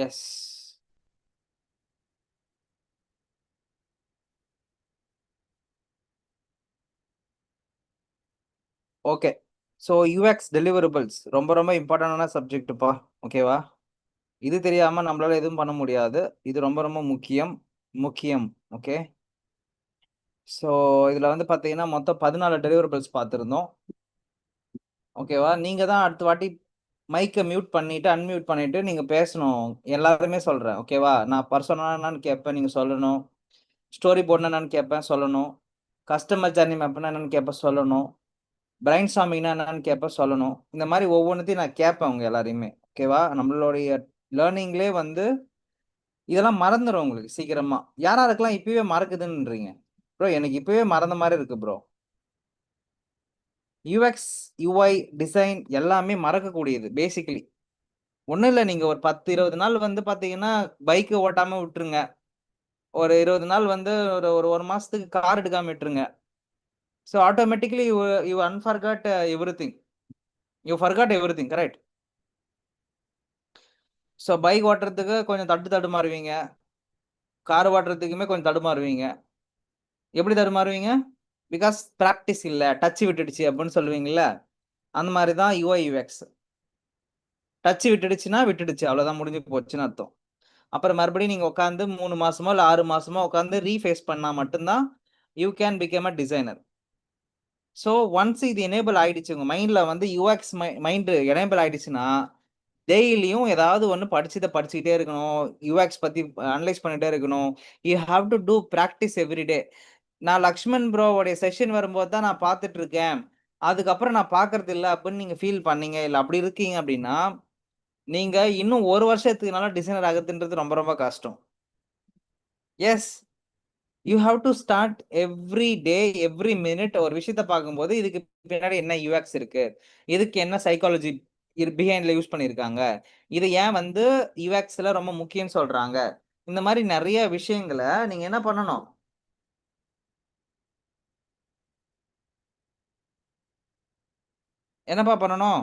S. Okay. So UX deliverables ரொம்ப ரொம்ப இம்பார்ட்டன்டான சப்ஜெக்ட்டுப்பா. ஓகேவா? இது தெரியாம நம்மளால எதுவும் பண்ண முடியாது. இது ரொம்ப ரொம்ப முக்கியம். முக்கியம். ஓகே. ஸோ இதுல வந்து பார்த்தீங்கன்னா, மொத்தம் 14 டெலிவரபிள்ஸ் பார்த்திருந்தோம். ஓகேவா? நீங்க தான் அடுத்த வாட்டி மைக்க மியூட் பண்ணிட்டு, அன்மியூட் பண்ணிட்டு நீங்க பேசணும். எல்லாருமே சொல்றேன். ஓகேவா? நான் பர்சோனானா என்னன்னு கேட்பேன், நீங்க சொல்லணும். ஸ்டோரி போர்ட்னா என்னன்னு கேட்பேன், சொல்லணும். கஸ்டமர் ஜர்னி மேப்னா என்னன்னு கேட்பேன், சொல்லணும். பிரைன் ஸ்டார்மிங்னா என்னன்னு கேட்பேன், சொல்லணும். இந்த மாரி ஒவ்வொன்னத்தையும் நான் கேட்பேன் உங்க எல்லாரையுமே. ஓகேவா? நம்மளுடைய லேர்னிங்லயே வந்து இதெல்லாம் மறந்துரும் உங்களுக்கு சீக்கிரமா. யார் யாருக்கெல்லாம் இப்பவே மறக்குதுன்றீங்க? ப்ரோ எனக்கு இப்பவே மறந்த மாரி இருக்கு ப்ரோ. யுஎக்ஸ், யுஐ, டிசைன் எல்லாமே மறக்கக்கூடியது பேசிக்கலி. ஒண்ணும் இல்ல. நீங்க ஒரு 10, 20 நாள் வந்து பார்த்தீங்கன்னா, பைக் ஓட்டாம விட்டுருங்க. ஒரு 20 நாள் வந்து ஒரு ஒரு 1 மாசத்துக்கு கார் எடுக்காம விட்டுருங்க. So automatically you you unforgot everything. You forgot everything. Correct. So bike ஓட்டுறதுக்கு கொஞ்சம் தடுமாறுவீங்க. கார் ஓட்டுறதுக்குமே கொஞ்சம் தடுமாறுவீங்க. எப்படி தடுமாறுவீங்க? பிகாஸ் பிராக்டிஸ் இல்ல. டச் விட்டுடுச்சு அப்படின்னு சொல்லுவீங்கல்ல. அந்த மாரி தான் யுஐ, யுஎக்ஸ். டச் விட்டுடுச்சுன்னா விட்டுடுச்சு. அவ்வளோதான் முடிஞ்சு போச்சுன்னு அர்த்தம். அப்புறம் மறுபடியும் நீங்க உட்கார்ந்து 3 மாசமோ, இல்ல 6 மாசமோ உட்கார்ந்து ரீஃபேஸ் பண்ணா மட்டும் தான் you can become a designer. So once இது எனேபிள் ஆயிடுச்சு. உங்க மைண்ட்ல வந்து யுஎக்ஸ் மைண்ட் எனேபிள் ஆயிடுச்சுன்னா, டெய்லியும் ஏதாவது ஒண்ணு படிச்சுக்கிட்டே இருக்கணும். யுஎக்ஸ் பத்தி அனலைஸ் பண்ணிட்டே இருக்கணும். You have to do practice every day. நான் லக்ஷ்மன் ப்ரோவோடைய செஷன் வரும்போது தான் நான் பார்த்துட்டு இருக்கேன். அதுக்கப்புறம் நான் பார்க்கறது இல்ல அப்படின்னு நீங்க ஃபீல் பண்ணீங்க, இல்ல அப்படி இருக்கீங்க அப்படின்னா, நீங்க இன்னும் 1 வருஷத்துக்குனால டிசைனர் ஆகுறதுன்றது ரொம்ப ரொம்ப கஷ்டம். Yes. You have to start every day, every minute ஒரு விஷயத்த பார்க்கும்போது, இதுக்கு பின்னாடி என்ன யுஎக்ஸ் இருக்கு? இதுக்கு என்ன சைக்காலஜி பிஹைண்ட்ல யூஸ் பண்ணியிருக்காங்க? இது ஏன் வந்து யுஎக்ஸ்ல ரொம்ப முக்கியம்னு சொல்றாங்க? இந்த மாரி நெறைய விஷயங்கள நீங்க என்ன பண்ணணும்? என்னப்பா பண்ணணும்?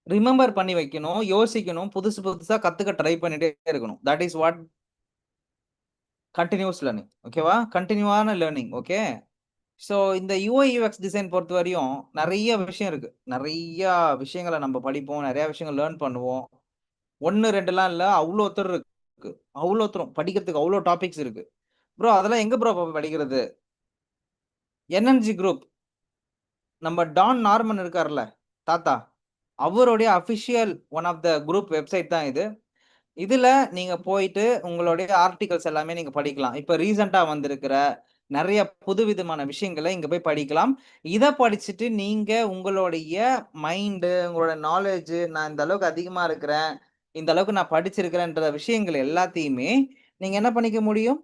ரிமெம்பர் பண்ணி வைக்கணும், யோசிக்கணும், புதுசு புதுசா கத்துக்க ட்ரை பண்ணிட்டே இருக்கணும். That is what continuous learning. ஓகேவா? கன்டினியூவான லேர்னிங். ஓகே. ஸோ இந்த யுஐ, யுஎக்ஸ் டிசைன் பொறுத்தவரையும் நெறைய விஷயம் இருக்கு. நெறையா விஷயங்கள நம்ம படிப்போம். நெறைய விஷயங்கள் லேர்ன் பண்ணுவோம். 1, 2லாம் இல்ல. அவ்ளோத்தர் இருக்கு. அவ்ளோத்தரும் படிக்கிறதுக்கு அவ்ளோ டாபிக்ஸ் இருக்கு. ப்ரோ அதெல்லாம் எங்க ப்ரோ போய் படிக்கிறது? NNG group. நம்ம டான் நார்மன் இருக்கார்ல, தாத்தா. அவருடைய official one of the group website தான் இது. இதுல நீங்க போயிட்டு உங்களுடைய ஆர்டிகிள்ஸ் எல்லாமே நீங்க படிக்கலாம். இப்ப ரீசென்ட்டா வந்திருக்கிற நெறைய புதுவிதமான விஷயங்கள இங்க போய் படிக்கலாம். இத படிச்சுட்டு நீங்க உங்களுடைய உங்களோட நாலேட்ஜ் நான் இந்த அளவுக்கு அதிகமா இருக்கிறேன். இந்த அளவுக்கு நான் படிச்சிருக்கிறேன்ற விஷயங்கள் எல்லாத்தையுமே நீங்க என்ன பண்ணிக்க முடியும்?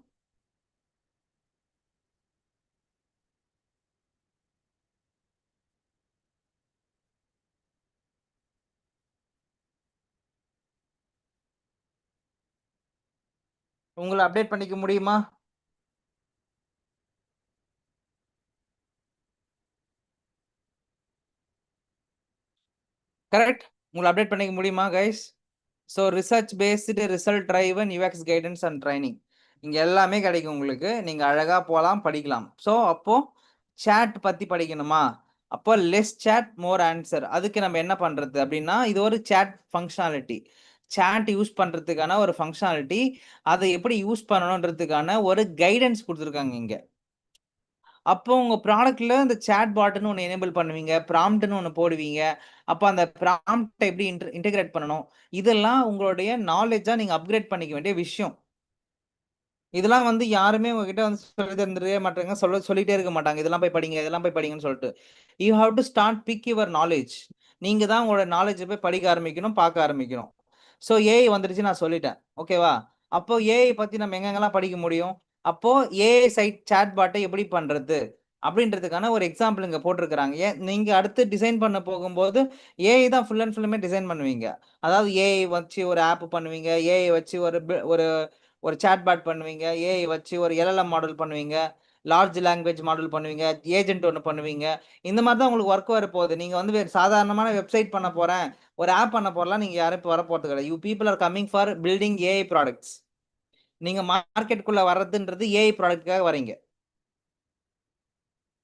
உங்கள அப்டேட் பண்ணிக்க முடியுமா? கரெக்ட்? உங்கள அப்டேட் பண்ணிக்க முடியுமா guys? So research based result driven UX guidance and training. இங்க எல்லாமே கிடைக்கும் உங்களுக்கு. நீங்க அழகா போலாம், படிக்கலாம். ஸோ அப்போ சாட் பத்தி படிக்கணுமா? அப்போ லெஸ் சாட் மோர் ஆன்சர். அதுக்கு நம்ம என்ன பண்றது அப்டின்னா, இது ஒரு சாட் பங்ஷனாலிட்டி. சாட் யூஸ் பண்றதுக்கான ஒரு பங்ஷனாலிட்டி. அத எப்படி யூஸ் பண்ணணும்ன்றதுக்கான ஒரு கைடன்ஸ் குடுத்துருக்காங்க இங்க. அப்போ உங்க ப்ராடக்ட்ல இந்த சாட் பாட்ன்னு ஒண்ணு எனேபிள் பண்ணுவீங்க. ப்ராம்ப்ட்ன்னு ஒண்ணு போடுவீங்க. அப்ப அந்த ப்ராம்ப்ட்ட எப்படி இன்டகிரேட் பண்ணணும்? இதெல்லாம் உங்களுடைய நாலேட்ஜா நீங்க அப்கிரேட் பண்ணிக்க வேண்டிய விஷயம். இதெல்லாம் வந்து யாருமே உங்ககிட்ட வந்து சொல்லி தந்துடவே மாட்டாங்க. சொல்லிட்டே இருக்க மாட்டாங்க. இதெல்லாம் போய் படிங்க, இதெல்லாம் போய் படிங்கன்னு சொல்ட்டு. You have to start pick your knowledge. நீங்க தான் உங்களோட நாலேட்ஜ போய் படிக்க ஆரம்பிக்கணும், பார்க்க ஆரம்பிக்கணும். ஸோ ஏஐ வந்துருச்சு நான் சொல்லிட்டேன். ஓகேவா? அப்போ ஏஐ பத்தி நம்ம எங்கெங்கலாம் படிக்க முடியும்? அப்போ ஏஐ சைட் சாட் பாட்ட எப்படி பண்றது? அப்படின்றதுக்கான ஒரு எக்ஸாம்பிள் இங்க போட்டிருக்கிறாங்க. நீங்க அடுத்து டிசைன் பண்ண போகும்போது, ஏஐ தான் ஃபுல் அண்ட் ஃபுல்லுமே டிசைன் பண்ணுவீங்க. அதாவது ஏஐ வச்சு ஒரு ஆப் பண்ணுவீங்க. ஏஐ வச்சு ஒரு ஒரு சாட் பாட் பண்ணுவீங்க. ஏஐ வச்சு ஒரு எல்எல்எம் மாடல் பண்ணுவீங்க. லார்ஜ் லாங்குவேஜ் மாடல் பண்ணுவீங்க, ஏஜென்ட் ஒன்று பண்ணுவீங்க. இந்த மாதிரி தான் உங்களுக்கு ஒர்க் வரப்போகுது. நீங்க வந்து வேறு சாதாரணமான வெப்சைட் பண்ண போறேன், ஒரு ஆப் பண்ண போறலாம் நீங்க யாரும் இப்போ வரப்போறது கிடையாது. You people are coming for building AI products. நீங்க மார்க்கெட்டுக்குள்ள வர்றதுன்றது ஏஐ ப்ராடக்ட்காக வரீங்க.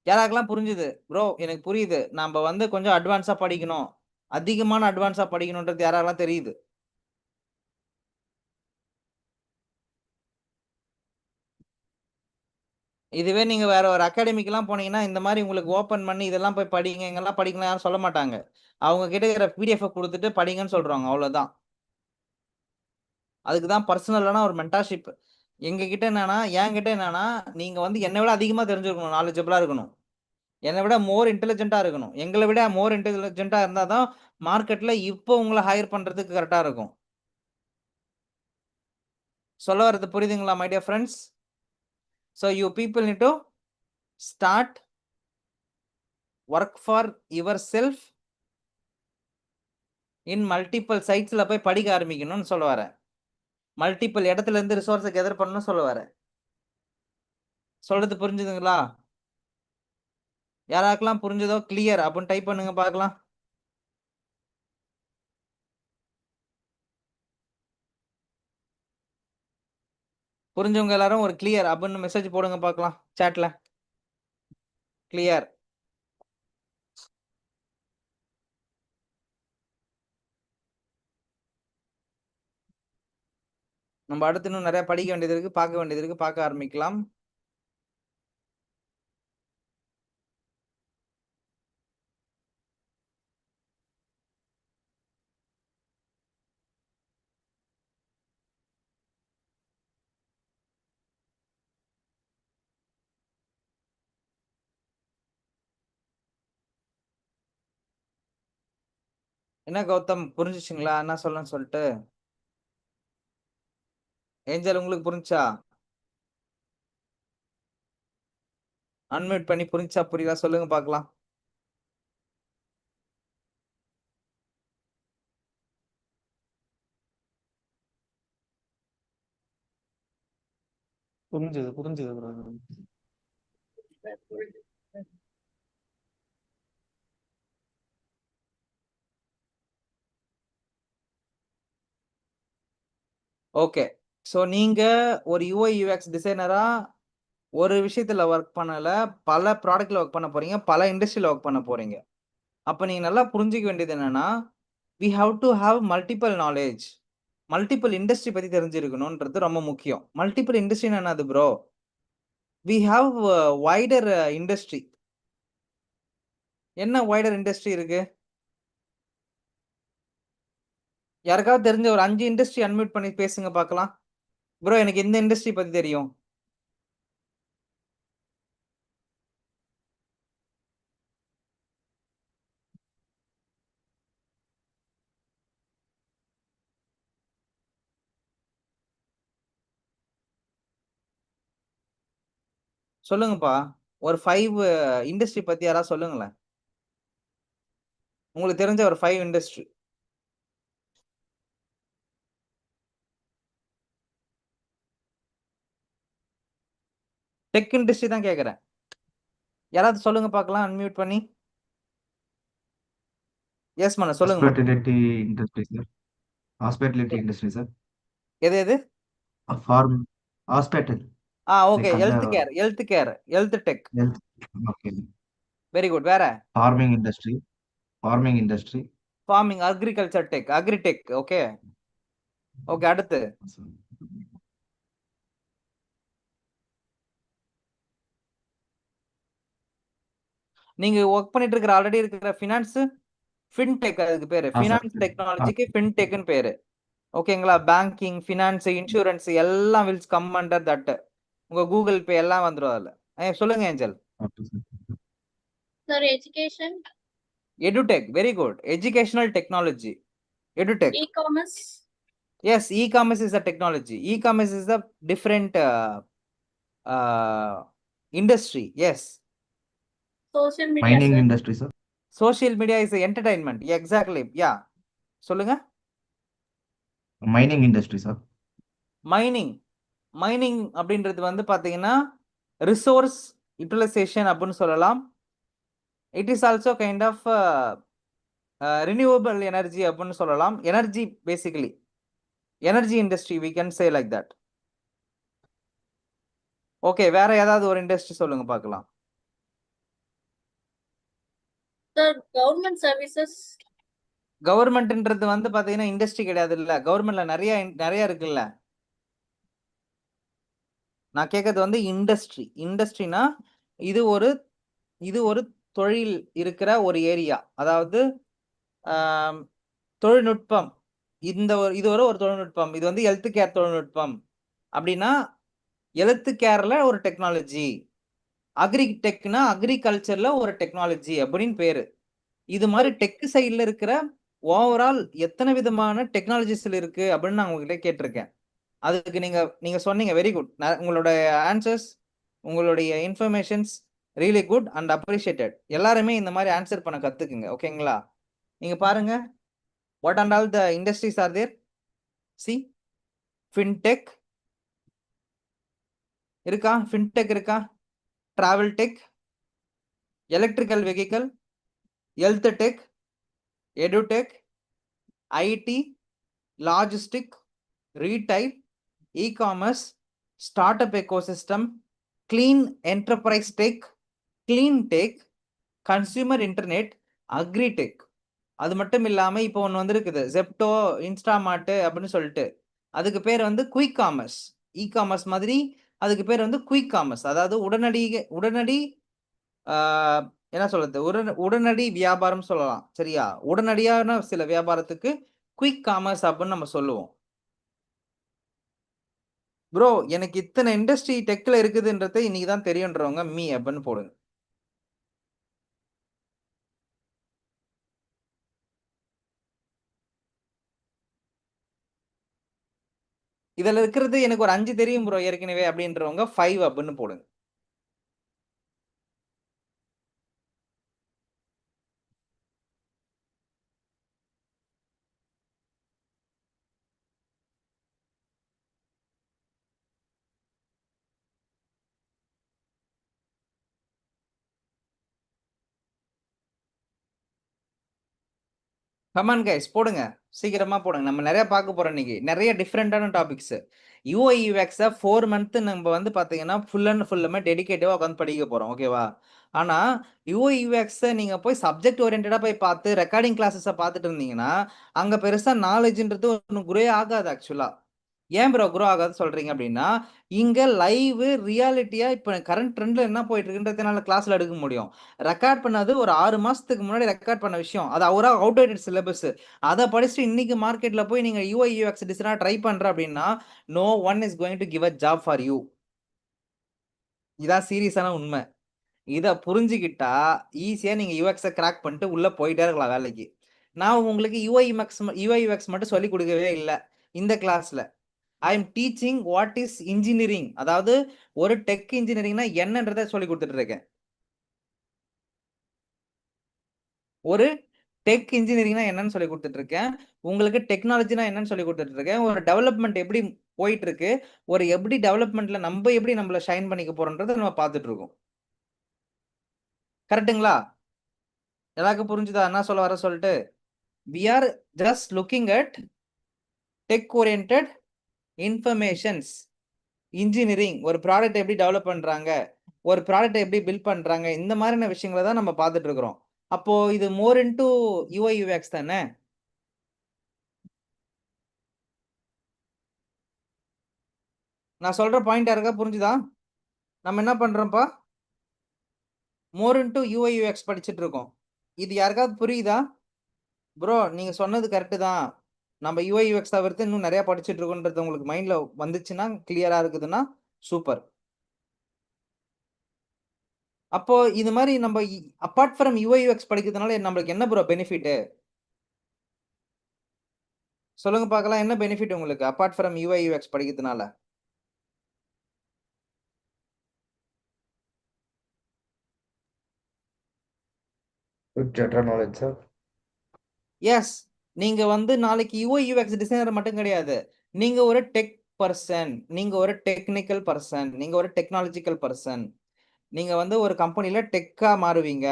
யாராக்கெல்லாம் புரிஞ்சுது ப்ரோ, எனக்கு புரியுது, நம்ம வந்து கொஞ்சம் அட்வான்ஸா படிக்கணும், அதிகமான அட்வான்ஸா படிக்கணுன்றது யாராக்கெல்லாம் தெரியுது? இதுவே நீங்க வேற ஒரு அகாடமிக்கெல்லாம் போனீங்கன்னா, இந்த மாதிரி உங்களுக்கு ஓப்பன் பண்ணி இதெல்லாம் போய் படிங்க, இங்கெல்லாம் படிக்கலாம் யாரும் சொல்ல மாட்டாங்க. அவங்க கிட்ட இருக்கிற பிடிஎஃப் கொடுத்துட்டு படிங்கன்னு சொல்றாங்க, அவ்வளவுதான். அதுக்கு தான் பர்சனலான ஒரு மென்டார்ஷிப். எங்ககிட்ட என்னன்னா, என்கிட்ட என்னன்னா, நீங்க வந்து என்னை விட அதிகமா தெரிஞ்சிருக்கணும், நாலேஜபிளா இருக்கணும், என்னை விட மோர் இன்டெலிஜென்ட்டா இருக்கணும். எங்களை விட மோர் இன்டெலிஜென்ட்டா இருந்தா தான் மார்க்கெட்ல இப்போ உங்களை ஹையர் பண்றதுக்கு கரெக்டா இருக்கும். சொல்ல வர்றது புரியுதுங்களா my dear friends? So you people need to start work for yourself in multiple சைட்ஸ்ல போய் படிக்க ஆரம்பிக்கணும்னு சொல்ல வரேன். மல்டிபிள் இடத்துல இருந்து ரிசோர்ஸை கெதர் பண்ணணும்னு சொல்ல வரேன். சொல்றது புரிஞ்சுதுங்களா? யாராக்கெல்லாம் புரிஞ்சதோ கிளியர் அப்படின்னு டைப் பண்ணுங்க பார்க்கலாம். புரிஞ்சவங்க எல்லாரும் ஒரு கிளியர் அப்படின்னு மெசேஜ் போடுங்க பார்க்கலாம் சாட்ல. கிளியர். நம்ம அடுத்து இன்னும் நிறைய படிக்க வேண்டியது இருக்கு, பார்க்க வேண்டியது இருக்கு, பார்க்க ஆரம்பிக்கலாம். என்ன கௌதம், புரிஞ்சிச்சுங்களா என்ன சொல்லணும்னு சொல்லிட்டு? ஏஞ்சல் உங்களுக்கு புரிஞ்சா? அன்மியூட் பண்ணி புரிஞ்சா புரியல சொல்லுங்க பார்க்கலாம். புரிஞ்சது புரிஞ்சது bro. ஓகே. ஸோ நீங்க ஒரு யூஐ யூஎக்ஸ் டிசைனரா ஒரு விஷயத்துல ஒர்க் பண்ணல, பல ப்ராடக்ட்ல ஒர்க் பண்ண போறீங்க, பல இண்டஸ்ட்ரியில ஒர்க் பண்ண போறீங்க. அப்ப நீங்க நல்லா புரிஞ்சுக்க வேண்டியது என்னன்னா, we have to have multiple knowledge. Multiple industry பத்தி தெரிஞ்சிருக்கணும்ன்றது ரொம்ப முக்கியம். மல்டிபிள் இண்டஸ்ட்ரினா என்னது bro? We have wider industry. என்ன வைடர் இண்டஸ்ட்ரி இருக்கு? யாருக்காவது தெரிஞ்ச ஒரு 5 இண்டஸ்ட்ரி அன்மியூட் பண்ணி பேசுங்க பார்க்கலாம். ப்ரோ எனக்கு இந்த இண்டஸ்ட்ரி பத்தி தெரியும். சொல்லுங்கப்பா. ஒரு 5 இண்டஸ்ட்ரி பத்தி யாராவது சொல்லுங்களேன். உங்களுக்கு தெரிஞ்ச ஒரு 5 இண்டஸ்ட்ரி. டெக் இண்டஸ்ட்ரி தான் கேக்குறேன். யாராவது சொல்லுங்க பார்க்கலாம் அன்மியூட் பண்ணி. எஸ் மன சொல்லுங்க மனோ. Hospitality industry sir. Hospitality industry sir. எது எது? Farm hospital okay. like health அந்த care, health care, health tech. health. Okay. Very good. வேற? Farming industry. Farming industry. Farming, agriculture tech, agri tech. Okay okay. அடுத்து நீங்க work பண்ணிட்டு இருக்கிற already இருக்கிற finance, fintech அதுக்கு பேரு. sir. ஃபினான்ஸ் டெக்னாலஜிக்கு ஃபின்டெக்னு பேரு. ஓகேங்களா? பேங்கிங், ஃபினான்ஸ், இன்சூரன்ஸ் எல்லாம் வில்ஸ் கம் அண்டர் தட். உங்க கூகுள் பே எல்லாம் வந்துரும் அதுல. சொல்லுங்க Angel. Okay, sir. Sir, education, edtech. Very good. Educational technology, edtech. e-commerce, Yes, e-commerce is a technology. E-commerce is a different industry. Yes. social media, Mining sir. industry sir. Social media is entertainment. Exactly. Yeah. சொல்லுங்க. Mining industry sir. Mining. Mining அப்படின்றது வந்து பாத்தீங்கன்னா resource utilisation அப்படின்னு சொல்லலாம். It is also kind of renewable energy அப்படின்னு சொல்லலாம். Energy basically energy industry we can say like that. Okay, வேற ஏதாவது ஒரு இண்டஸ்ட்ரி சொல்லுங்க பார்க்கலாம். Sir, government services. கவர்மெண்ட்ன்றது வந்து பாத்தீங்கன்னா இண்டஸ்ட்ரி கிடையாது இல்ல, கவர்மெண்ட்ல நிறைய இருக்குல்ல. நான் கேட்கறது வந்து இண்டஸ்ட்ரி. இண்டஸ்ட்ரினா இது ஒரு தொழில் இருக்கிற ஒரு ஏரியா, அதாவது தொழில்நுட்பம். இது ஒரு தொழில்நுட்பம். இது வந்து ஹெல்த் கேர் தொழில்நுட்பம் அப்படின்னா ஹெல்த் கேர்ல ஒரு டெக்னாலஜி. அக்ரிடெக்னா அக்ரிகல்ச்சர்ல ஒரு டெக்னாலஜி அப்படின்னு பேரு. இது மாதிரி டெக் சைட்ல இருக்கிற ஓவரால் எத்தனை விதமான டெக்னாலஜிஸ்ல இருக்கு அப்படின்னு நான் உங்ககிட்ட கேட்டிருக்கேன். அதுக்கு நீங்க சொன்னீங்க, வெரி குட். உங்களோட ஆன்சர்ஸ், உங்களுடைய informations really good and appreciated. எல்லாருமே இந்த மாதிரி ஆன்சர் பண்ண கத்துக்குங்க, ஓகேங்களா? நீங்க பாருங்க, what and all the industries are there. See, fintech இருக்கா, ஃபின்டெக் இருக்கா, travel tech, electrical vehicle, health tech, edtech, IT, logistic, retail, e-commerce, startup ecosystem, clean enterprise tech, clean tech, consumer internet, agritech. அது மட்டும் இல்லாம இப்போ ஒன்று வந்திருக்குது, ஜெப்டோ, இன்ஸ்டாமார்ட் அப்படின்னு சொல்லிட்டு. அதுக்கு பேர் வந்து குயிக் காமர்ஸ். இ-காமர்ஸ் மாதிரி அதுக்கு பேர் வந்து குயிக் காமர்ஸ். அதாவது உடனடி என்ன சொல்றது, உடனடி வியாபாரம் சொல்லலாம். சரியா? உடனடியான சில வியாபாரத்துக்கு குயிக் காமர்ஸ் அப்படின்னு நம்ம சொல்லுவோம். ப்ரோ, எனக்கு இத்தனை இண்டஸ்ட்ரி டெக்ல இருக்குதுன்றதை இன்னைக்கு தான் தெரியுன்றவங்க மீ அப்படின்னு போடுங்க. இதுல இருக்கிறது எனக்கு ஒரு 5 தெரியும் ப்ரோ ஏற்கனவே அப்படின்றவங்க 5 அப்படின்னு போடுங்க. கமான் கைஸ், போடுங்க, சீக்கிரமா போடுங்க. நம்ம நிறைய பார்க்க போறோம் இன்னைக்கு, நிறைய டிஃப்ரெண்டான டாபிக்ஸ். யூஐ யூஎக்ஸ் 4 மந்த் நம்ம வந்து பாத்தீங்கன்னா ஃபுல் அண்ட் ஃபுல்லுமே டெடிகேட்டிவா உட்காந்து படிக்க போறோம், ஓகேவா? ஆனா யூஐ யூஎக்ஸ் நீங்க போய் சப்ஜெக்ட் ஓரியன்டா போய் பார்த்து ரெக்கார்டிங் கிளாஸஸ பார்த்துட்டு இருந்தீங்கன்னா அங்க பெருசா நாலேஜ்ன்றது ஒன்றும் குரே ஆகாது ஆக்சுவலா. ஏன் ப்ரோ குரோ ஆகாது சொல்றீங்க அப்படின்னா, இங்க லைவ் ரியாலிட்டியா இப்ப கரண்ட் ட்ரெண்ட்ல என்ன போயிட்டு இருக்குன்றதுனால கிளாஸ்ல எடுக்க முடியும். ரெக்கார்ட் பண்ணது ஒரு 6 மாசத்துக்கு முன்னாடி ரெக்கார்ட் பண்ண விஷயம், அது அவரா அவுடேட்டட் சிலபஸ். அதை படிச்சுட்டு இன்னைக்கு மார்க்கெட்ல போய் நீங்க யூஐ யூஎக்ஸ் டிசைனா ட்ரை பண்ற அப்படின்னா no one is going to give a job for you. இதான் சீரியஸான உண்மை. இதை புரிஞ்சுக்கிட்டா ஈஸியா நீங்க யூஎக்ஸை கிராக் பண்ணிட்டு உள்ள போயிட்டே இருக்கலாம் வேலைக்கு. நான் உங்களுக்கு யூஐ யூஎக்ஸ் மட்டும் சொல்லி கொடுக்கவே இல்லை இந்த கிளாஸ்ல. I am teaching what is engineering, அதாவது ஒரு டெக் இன்ஜினியரிங்னா என்னன்றதை சொல்லி கொடுத்துட்டு இருக்கேன். ஒரு டெக் இன்ஜினியரிங்னா என்னன்னு சொல்லி கொடுத்துட்டு இருக்கேன். உங்களுக்கு டெக்னாலஜினா என்னன்னு சொல்லி கொடுத்துட்டு இருக்கேன். ஒரு டெவலப்மெண்ட் எப்படி போயிட்டு இருக்கு, ஒரு எப்படி டெவலப்மெண்ட்ல நம்ம எப்படி நம்மள ஷைன் பண்ணிக்க போறோம்ன்றதை நம்ம பார்த்துட்டு இருக்கோம். கரெக்டுங்களா? எல்லாருக்கும் புரிஞ்சுதா என்ன சொல்ல வர சொல்லிட்டு? we are just looking at tech oriented informations. Engineering ஒரு ப்ராடக்ட் எப்படி டெவலப் பண்றாங்க, ஒரு ப்ராடக்ட் எப்படி பில்ட் பண்றாங்க, இந்த மாதிரியான விஷயங்களை தான் நம்ம பார்த்துட்டு இருக்கிறோம். அப்போ இது மோர் இன்டு யூஐ யூஎக்ஸ் தானே? நான் சொல்ற பாயிண்ட் யாருக்கா புரிஞ்சுதா? நம்ம என்ன பண்றோம்ப்பா, மோர் இன்டு யூஐ யூஎக்ஸ் படிச்சுட்டு இருக்கோம். இது யாருக்காவது புரியுதா? ப்ரோ நீங்க சொன்னது கரெக்டு தான், நம்ம யூஐ யூஎக்ஸ் தவிர்த்து இன்னும் நிறைய படிச்சுட்டு இருக்கோன்றது உங்களுக்கு மைண்ட்ல வந்துச்சுன்னா, கிளியரா இருக்குதுன்னா சூப்பர். அப்போ இது மாதிரி நம்ம அப்பார்ட் ஃப்ரம் யூஐ யூஎக்ஸ் படிக்கிறதுனால நம்மளுக்கு என்ன ப்ரோ பெனிஃபிட் சொல்லுங்க பார்க்கலாம்? என்ன பெனிஃபிட் உங்களுக்கு அப்பார்ட் ஃப்ரம் யூஐ யூஎக்ஸ் படிக்கிறதுனால? General knowledge, sir. எஸ், நீங்க வந்து நாளைக்கு யூஐ யூஎக்ஸ் டிசைனர் மட்டும் கிடையாது, நீங்க ஒரு டெக் பர்சன், நீங்க ஒரு டெக்னிக்கல் பர்சன், நீங்க ஒரு டெக்னாலஜிக்கல் பர்சன், நீங்க வந்து ஒரு கம்பெனில டெக்கா மாறுவீங்க.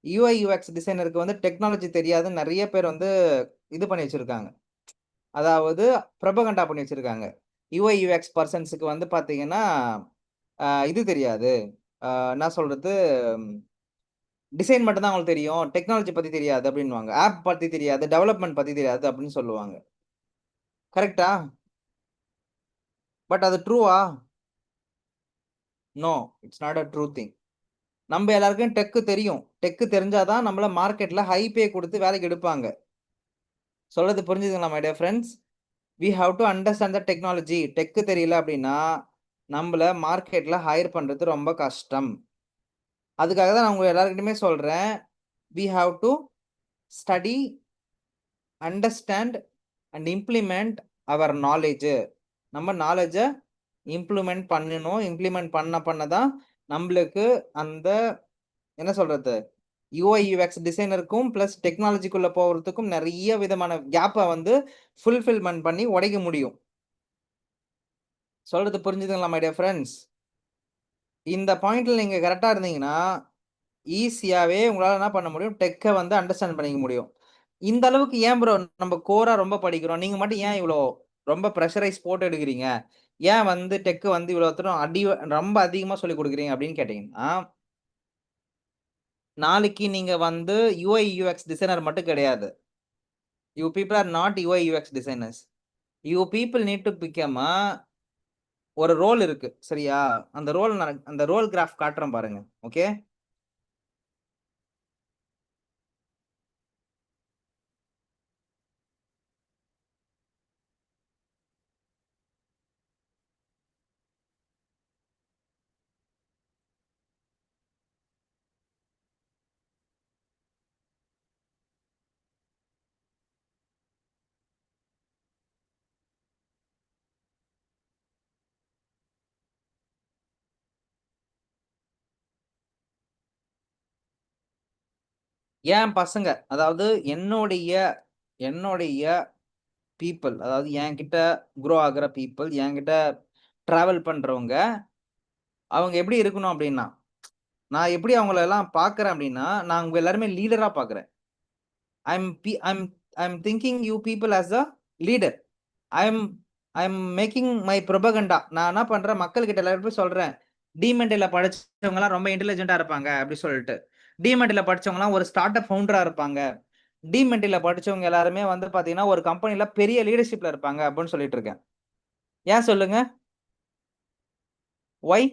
யூஐ யூஎக்ஸ் டிசைனருக்கு வந்து டெக்னாலஜி தெரியாதுன்னு நிறைய பேர் வந்து இது பண்ணி வச்சிருக்காங்க. அதாவது ப்ரொபகண்டா பண்ணி வச்சிருக்காங்க. யூஐ யூஎக்ஸ் பர்சன்ஸ்க்கு வந்து பாத்தீங்கன்னா இது தெரியாது. என்ன சொல்றது, டிசைன் மட்டும் தான் அவங்களுக்கு தெரியும், டெக்னாலஜி பத்தி தெரியாது அப்படின்னுவாங்க. ஆப் பத்தி தெரியாது, டெவலப்மெண்ட் பத்தி தெரியாது அப்படின்னு சொல்லுவாங்க. கரெக்ட்டா? பட் அது ட்ரூவா? No, it's not a true thing. நம்ம எல்லாருக்கும் டெக் தெரியும். டெக் தெரிஞ்சாதான் நம்மள மார்க்கெட்ல ஹை பே கொடுத்து வேலைக்கு எடுப்பாங்க. சொல்றது புரிஞ்சுதுங்களா my dear friends? We have to understand the technology. Tech தெரியல அப்படின்னா நம்மள மார்க்கெட்ல ஹையர் பண்றது ரொம்ப கஷ்டம். அதுக்காக தான் நான் உங்க எல்லாருக்கிட்டுமே சொல்றேன், we have to study, understand and implement our knowledge. நம்ம நாலேஜ இம்ப்ளிமெண்ட் பண்ணணும். இம்ப்ளிமெண்ட் பண்ண தான் நம்மளுக்கு அந்த என்ன சொல்றது, யூஐ யூஎக்ஸ் டிசைனருக்கும் பிளஸ் டெக்னாலஜிக்குள்ள போறதுக்கும் நிறைய விதமான கேப்பை வந்து ஃபுல்ஃபில்மெண்ட் பண்ணி உடைக்க முடியும். சொல்றது புரிஞ்சுதுங்களா மை டியர் ஃப்ரெண்ட்ஸ்? இந்த பாயிண்ட்ல நீங்க கரெக்டா இருந்தீங்கன்னா ஈஸியாவே உங்களால என்ன பண்ண முடியும், டெக்கை வந்து அண்டர்ஸ்டாண்ட் பண்ணிக்க முடியும். இந்த அளவுக்கு ஏன் ப்ரோ நம்ம கோரா ரொம்ப படிக்கிறோம், நீங்க மட்டும் ஏன் இவ்வளோ ரொம்ப ப்ரெஷரைஸ் போட்டு எடுக்கிறீங்க, ஏன் வந்து டெக் வந்து இவ்வளோ தூரம் ரொம்ப அதிகமா சொல்லி கொடுக்குறீங்க அப்படின்னு கேட்டீங்கன்னா, நாளைக்கு நீங்க வந்து யூஐ யூஎக்ஸ் டிசைனர் மட்டும் கிடையாது. You people R not UI UX designers. You people need to become ஒரு ரோல் இருக்கு சரியா? அந்த ரோல் கிராஃப் காட்டுறேன் பாருங்க. ஓகே, ஏன் பசங்க, அதாவது என்னுடைய என்னுடைய பீப்புள், அதாவது என்கிட்ட குரோ ஆகுற பீப்புள், என்கிட்ட டிராவல் பண்றவங்க, அவங்க எப்படி இருக்கணும் அப்படின்னா, நான் எப்படி அவங்கள எல்லாம் பாக்குறேன் அப்படின்னா, நான் உங்க எல்லாருமே லீடரா பாக்குறேன். I'm thinking you people as a leader. I'm I'm making my propaganda. நான் என்ன பண்றேன், மக்கள் கிட்ட எல்லாரும் போய் சொல்றேன், டிமெண்டில படிச்சவங்க எல்லாம் ரொம்ப இன்டெலிஜென்ட்டா இருப்பாங்க அப்படி சொல்லிட்டு. டிமெண்டில படிச்சவங்க எல்லாம் ஒரு ஸ்டார்ட் அப் ஃபவுண்டரா இருப்பாங்க. டிமெண்டில படிச்சவங்க எல்லாருமே வந்து பாத்தீங்கன்னா ஒரு கம்பெனில பெரிய லீடர்ஷிப்ல இருப்பாங்க அப்படின்னு சொல்லிட்டு இருக்கேன். ஏன் சொல்லுங்க? ஒய்?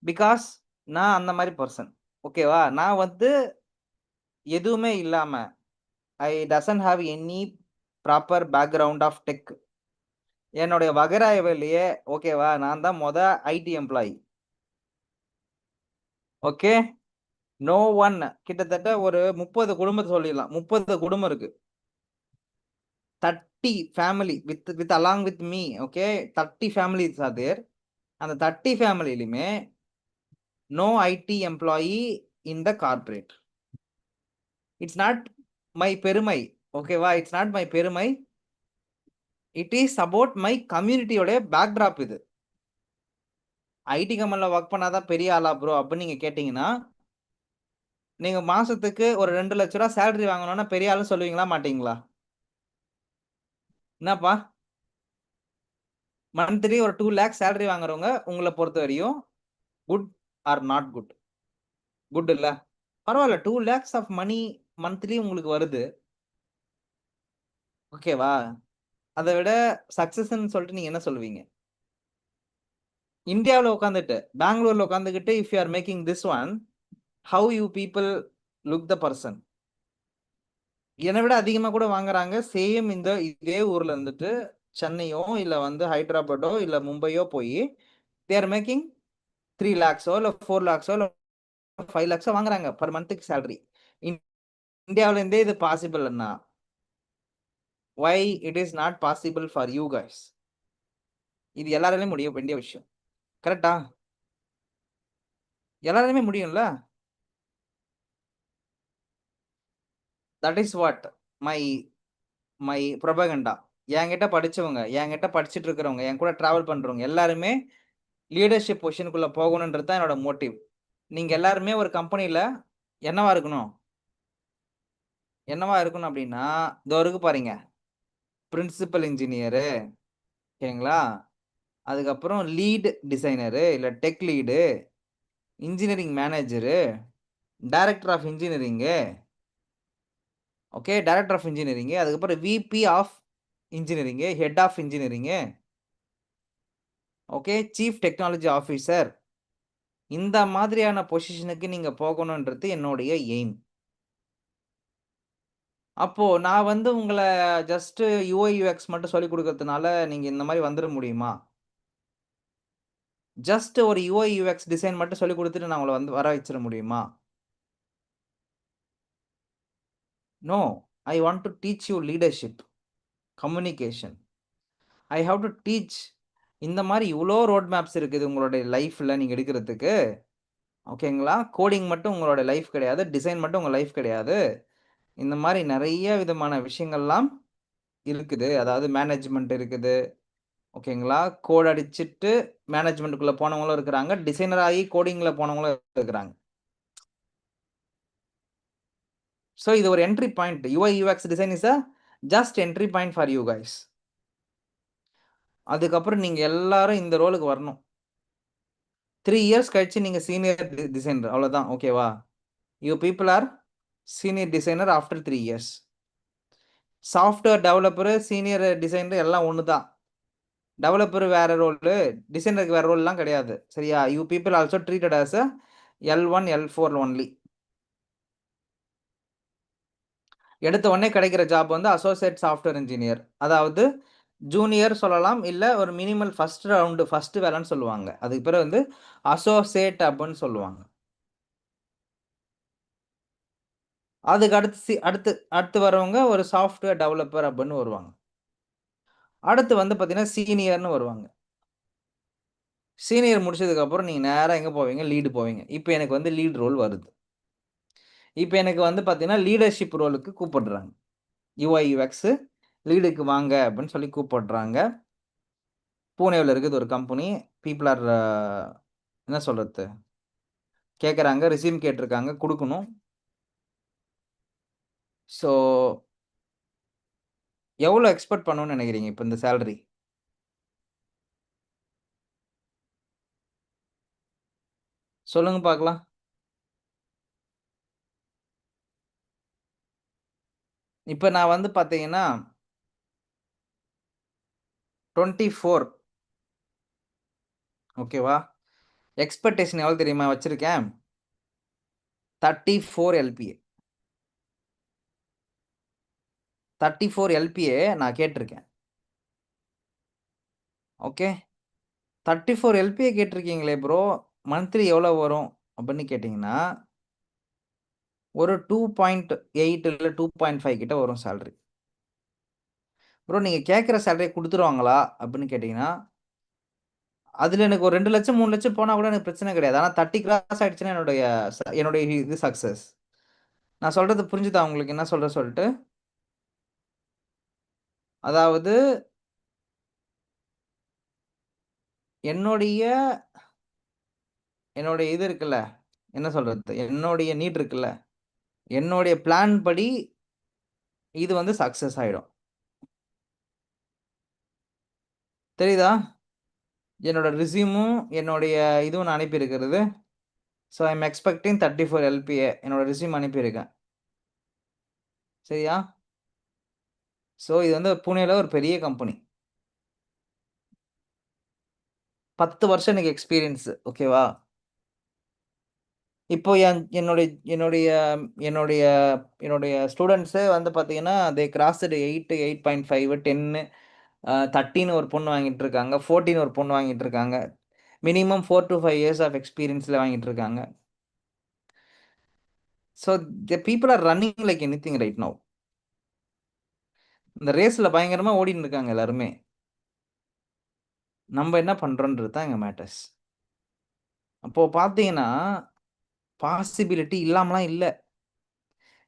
பிகாஸ் நான் அந்த மாதிரி பர்சன். ஓகேவா? நான் வந்து எதுவுமே இல்லாம, I doesn't have any proper background of tech. என்னுடைய வகராயவிலேயே ஓகேவா, நான் தான் IT employee. Okay, no one, கிட்டத்தட்ட ஒரு 30 குடும்பத்தை சொல்லிடலாம். 30 குடும்பம் இருக்கு. 30 family with along with me. Okay, 30 families are there. அந்த 30 ஃபேமிலியிலுமே no IT employee in the corporate. It's not my பெருமை. ஓகேவா? இட்ஸ் நாட் மை பெருமை. இட் இஸ் அபவுட் மை கம்யூனிட்டியோட பேக்ட்ராப் இது. ஐடி கம்பெனில ஒர்க் பண்ணாதான் பெரிய ஆளா ப்ரோ அப்படின்னு நீங்க கேட்டீங்கன்னா, நீங்க மாசத்துக்கு ஒரு 2 லட்ச ரூபா சேலரி வாங்கணும்னா பெரிய ஆளு சொல்லுவீங்களா மாட்டீங்களா? என்னப்பா? மந்த்லி ஒரு 2 லேக்ஸ் சேலரி வாங்குறவங்க உங்களை பொறுத்த வரையும் good or not good? Good இல்ல? பரவாயில்ல, 2 லேக்ஸ் ஆஃப் மணி மந்த்லி உங்களுக்கு வருது. ஓகேவா? அதை விட சக்சஸ்ன்னு சொல்லிட்டு நீங்க என்ன சொல்லுவீங்க? இந்தியாவில் உட்காந்துட்டு பெங்களூர்ல உட்காந்துக்கிட்டு if you are making this one, how you people look the person? என்னை விட அதிகமா கூட வாங்குறாங்க. சேம் இதே ஊர்ல இருந்துட்டு சென்னையோ இல்ல வந்து ஹைதராபாத்தோ இல்ல மும்பையோ போய் தே ஆர் மேக்கிங் 3 lakhs இல்ல 4 lakhs இல்ல 5 lakhs வாங்குறாங்க பர் மந்த்துக்கு சேலரி. இந்தியாவில இருந்தே இது பாசிபிள்னா why it is not possible for you guys? இது எல்லாராலையும் முடிய வேண்டிய விஷயம். கரெக்டா? எல்லாராலையுமே முடியும்ல? That is what my my propaganda. என்கிட்ட படிச்சவங்க, என்கிட்ட படிச்சுட்டு இருக்கிறவங்க, என் கூட டிராவல் பண்றவங்க எல்லாருமே லீடர்ஷிப் பொசிஷனுக்குள்ள போகணுன்றது தான் என்னோட மோட்டிவ். நீங்க எல்லாருமே ஒரு கம்பெனில என்னவா இருக்கணும்? என்னவா இருக்கணும் அப்படின்னா, இதோ இருக்கு பாருங்க. பிரின்சிபல் இன்ஜினியரு, ஓகேங்களா? அதுக்கப்புறம் லீட் டிசைனரு, இல்ல tech lead, engineering manager, director of engineering, okay. Director of engineering, அதுக்கப்புறம் VP of engineering, head of engineering, okay. Chief technology officer. இந்த மாதிரியான பொசிஷனுக்கு நீங்க போகணுன்றது என்னுடைய எய்ம். அப்போ நான் வந்து உங்கள ஜஸ்ட் யுஐ, யுஎக்ஸ் மட்டும் சொல்லிக் குடுக்கறதுனால நீங்க இந்த மாரி வந்துர முடியுமா? ஜஸ்ட் ஒரு யுஐ, யுஎக்ஸ் டிசைன் மட்டும் சொல்லிக் குடுத்துட்டு நான் உங்கள வந்து வர வச்சிர முடியுமா? No. I want to teach you leadership, communication. I have to teach. இந்த மாரி இவ்ளோ ரோட் மேப்ஸ் இருக்குது உங்களுடைய லைஃப்ல நீங்க எடுக்கிறதுக்கு. ஓகேங்களா? கோடிங் மட்டும் உங்களோட லைஃப் கிடையாது. டிசைன் மட்டும் உங்க லைஃப் கிடையாது. இந்த மாரி நெறைய விதமான விஷயங்கள்லாம் இருக்குது. அதாவது மேனேஜ்மென்ட் இருக்குது. ஓகேங்களா? கோட் அடிச்சுட்டு மேனேஜ்மென்ட்க்குள்ள போனவங்களும் இருக்கிறாங்க. டிசைனர் ஆகி கோடிங்ல போனவங்களும் இருக்கிறாங்க. ஸோ இது ஒரு entry point. UI, UX design is just entry point for you guys. அதுக்கப்புறம் நீங்க எல்லாரும் இந்த ரோலுக்கு வரணும். 3 இயர்ஸ் கழிச்சு நீங்க சீனியர் டிசைனர் அவ்வளோதான். ஓகேவா? You people are senior designer after 3 years. Software developer, senior designer எல்லாம் ஒண்ணு தான். டெவலப்பர் வேற ரோலு, டிசைனருக்கு வேற ரோல்லாம் கிடையாது. சரியா? You people also treated as a L1, L4 only. எடுத்த உடனே கிடைக்கிற ஜாப் வந்து அசோசியேட் சாஃப்ட்வேர் இன்ஜினியர். அதாவது ஜூனியர் சொல்லலாம். இல்ல ஒரு மினிமல் ஃபர்ஸ்ட் ரவுண்டு, ஃபர்ஸ்ட் வேலைன்னு சொல்லுவாங்க. அதுக்கு பிறகு வந்து அசோசியேட் அப்படின்னு சொல்லுவாங்க. அதுக்கு அடுத்து அடுத்து வரவங்க ஒரு சாஃப்ட்வேர் டெவலப்பர் அப்படின்னு வருவாங்க. அடுத்து வந்து பார்த்தீங்கன்னா சீனியர்ன்னு வருவாங்க. சீனியர் முடிச்சதுக்கு அப்புறம் நீங்க நேரா எங்க போவீங்க? லீடு போவீங்க. இப்ப எனக்கு வந்து லீட் ரோல் வருது. இப்ப எனக்கு வந்து பார்த்தீங்கன்னா லீடர்ஷிப் ரோலுக்கு கூப்பிடுறாங்க. யுஐ, யுஎக்ஸ் லீடுக்கு வாங்க அப்படின்னு சொல்லி கூப்பிடுறாங்க. பூனேவுல இருக்குது ஒரு கம்பெனி. பீப்பிள் ஆர் என்ன சொல்றது? கேட்கறாங்க. ரெஸ்யூம் கேட்டிருக்காங்க. குடுக்கணும். ஸோ எவ்வளோ எக்ஸ்பெக்ட் பண்ணணும்னு நினைக்கிறீங்க இப்ப இந்த சேலரி? சொல்லுங்க பார்க்கலாம். இப்ப நான் வந்து பார்த்தீங்கன்னா 24 ஓகேவா? எக்ஸ்பெக்டேஷன் எவ்வளோ தெரியுமா வச்சிருக்கேன்? 34 எல்பிஏ. 34 எல்பிஏ நான் கேட்டிருக்கேன். ஓகே. 34 எல்பிஏ கேட்டிருக்கீங்களே ப்ரோ! மந்த்லி எவ்வளோ வரும் அப்படின்னு கேட்டீங்கன்னா, ஒரு 2.8 இல்ல 2.5 கிட்ட வரும் சேலரி. ப்ரோ நீங்க கேட்கிற சேலரிய குடுத்துருவாங்களா? அப்படின்னு கேட்டீங்கன்னா, அதுல எனக்கு ஒரு 2,00,000 3,00,000 போனா கூட எனக்கு பிரச்சனை கிடையாது. ஆனா 30 கிராஸ் ஆயிடுச்சுன்னா என்னுடைய இது சக்சஸ். நான் சொல்றது புரிஞ்சுதா உங்களுக்கு என்ன சொல்றேன் சொல்ட்டு? அதாவது என்னுடைய என்னுடைய இது இருக்குல்ல, என்ன சொல்றது? என்னுடைய நீட் இருக்குல்ல, என்னுடைய பிளான் படி இது வந்து சக்சஸ் ஆயிடும். தெரியுதா? என்னோட ரெஸ்யூமும், என்னுடைய இதுவும் நான் அனுப்பியிருக்கிறது. So I am expecting 34 LPA என்னோட ரெஸ்யூம் அனுப்பியிருக்கேன். சரியா? ஸோ இது வந்து புனேல ஒரு பெரிய கம்பெனி. 10 வருஷம் எனக்கு எக்ஸ்பீரியன்ஸ். ஓகேவா? இப்போ என்னுடைய என்னுடைய என்னுடைய என்னுடைய ஸ்டூடண்ட்ஸே வந்து பார்த்தீங்கன்னா, தே கிராஸ்டு 8, 8.5, 10, 13 ஒரு பொண்ணு வாங்கிட்டு இருக்காங்க. 14 ஒரு பொண்ணு வாங்கிட்டு இருக்காங்க. மினிமம் 4 to 5 இயர்ஸ் ஆஃப் எக்ஸ்பீரியன்ஸ்ல வாங்கிட்டு இருக்காங்க. So the people are running like anything right now. இந்த ரேஸ்ல பயங்கரமா ஓடின்னு இருக்காங்க எல்லாருமே. நம்ம என்ன பண்றோன்றது தான் இங்க மேட்டர்ஸ். அப்போ பார்த்தீங்கன்னா, பாசிபிலிட்டி இல்லாமலாம் இல்ல.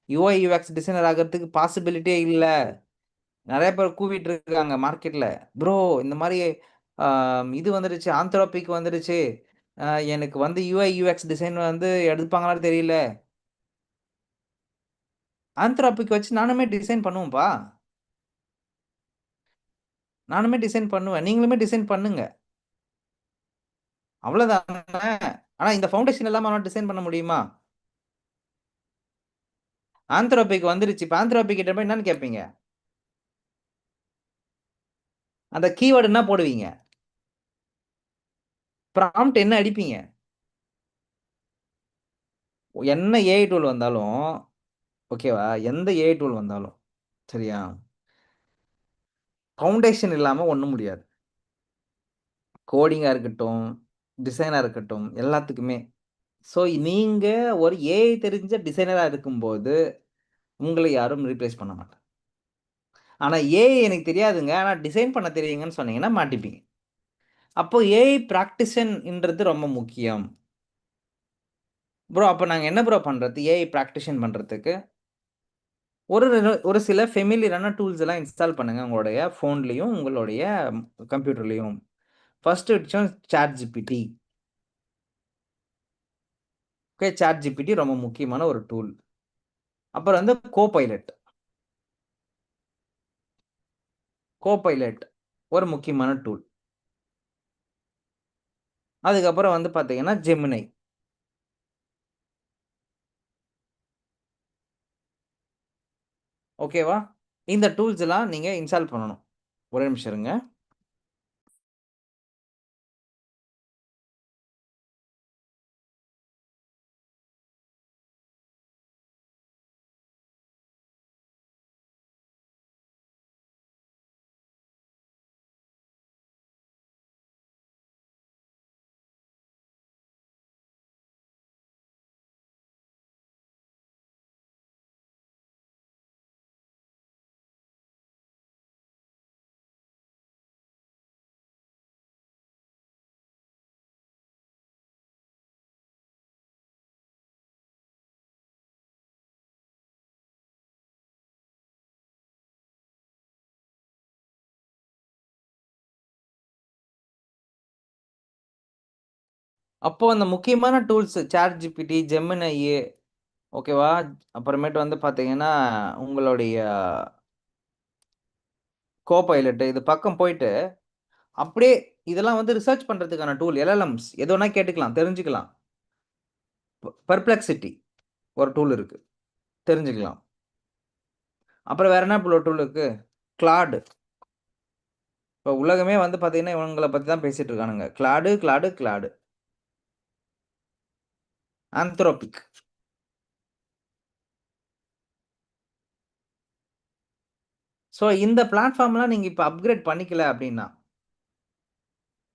யுஐ, யுஎக்ஸ் டிசைனர் ஆகறதுக்கு பாசிபிலிட்டியே இல்ல. நிறைய பேர் கூவிட்டு இருக்காங்க மார்க்கெட்ல, ப்ரோ இந்த மாதிரி இது வந்துடுச்சு, ஆந்த்ரோபிக் வந்துடுச்சு, எனக்கு வந்து யூஐ யூஎக்ஸ் டிசைன் வந்து எடுப்பாங்களான்னு தெரியல. ஆந்த்ரோபிக் வச்சு நானுமே டிசைன் பண்ணுவேன்ப்பா, நானுமே டிசைன் பண்ணுவேன், நீங்களுமே டிசைன் பண்ணுங்க, அவ்வளவுதானே. ஆனா இந்த ஃபவுண்டேஷன் இல்லாம அவனால டிசைன் பண்ண முடியுமா? ஆந்த்ரோபிக் வந்துருச்சு, இப்போ ஆந்த்ரோபிக் கிட்ட போய் என்னன்னு கேட்பீங்க? அந்த கீவேர்டு என்ன போடுவீங்க? ப்ராம்ப்ட் என்ன அடிப்பீங்க? என்ன ஏஐ டூல் வந்தாலும், ஓகேவா, எந்த ஏஐ டூல் வந்தாலும் சரியா, ஃபவுண்டேஷன் இல்லாம ஒண்ணும் முடியாது. கோடிங்கா இருக்கட்டும், டிசைனா இருக்கட்டும், எல்லாத்துக்குமே. ஸோ நீங்க ஒரு ஏஐ தெரிஞ்ச டிசைனரா இருக்கும்போது உங்களை யாரும் ரீப்ளேஸ் பண்ண மாட்டாங்க. ஆனா ஏஐ எனக்கு தெரியாதுங்க, ஆனா டிசைன் பண்ண தெரியுங்கன்னு சொன்னீங்கன்னா மாட்டிப்பீங்க. அப்போ ஏஐ ப்ராக்டிஷன்ன்றது ரொம்ப முக்கியம். ப்ரோ அப்போ நாங்க என்ன ப்ரோ பண்றது ஏஐ ப்ராக்டிஷன் பண்றதுக்கு? ஒரு சில ஃபெமிலியரான டூல்ஸ் எல்லாம் இன்ஸ்டால் பண்ணுங்க உங்களுடைய ஃபோன்லயும் உங்களுடைய கம்ப்யூட்டர்லயும். ஃபர்ஸ்ட் விஷயம் ChatGPT. Okay, ChatGPT ரொம்ப முக்கியமான ஒரு டூல். அப்புறம் வந்து கோபைலட் ஒரு முக்கியமான டூல். அதுக்கப்புறம் வந்து பார்த்தீங்கன்னா ஜெமினை. ஓகேவா? இந்த டூல்ஸ் எல்லாம் நீங்க இன்ஸ்டால் பண்ணணும். ஒரே நிமிஷம் இருங்க. அப்போ அந்த முக்கியமான டூல்ஸ் சாட் ஜிபிடி, ஜெமினை, ஓகேவா? அப்புறமேட்டு வந்து பார்த்தீங்கன்னா உங்களுடைய கோபைலட் இது பக்கம் போயிட்டு அப்படியே இதெல்லாம் வந்து ரிசர்ச் பண்றதுக்கான டூல். எல்எல்எம்ஸ் எது வேணா கேட்டுக்கலாம், தெரிஞ்சுக்கலாம். பெர்ப்ளெக்சிட்டி ஒரு டூல் இருக்கு, தெரிஞ்சுக்கலாம். அப்புறம் வேற என்ன டூல் இருக்கு? கிளாடு. இப்போ உலகமே வந்து பார்த்தீங்கன்னா இவங்களை பத்தி தான் பேசிட்டு இருக்கானுங்க. கிளாடு. ஆந்த்ரோபிக். ஸோ இந்த பிளாட்ஃபார்ம்லாம் நீங்க இப்போ அப்கிரேட் பண்ணிக்கல அப்படின்னா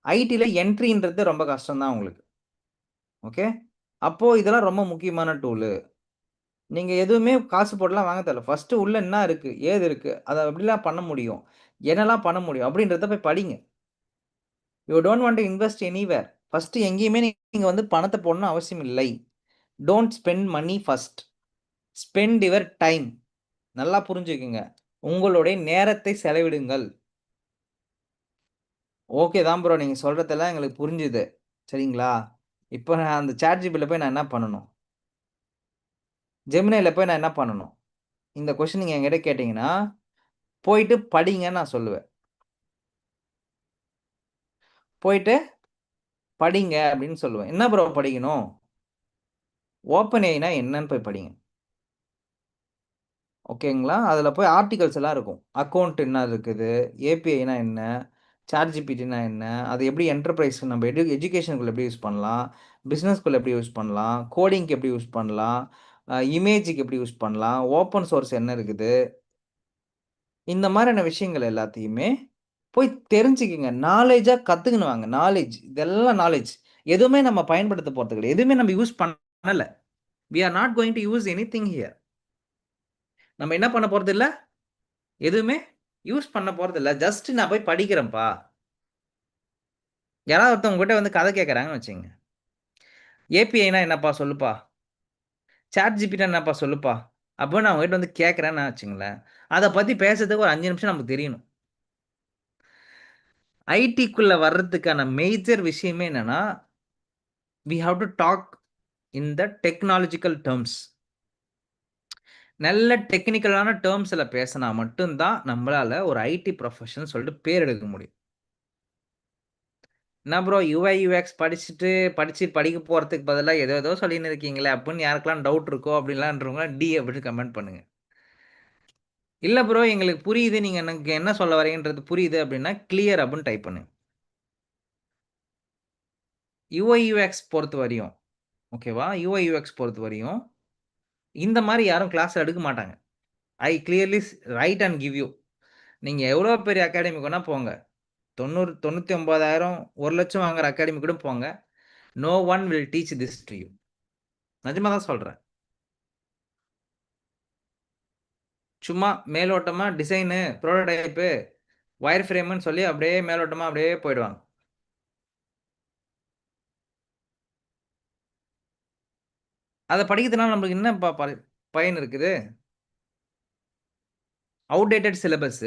ஐடில என்ட்ரின்றது ரொம்ப கஷ்டம் தான் உங்களுக்கு. ஓகே, அப்போ இதெல்லாம் ரொம்ப முக்கியமான டூலு. நீங்க எதுவுமே காசு போட்டுலாம் வாங்க தேவையில்ல. ஃபர்ஸ்ட் உள்ள என்ன இருக்கு, ஏது இருக்கு, அதை எப்படிலாம் பண்ண முடியும், என்னெல்லாம் பண்ண முடியும் அப்படின்றத போய் படிங்க. You don't want to invest anywhere. First எங்கேயுமே நீங்க வந்து பணத்தை போடணும் அவசியம் இல்லை. Don't spend money first, spend your time. நல்லா புரிஞ்சுக்குங்க, உங்களுடைய நேரத்தை செலவிடுங்கள். ஓகே தான் ப்ரோ, நீங்க சொல்றதெல்லாம் எங்களுக்கு புரிஞ்சுது, சரிங்களா? இப்போ நான் அந்த சாட் ஜிபில போய் நான் என்ன பண்ணணும், ஜெமினில போய் நான் என்ன பண்ணணும்? இந்த கொஸ்டின் நீங்க என்கிட்ட கேட்டீங்கன்னா போயிட்டு படிங்கன்னு நான் சொல்லுவேன். போயிட்டு படிங்க அப்படின்னு சொல்லுவேன். என்ன ப்ரோ படிக்கணும்? ஓப்பன் ஏஐனா என்னன்னு போய் படிங்க. ஓகேங்களா? அதில் போய் ஆர்டிகல்ஸ் எல்லாம் இருக்கும். அக்கௌண்ட் என்ன இருக்குது, ஏபிஐனா என்ன, சாட் ஜிபிடினா என்ன, அது எப்படி என்டர்பிரைஸ் நம்ம எஜுகேஷனுக்குள்ள எப்படி யூஸ் பண்ணலாம், பிஸ்னஸ்க்குள்ள எப்படி யூஸ் பண்ணலாம், கோடிங்க்கு எப்படி யூஸ் பண்ணலாம், இமேஜுக்கு எப்படி யூஸ் பண்ணலாம், ஓப்பன் சோர்ஸ் என்ன இருக்குது, இந்த மாதிரியான விஷயங்கள் எல்லாத்தையுமே போய் தெரிஞ்சுக்குங்க. நாலேஜாக கற்றுக்கணும் வாங்க. நாலேஜ், இதெல்லாம் நாலேஜ். எதுவுமே நம்ம பயன்படுத்த போகிறது கிடையாது, எதுவுமே நம்ம யூஸ் பண்ணலை. we are not going to use anything here. நம்ம என்ன பண்ண போறது இல்ல, எதுவுமே யூஸ் பண்ண போறது இல்ல. ஜஸ்ட் நான் போய் படிக்கிறேன்ப்பா. யாராவது ஒருத்தவங்க கிட்ட வந்து கதை கேட்கறாங்கன்னு வச்சுங்க, ஏபிஐனா என்னப்பா சொல்லுப்பா, சாட் ஜிபிடி என்னப்பா சொல்லுப்பா, அப்போ நான் உங்ககிட்ட வந்து கேட்குறேன்னு வச்சுங்களேன், அதை பற்றி பேசுறதுக்கு ஒரு 5 நிமிஷம் நமக்கு தெரியணும். ஐடிக்குள்ள வர்றதுக்கான மேஜர் விஷயமே என்னன்னா, we have to talk in the technological terms. நல்ல டெக்னிக்கலான டேர்ம்ஸ்ல பேசினா மட்டும்தான் நம்மளால ஒரு ஐடி ப்ரொஃபஷனல் சொல்லிட்டு பேர் எடுக்க முடியும். என்ன ப்ரோ யூஐ யூஎக்ஸ் படிக்க போறதுக்கு பதிலா ஏதோ சொல்லின்னு இருக்கீங்களே அப்படின்னு யாருக்கெல்லாம் டவுட் இருக்கோ அப்படின்லாம்ன்றவங்க டி அப்படின்னு கமெண்ட் பண்ணுங்க. இல்ல ப்ரோ எங்களுக்கு புரியுது, நீங்க எனக்கு என்ன சொல்ல வரீங்கன்றது புரியுது அப்படின்னா கிளியர் அப்படின்னு டைப் பண்ணுங்க. யூஐ யூஎக்ஸ் பொறுத்த வரையும் ஓகேவா, யூஐ யூஎக்ஸ் பொறுத்த வரையும் இந்த மாதிரி யாரும் கிளாஸ் எடுக்க மாட்டாங்க. I clearly write and give you. நீங்க எவ்வளோ பெரிய அகாடமிக் வேணா போங்க, 99,000 1,00,000 வாங்குற அகாடமி கூட போங்க, no one will teach this to you. நிஜமா தான் சொல்றேன். சும்மா மேலோட்டமா டிசைனு, ப்ரோட்டோடைப்பு, வயர் ஃப்ரேம்னு சொல்லி அப்படியே மேலோட்டமா அப்படியே போயிடுவாங்க. அதை படிக்கிறதுனால நம்மளுக்கு என்ன பயன் இருக்குது? அவுடேட்டட் சிலபஸ்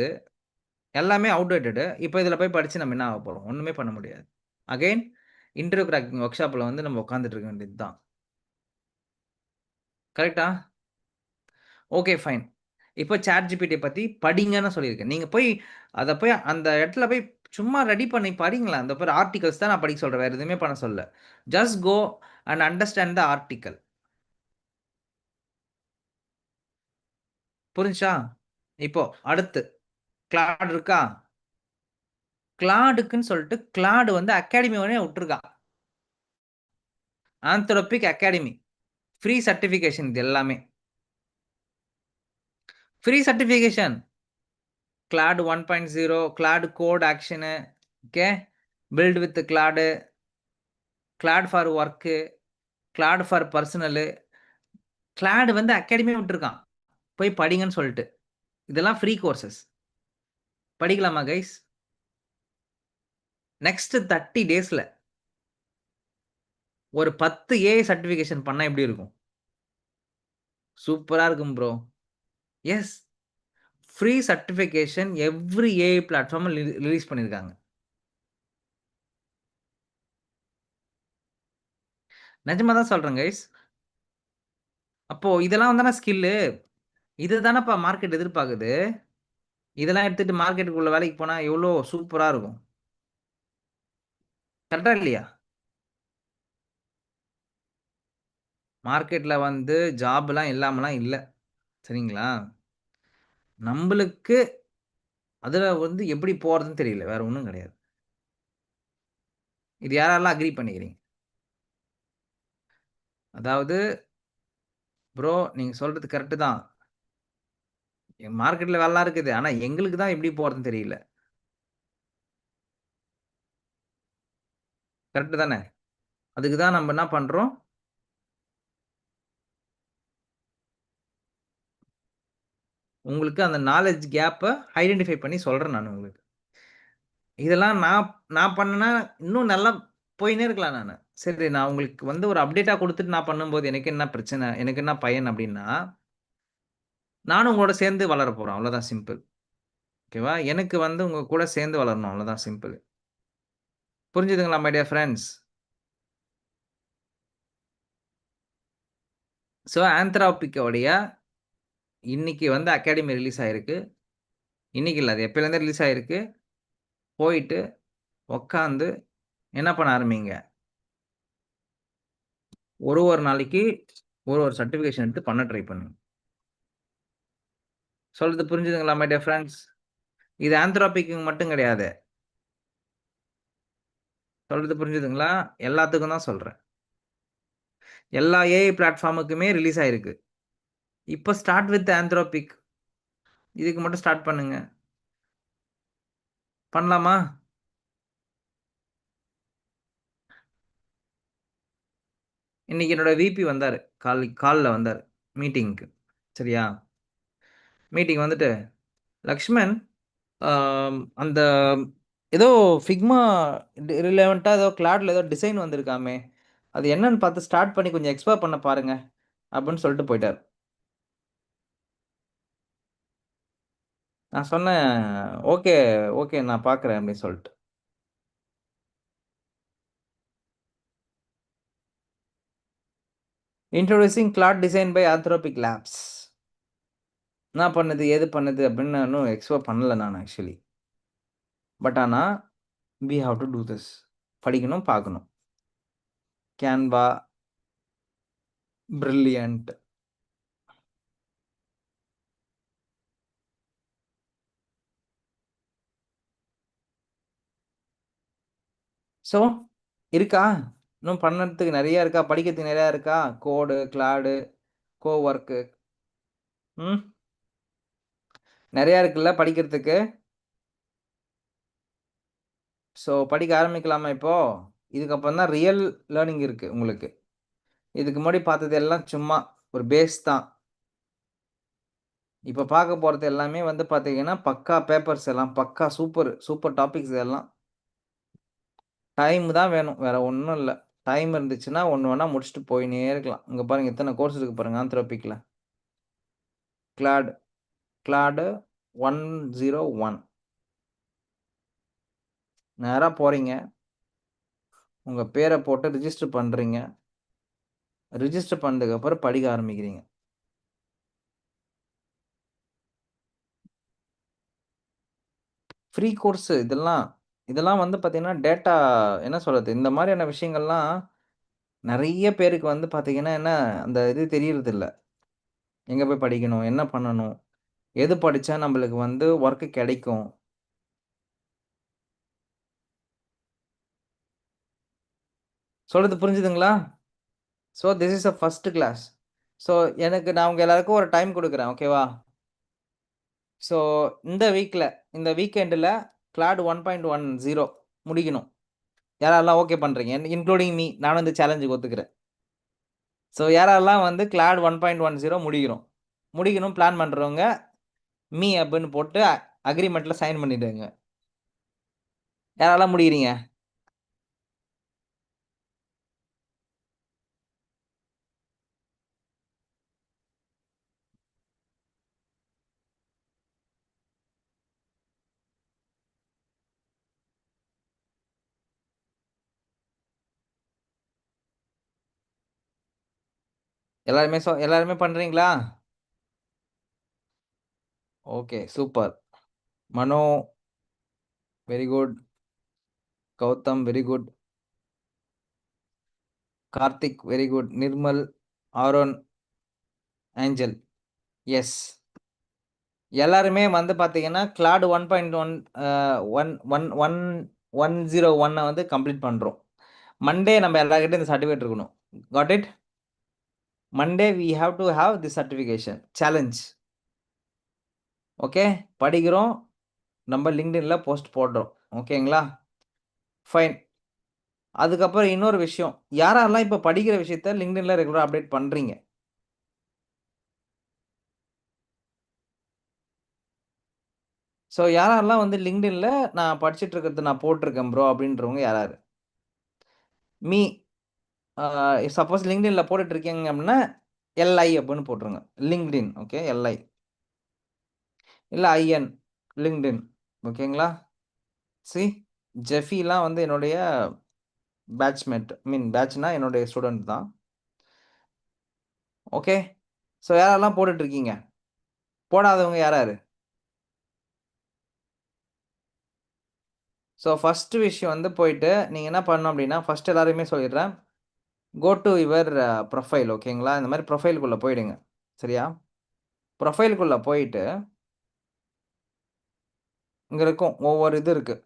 எல்லாமே அவுடேட்டடு. இப்போ இதில் போய் படித்து நம்ம என்ன ஆக போகிறோம்? ஒன்றுமே பண்ண முடியாது. அகைன் இன்டர்வியூ கிராக்கிங் ஒர்க் ஷாப்பில் வந்து நம்ம உட்காந்துட்டு இருக்க வேண்டியது தான். கரெக்டா? Okay fine. இப்போ சாட் ஜிபிடி பற்றி படிங்கன்னு சொல்லியிருக்கேன். நீங்கள் போய் அதை போய் அந்த இடத்துல போய் சும்மா ரெடி பண்ணி படிங்களேன். அந்த பேர் ஆர்டிகல்ஸ் தான் நான் படிக்க சொல்கிறேன், வேறு எதுவுமே பண்ண சொல்ல. Just go and understand the article. புரிஞ்சா? இப்போ அடுத்து கிளாட் இருக்கா? கிளாடுக்குன்னு சொல்லிட்டு கிளாடு வந்து அகாடமி உடனே விட்டுருக்கா. Anthropic academy free certification. இது எல்லாமே free certification. Claude 1.0, Claude code action, okay, build with Claude, Claude for work, Claude for personal. Claude வந்து அகாடமி விட்டுருக்கான், போய் படிங்கன்னு சொல்லிட்டு. இதெல்லாம் ஃப்ரீ கோர்சஸ். படிக்கலாமா கைஸ்? நெக்ஸ்ட் 30 டேஸில் ஒரு 10 ஏஐ சர்டிஃபிகேஷன் பண்ணால் எப்படி இருக்கும்? சூப்பராக இருக்கும் bro. Yes, free certification every AI பிளாட்ஃபார்மில் ரிலீஸ் பண்ணியிருக்காங்க. நிஜமாக தான் சொல்கிறேன் கைஸ். அப்போது இதெல்லாம் தானே ஸ்கில்லு, இது தானேப்பா மார்க்கெட் எதிர்பார்க்குது. இதெல்லாம் எடுத்துகிட்டு மார்க்கெட்டுக்குள்ளே வேலைக்கு போனால் எவ்வளோ சூப்பராக இருக்கும். கரெக்டாக இல்லையா? மார்க்கெட்டில் வந்து ஜாப்லாம் இல்லாமலாம் இல்லை, சரிங்களா? நம்மளுக்கு அதில் வந்து எப்படி போகிறதுன்னு தெரியல, வேறு ஒன்றும் கிடையாது. இது யாரெல்லாம் அக்ரி பண்ணிக்கிறீங்க? அதாவது ப்ரோ நீங்கள் சொல்கிறது கரெக்டு தான், மார்க்கெட்டில் வேலைலாம் இருக்குது, ஆனால் எங்களுக்கு தான் எப்படி போகிறதுன்னு தெரியல. கரெக்டு தானே? அதுக்கு தான் நம்ம என்ன பண்ணுறோம், உங்களுக்கு அந்த நாலேஜ் கேப்பை ஐடென்டிஃபை பண்ணி சொல்கிறேன் நான் உங்களுக்கு. இதெல்லாம் நான் பண்ணேன்னா இன்னும் நல்லா போயினே இருக்கலாம் நான். சரி, நான் உங்களுக்கு வந்து ஒரு அப்டேட்டாக கொடுத்துட்டு நான் பண்ணும்போது எனக்கு என்ன பிரச்சனை, எனக்கு என்ன பயன் அப்படின்னா, நானும் உங்களோட சேர்ந்து வளர போகிறேன், அவ்வளோதான் சிம்பிள். ஓகேவா? எனக்கு வந்து உங்கள் கூட சேர்ந்து வளரணும், அவ்வளோதான் சிம்பிள். புரிஞ்சுதுங்களா மை டியர் ஃப்ரெண்ட்ஸ்? ஸோ ஆந்த்ரோபிக்கோடைய இன்னைக்கு வந்து அகாடமி ரிலீஸ் ஆகிருக்கு. இன்னைக்கு இல்லை, அது எப்போலேருந்தே ரிலீஸ் ஆகிருக்கு. போயிட்டு உக்காந்து என்ன பண்ண ஆரம்பிங்க, ஒரு நாளைக்கு ஒரு சர்டிஃபிகேஷன் எடுத்து பண்ண ட்ரை பண்ணுங்க. சொல்றது புரிஞ்சுதுங்களா மை டியர் ஃப்ரெண்ட்ஸ்? இது ஆந்த்ரோபிக்கு மட்டும் கிடையாது, சொல்றது புரிஞ்சுதுங்களா? எல்லாத்துக்கும் தான் சொல்கிறேன். எல்லா ஏஐ பிளாட்ஃபார்முக்குமே ரிலீஸ் ஆகிருக்கு. இப்போ ஸ்டார்ட் வித் ஆந்த்ரோபிக், இதுக்கு மட்டும் ஸ்டார்ட் பண்ணுங்க. பண்ணலாமா? இன்னைக்கு என்னோட விபி வந்தார், காலில் வந்தார் மீட்டிங்க்கு. சரியா? மீட்டிங் வந்துட்டு, லக்ஷ்மன் அந்த ஏதோ ஃபிக்மா ரிலேவெண்ட்டாக ஏதோ கிளாடில் ஏதோ டிசைன் வந்திருக்காமே, அது என்னன்னு பார்த்து ஸ்டார்ட் பண்ணி கொஞ்சம் எக்ஸ்ப்ளோர் பண்ண பாருங்க அப்படின்னு சொல்லிட்டு போயிட்டார். நான் சொன்னேன் ஓகே ஓகே நான் பார்க்குறேன் அப்படின்னு சொல்லிட்டு. Introducing Claude design by Anthropic labs. என்ன பண்ணுது ஏது பண்ணுது அப்படின்னு நான் இன்னும் எக்ஸ்ப்ளோர் பண்ணல நான் ஆக்சுவலி. பட் ஆனால் we have to do this. படிக்கணும் பார்க்கணும். Canva brilliant. ஸோ இருக்கா இன்னும் பண்ணறதுக்கு நிறைய இருக்கா, படிக்கிறதுக்கு நிறையா இருக்கா? கோடு கிளாடு கோ ஒர்க்கு நிறையா இருக்குல்ல படிக்கிறதுக்கு. ஸோ படிக்க ஆரம்பிக்கலாமா இப்போ? இதுக்கப்புறம் தான் ரியல் லேர்னிங் இருக்குது உங்களுக்கு. இதுக்கு முன்னாடி பார்த்தது எல்லாம் சும்மா ஒரு பேஸ் தான். இப்போ பார்க்க போகிறது எல்லாமே வந்து பார்த்தீங்கன்னா பக்கா பேப்பர்ஸ் எல்லாம் பக்கா சூப்பர் சூப்பர் டாபிக்ஸ் எல்லாம். டைம் தான் வேணும், வேற ஒன்றும் இல்லை. டைம் இருந்துச்சுன்னா ஒன்று வேணால் முடிச்சுட்டு போயினே இருக்கலாம். இங்கே பாருங்கள் எத்தனை கோர்ஸ் இருக்கு பாருங்கள் ஆந்த்ரோபிக்கில். கிளாடு 101 நேராக போகிறீங்க, உங்கள் பேரை போட்டு ரிஜிஸ்டர் பண்ணுறீங்க. ரிஜிஸ்டர் பண்ணதுக்கப்புறம் படிக்க ஆரம்பிக்கிறீங்க. ஃப்ரீ கோர்ஸு இதெல்லாம். இதெல்லாம் வந்து பார்த்தீங்கன்னா டேட்டா என்ன சொல்கிறது, இந்த மாதிரியான விஷயங்கள்லாம் நிறைய பேருக்கு வந்து பார்த்தீங்கன்னா என்ன அந்த இது தெரியறதில்ல. எங்கே போய் படிக்கணும், என்ன பண்ணணும், எது படித்தா நம்மளுக்கு வந்து ஒர்க்கு கிடைக்கும். சொல்கிறது புரிஞ்சுதுங்களா? So this is a first class. So நான் உங்கள் எல்லாருக்கும் ஒரு டைம் கொடுக்குறேன், ஓகேவா? ஸோ இந்த வீக்கில் இந்த வீக்கெண்டில் கிளாட் 1.10 முடிக்கணும். யாரெல்லாம் ஓகே பண்ணுறீங்க? இன்க்ளூடிங் மீ, நானும் இந்த சேலஞ்சுக்கு ஒத்துக்கிறேன். ஸோ யாரெல்லாம் வந்து கிளாட் 1.10 முடிக்கணும் பிளான் பண்ணுறவங்க மீ அப்படின்னு போட்டு அக்ரிமெண்ட்டில் சைன் பண்ணிவிடுங்க. யாரெல்லாம் முடிக்கிறீங்க? எல்லாருமே பண்ணுறீங்களா? Okay super. Mano very good. Gautham very good. Karthik very good. Nirmal, Aaron, Angel S. எல்லாருமே வந்து பார்த்தீங்கன்னா கிளாட் 1.1 வந்து கம்ப்ளீட் பண்ணுறோம். மண்டே நம்ம எல்லாருக்கிட்டையும் இந்த சர்டிஃபிகேட் இருக்கணும். Got it? Monday we have to have the certification challenge. Okay படிக்கிறோம், நம்ம லிங்க்டின்ல போஸ்ட் போடுறோம். ஓகேங்களா? ஃபைன். அதுக்கப்புறம் இன்னொரு விஷயம், யாரெல்லாம் இப்போ படிக்கிற விஷயத்த லிங்க்டின்ல ரெகுலராக அப்டேட் பண்ணுறீங்க? ஸோ யாரெல்லாம் வந்து லிங்க்டின்ல நான் படிச்சுட்டு இருக்கிறது நான் போட்டிருக்கேன் ப்ரோ அப்படின்றவங்க யாராரு? மீ சப்போஸ் லிங்க்டின்ல போட்டுட்டு இருக்கீங்க அப்படின்னா எல்ஐ அப்படின்னு போட்டுருங்க. லிங்க்டின் ஓகே எல்ஐ இல்லை ஐஎன் லிங்க்டின். ஓகேங்களா? சி ஜெஃபிலாம் வந்து என்னுடைய பேட்ச்மேட், பேட்ச்னா என்னுடைய ஸ்டூடெண்ட் தான். ஓகே ஸோ யாரெல்லாம் போட்டுட்டு இருக்கீங்க? போடாதவங்க யாராரு? ஸோ ஃபஸ்ட்டு விஷயம் வந்து போயிட்டு நீங்கள் என்ன பண்ணணும் அப்படின்னா ஃபஸ்ட் எல்லாருமே சொல்லிடுறேன், கோ டு யுவர் ப்ரொஃபைல். ஓகேங்களா? இந்த மாதிரி ப்ரொஃபைலுக்குள்ளே போயிடுங்க. சரியா? ப்ரொஃபைலுக்குள்ளே போயிட்டு இங்கே இருக்கும் ஒவ்வொரு இது இருக்குது.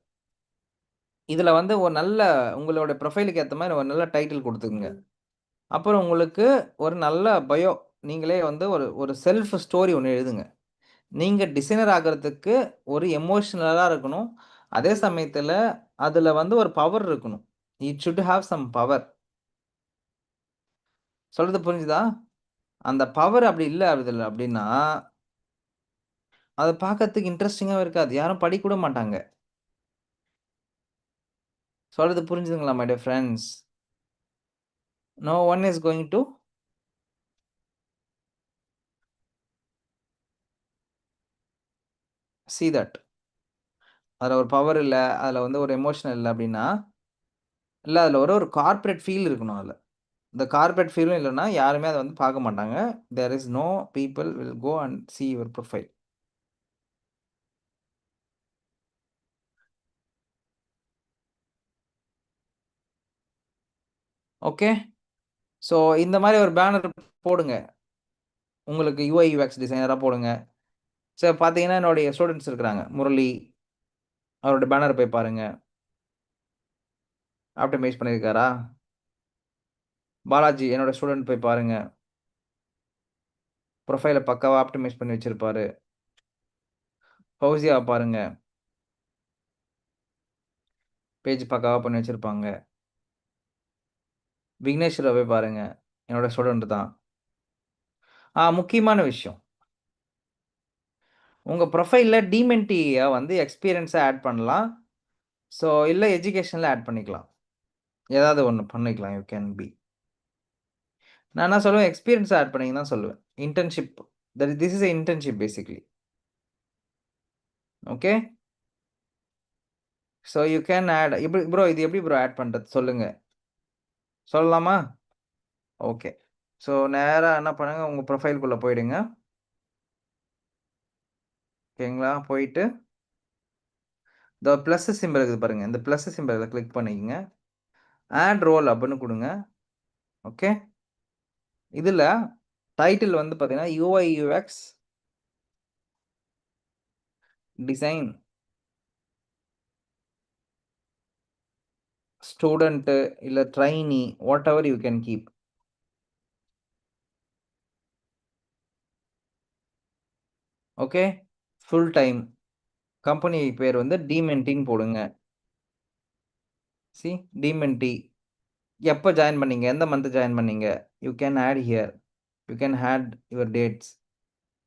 இதில் வந்து ஒரு நல்ல உங்களோட ப்ரொஃபைலுக்கு ஏற்ற மாதிரி ஒரு நல்ல டைட்டில் கொடுத்துக்குங்க. அப்புறம் உங்களுக்கு ஒரு நல்ல பயோ, நீங்களே வந்து ஒரு ஒரு செல்ஃப் ஸ்டோரி ஒன்று எழுதுங்க. நீங்கள் டிசைனர் ஆகிறதுக்கு ஒரு எமோஷ்னலாக இருக்கணும். அதே சமயத்தில் அதில் வந்து ஒரு பவர் இருக்கணும். It should have some power. சொல்கிறது புரிஞ்சுதா? அந்த பவர் அப்படி இல்லை அதில் அப்படின்னா அதை பார்க்கறதுக்கு இன்ட்ரெஸ்டிங்காகவும் இருக்காது, யாரும் படிக்க கூட மாட்டாங்க. சொல்கிறது புரிஞ்சுதுங்களா my dear friends? No one is going to see that அதில் ஒரு பவர் இல்லை, அதில் வந்து ஒரு எமோஷனல் இல்லை அப்படின்னா, இல்லை அதில் ஒரு கார்ப்பரேட் ஃபீல் இருக்கணும். அதில் இந்த கார்ப்பரேட் ஃபீலும் இல்லைன்னா யாருமே அதை வந்து பார்க்க மாட்டாங்க. There is no people will go and see your profile. Okay, so இந்த மாதிரி ஒரு பேனர் போடுங்க, உங்களுக்கு UI UX டிசைனராக போடுங்க. சரி, பார்த்தீங்கன்னா என்னுடைய ஸ்டூடெண்ட்ஸ் இருக்கிறாங்க. முரளி, அவரோட பேனர் போய் பாருங்க, ஆப்டிமைஸ் பண்ணியிருக்காரா? பாலாஜி, என்னோட ஸ்டூடெண்ட், போய் பாருங்க, ப்ரொஃபைலை பக்காவாக ஆப்டிமைஸ் பண்ணி வச்சிருப்பாரு. ஃபௌசியா பாருங்க, பேஜ் பக்காவாக பண்ணி வச்சிருப்பாங்க. விக்னேஸ்வரை போய் பாருங்க, என்னோட ஸ்டூடெண்ட் தான். முக்கியமான விஷயம், உங்கள் ப்ரொஃபைலில் டிமென்டியை வந்து எக்ஸ்பீரியன்ஸாக ஆட் பண்ணலாம். ஸோ இல்லை எஜுகேஷனில் ஆட் பண்ணிக்கலாம், ஏதாவது ஒன்று பண்ணிக்கலாம். You can be. நான் என்ன சொல்லுவேன், எக்ஸ்பீரியன்ஸை ஆட் பண்ணிங்க தான் சொல்லுவேன். Internship, this is internship basically. Okay, so you can add. எப்படி ப்ரோ, இது எப்படி ப்ரோ ஆட் பண்ணுறது சொல்லுங்க, சொல்லலாமா? ஓகே, ஸோ நேராக என்ன பண்ணுங்க, உங்கள் ப்ரொஃபைல்குள்ளே போயிடுங்க. ஓகேங்களா? போயிட்டு இந்த ப்ளஸ் சிம்பிள் இருக்குது பாருங்கள், இந்த ப்ளஸ் சிம்பிளை கிளிக் பண்ணிக்கங்க. ஆட் ரோல் அப்படின்னு கொடுங்க. ஓகே, இதில் டைட்டில் வந்து பார்த்தீங்கன்னா UI UX டிசைன் ஸ்டூடெண்ட்டு இல்லை trainee, what ever you can keep. Okay, full time, company பேர் வந்து டிமென்டின்னு போடுங்க. சி, டிமென்டி, எப்போ ஜாயின் பண்ணீங்க, எந்த மந்த் ஜாயின் பண்ணீங்க, you can add here. You can add your dates.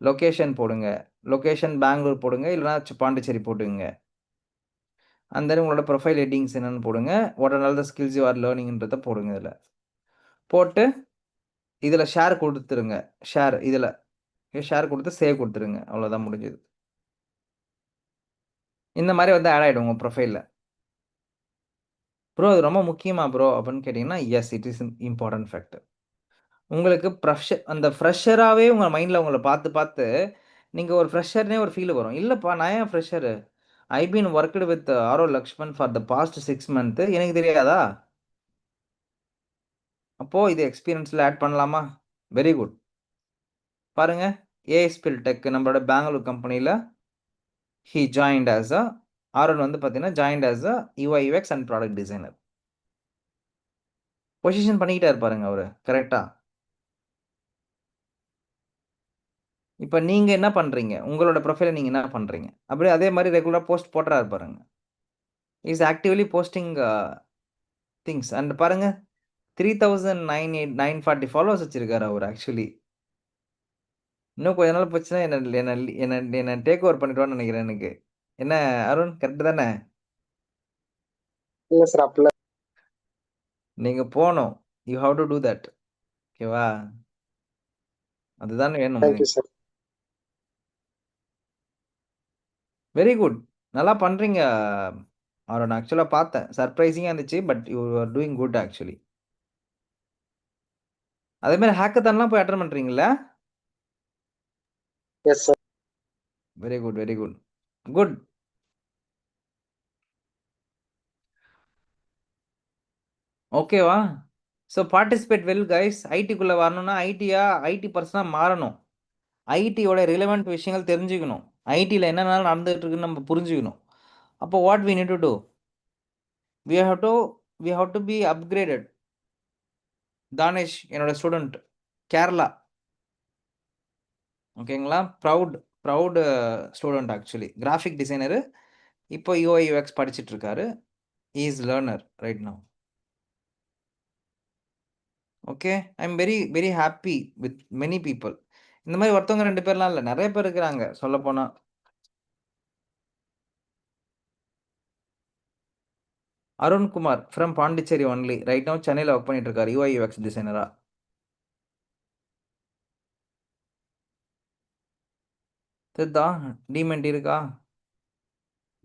Location போடுங்க, லொக்கேஷன் பெங்களூர் போடுங்க, இல்லைனா பாண்டிச்சேரி போட்டுங்க. அந்த உங்களோட ப்ரொஃபைல் ஹெட்டிங்ஸ் என்னென்னு போடுங்க. What are all the skills you are லேர்னிங்ன்றதை போடுங்க. இதில் போட்டு இதில் ஷேர் கொடுத்துருங்க. ஷேர், இதில் ஷேர் கொடுத்து சேவ் கொடுத்துருங்க. அவ்வளோதான், முடிஞ்சது. இந்த மாதிரி வந்து ஆட் ஆகிடும் உங்கள் ப்ரொஃபைலில். ப்ரோ அது ரொம்ப முக்கியமா ப்ரோ அப்படின்னு கேட்டிங்கன்னா, yes, it is important factor. உங்களுக்கு அந்த ஃப்ரெஷராகவே உங்கள் மைண்டில் உங்களை பார்த்து பார்த்து நீங்கள் ஒரு ஃப்ரெஷர்னே ஒரு ஃபீல் வரும். இல்லைப்பா நான் ஏன் fresher, I been worked with Aro Lakshman for the past 6 months, எனக்கு தெரியாதா? அப்போது இது எக்ஸ்பீரியன்ஸில் ஆட் பண்ணலாமா? Very good. பாருங்கள், ஏஎஸ்பிஎல் டெக் நம்மளோட பெங்களூர் கம்பெனியில் he joined as a Aaron வந்து பார்த்தீங்கன்னா joined as a UI UX and product designer. Position பண்ணிக்கிட்டே இருப்பாருங்க அவர் கரெக்டாக. இப்போ நீங்கள் என்ன பண்ணுறீங்க, உங்களோட ப்ரொஃபைலை நீங்கள் என்ன பண்ணுறீங்க, அப்படியே அதே மாதிரி ரெகுலராக போஸ்ட் போட்டுறாரு பாருங்க. Is actively posting things. And பாருங்க, 3,940 ஃபாலோவர்ஸ் வச்சிருக்காரு அவர். ஆக்சுவலி இன்னும் கொஞ்ச நாள் போச்சுன்னா என்ன என்ன என்ன என்ன டேக் ஓவர் பண்ணிடுவான்னு நினைக்கிறேன் எனக்கு. என்ன அருண், கரெக்டு தானே? இல்ல சார், அப்பல நீங்கள் போகணும், you have to do that. ஓகேவா? அதுதான் வேணும். Thank you sir. வெரி குட், நல்லா பண்ணுறீங்க அருண். ஆக்சுவலாக பார்த்தேன், சர்ப்ரைசிங்காக இருந்துச்சு. But you are doing good actually. அதே மாதிரி ஹேக்கத்தான்லாம் போய் அட்டன் பண்ணுறீங்களா? Yes sir. Very good, very good, good. ஓகேவா? So participate well guys. ஐடிக்குள்ளே வரணும்னா ஐடி பர்சனாக மாறணும். ஐடியோட ரிலவெண்ட் விஷயங்கள் தெரிஞ்சுக்கணும். ஐடியில் என்னென்ன நடந்துகிட்டு இருக்குன்னு நம்ம புரிஞ்சுக்கணும். அப்போ what we need to do, we have to be upgraded. Dhanesh என்னோட ஸ்டூடெண்ட், கேரளா. ஓகேங்களா? Proud student. Actually graphic designer, இப்போ UI UX படிச்சுட்டு இருக்காரு. Is learner right now. Okay, I am very very happy with many people. இந்த மாதிரி ஒருத்தவங்க 2 பேர்லாம் இல்லை, நிறைய பேர் இருக்கிறாங்க சொல்லப்போனால். Arunkumar from Pondicherry only, right now சென்னையில் ஒர்க் பண்ணிட்டு இருக்காரு UI UX டிசைனராக. தெரிதா? டிமெண்ட் இருக்கா?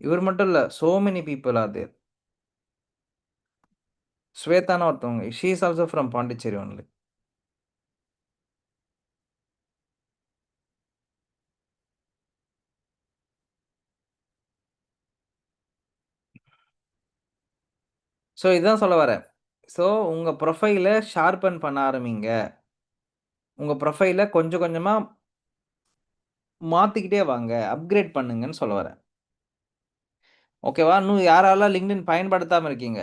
இவர் மட்டும் இல்ல, so many people are there. ஸ்வேதான்னு ஒருத்தவங்க, she is also from Pondicherry only. So இதான் சொல்ல வரேன். ஸோ உங்க ப்ரொஃபைல ஷார்பன் பண்ண ஆரம்பிங்க. உங்க ப்ரொஃபைல கொஞ்சம் கொஞ்சமா மாத்திக்கிட்டே வாங்க. அப்கிரேட் பண்ணுங்கன்னு சொல்ல வரேன். ஓகேவா? இன்னும் யாரெல்லாம் லிங்க்டின் பயன்படுத்தாம இருக்கீங்க?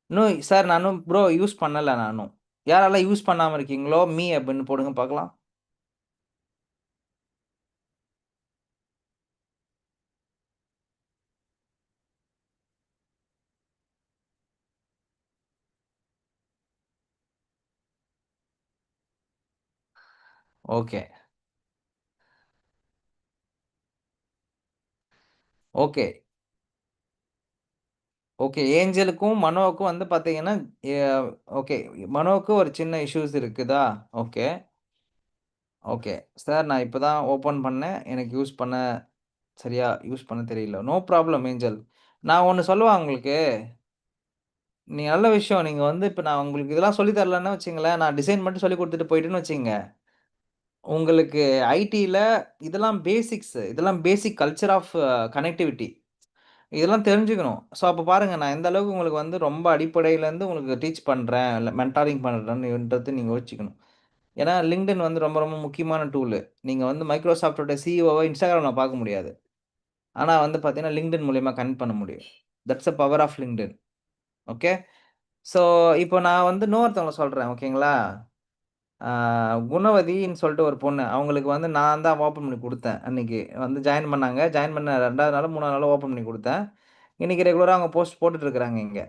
இன்னும் சார் நானும் ப்ரோ யூஸ் பண்ணல நானும். யாரெல்லாம் யூஸ் பண்ணாம இருக்கீங்களோ, மீ அப்படின்னு போடுங்க பார்க்கலாம். ஓகே. ஓகே. ஓகே. ஏஞ்சலுக்கும், மனோவுக்கும் வந்து பார்த்தீங்கன்னா, எ ஓகே. மனோவுக்கு ஒரு சின்ன இஷ்யூஸ் இருக்குதா? ஓகே. ஓகே. சார் நான் இப்ப தான் ஓப்பன் பண்ணேன். எனக்கு சரியா யூஸ் பண்ண தெரியல. No problem Angel. நான் ஒண்ணு சொல்லவா உங்களுக்கு? நல்ல விஷயம். நீங்க வந்து இப்ப நான் உங்களுக்கு இதெல்லாம் சொல்லி தரலன்னு வச்சுக்கங்களேன், நான் டிசைன் மட்டும் சொல்லிக் குடுத்துட்டு போயிட்டேன்னு வச்சுக்கங்க. உங்களுக்கு ஐடில இதெல்லாம் பேசிக்ஸ். இதெல்லாம் பேசிக் கல்ச்சர் ஆஃப் கனெக்டிவிட்டி. இதெல்லாம் தெரிஞ்சுக்கணும். ஸோ அப்ப பாருங்க, நான் எந்த அளவுக்கு உங்களுக்கு வந்து ரொம்ப அடிப்படையிலேருந்து உங்களுக்கு டீச் பண்றேன், இல்ல மென்டாரிங் பண்றேன்ன்றது நீங்க யோசிச்சுக்கணும். ஏன்னா லிங்க்டின் வந்து ரொம்ப ரொம்ப முக்கியமான டூலு. நீங்க வந்து மைக்ரோசாஃப்ட்டோட சிஇஓவ Instagramல பார்க்க முடியாது. ஆனா வந்து பார்த்தீங்கன்னா, லிங்க்டின் மூலியமா கனெக்ட் பண்ண முடியும். That's the power of LinkedIn. Okay. So இப்போ நான் வந்து இன்னொருத்தவங்கள சொல்றேன். ஓகேங்களா? ஆ குணவதின்னு சொல்லிட்டு ஒரு பொண்ணு. அவங்களுக்கு வந்து நான் தான் ஓப்பன் பண்ணி குடுத்தேன். அன்னைக்கு வந்து ஜாயின் பண்ணாங்க. ஜாயின் பண்ண 2வது நாளோ, 3வது நாளோ ஓப்பன் பண்ணி குடுத்தேன். இன்னைக்கு ரெகுலரா அவங்க போஸ்ட் போட்டுட்டு இருக்காங்க இங்க.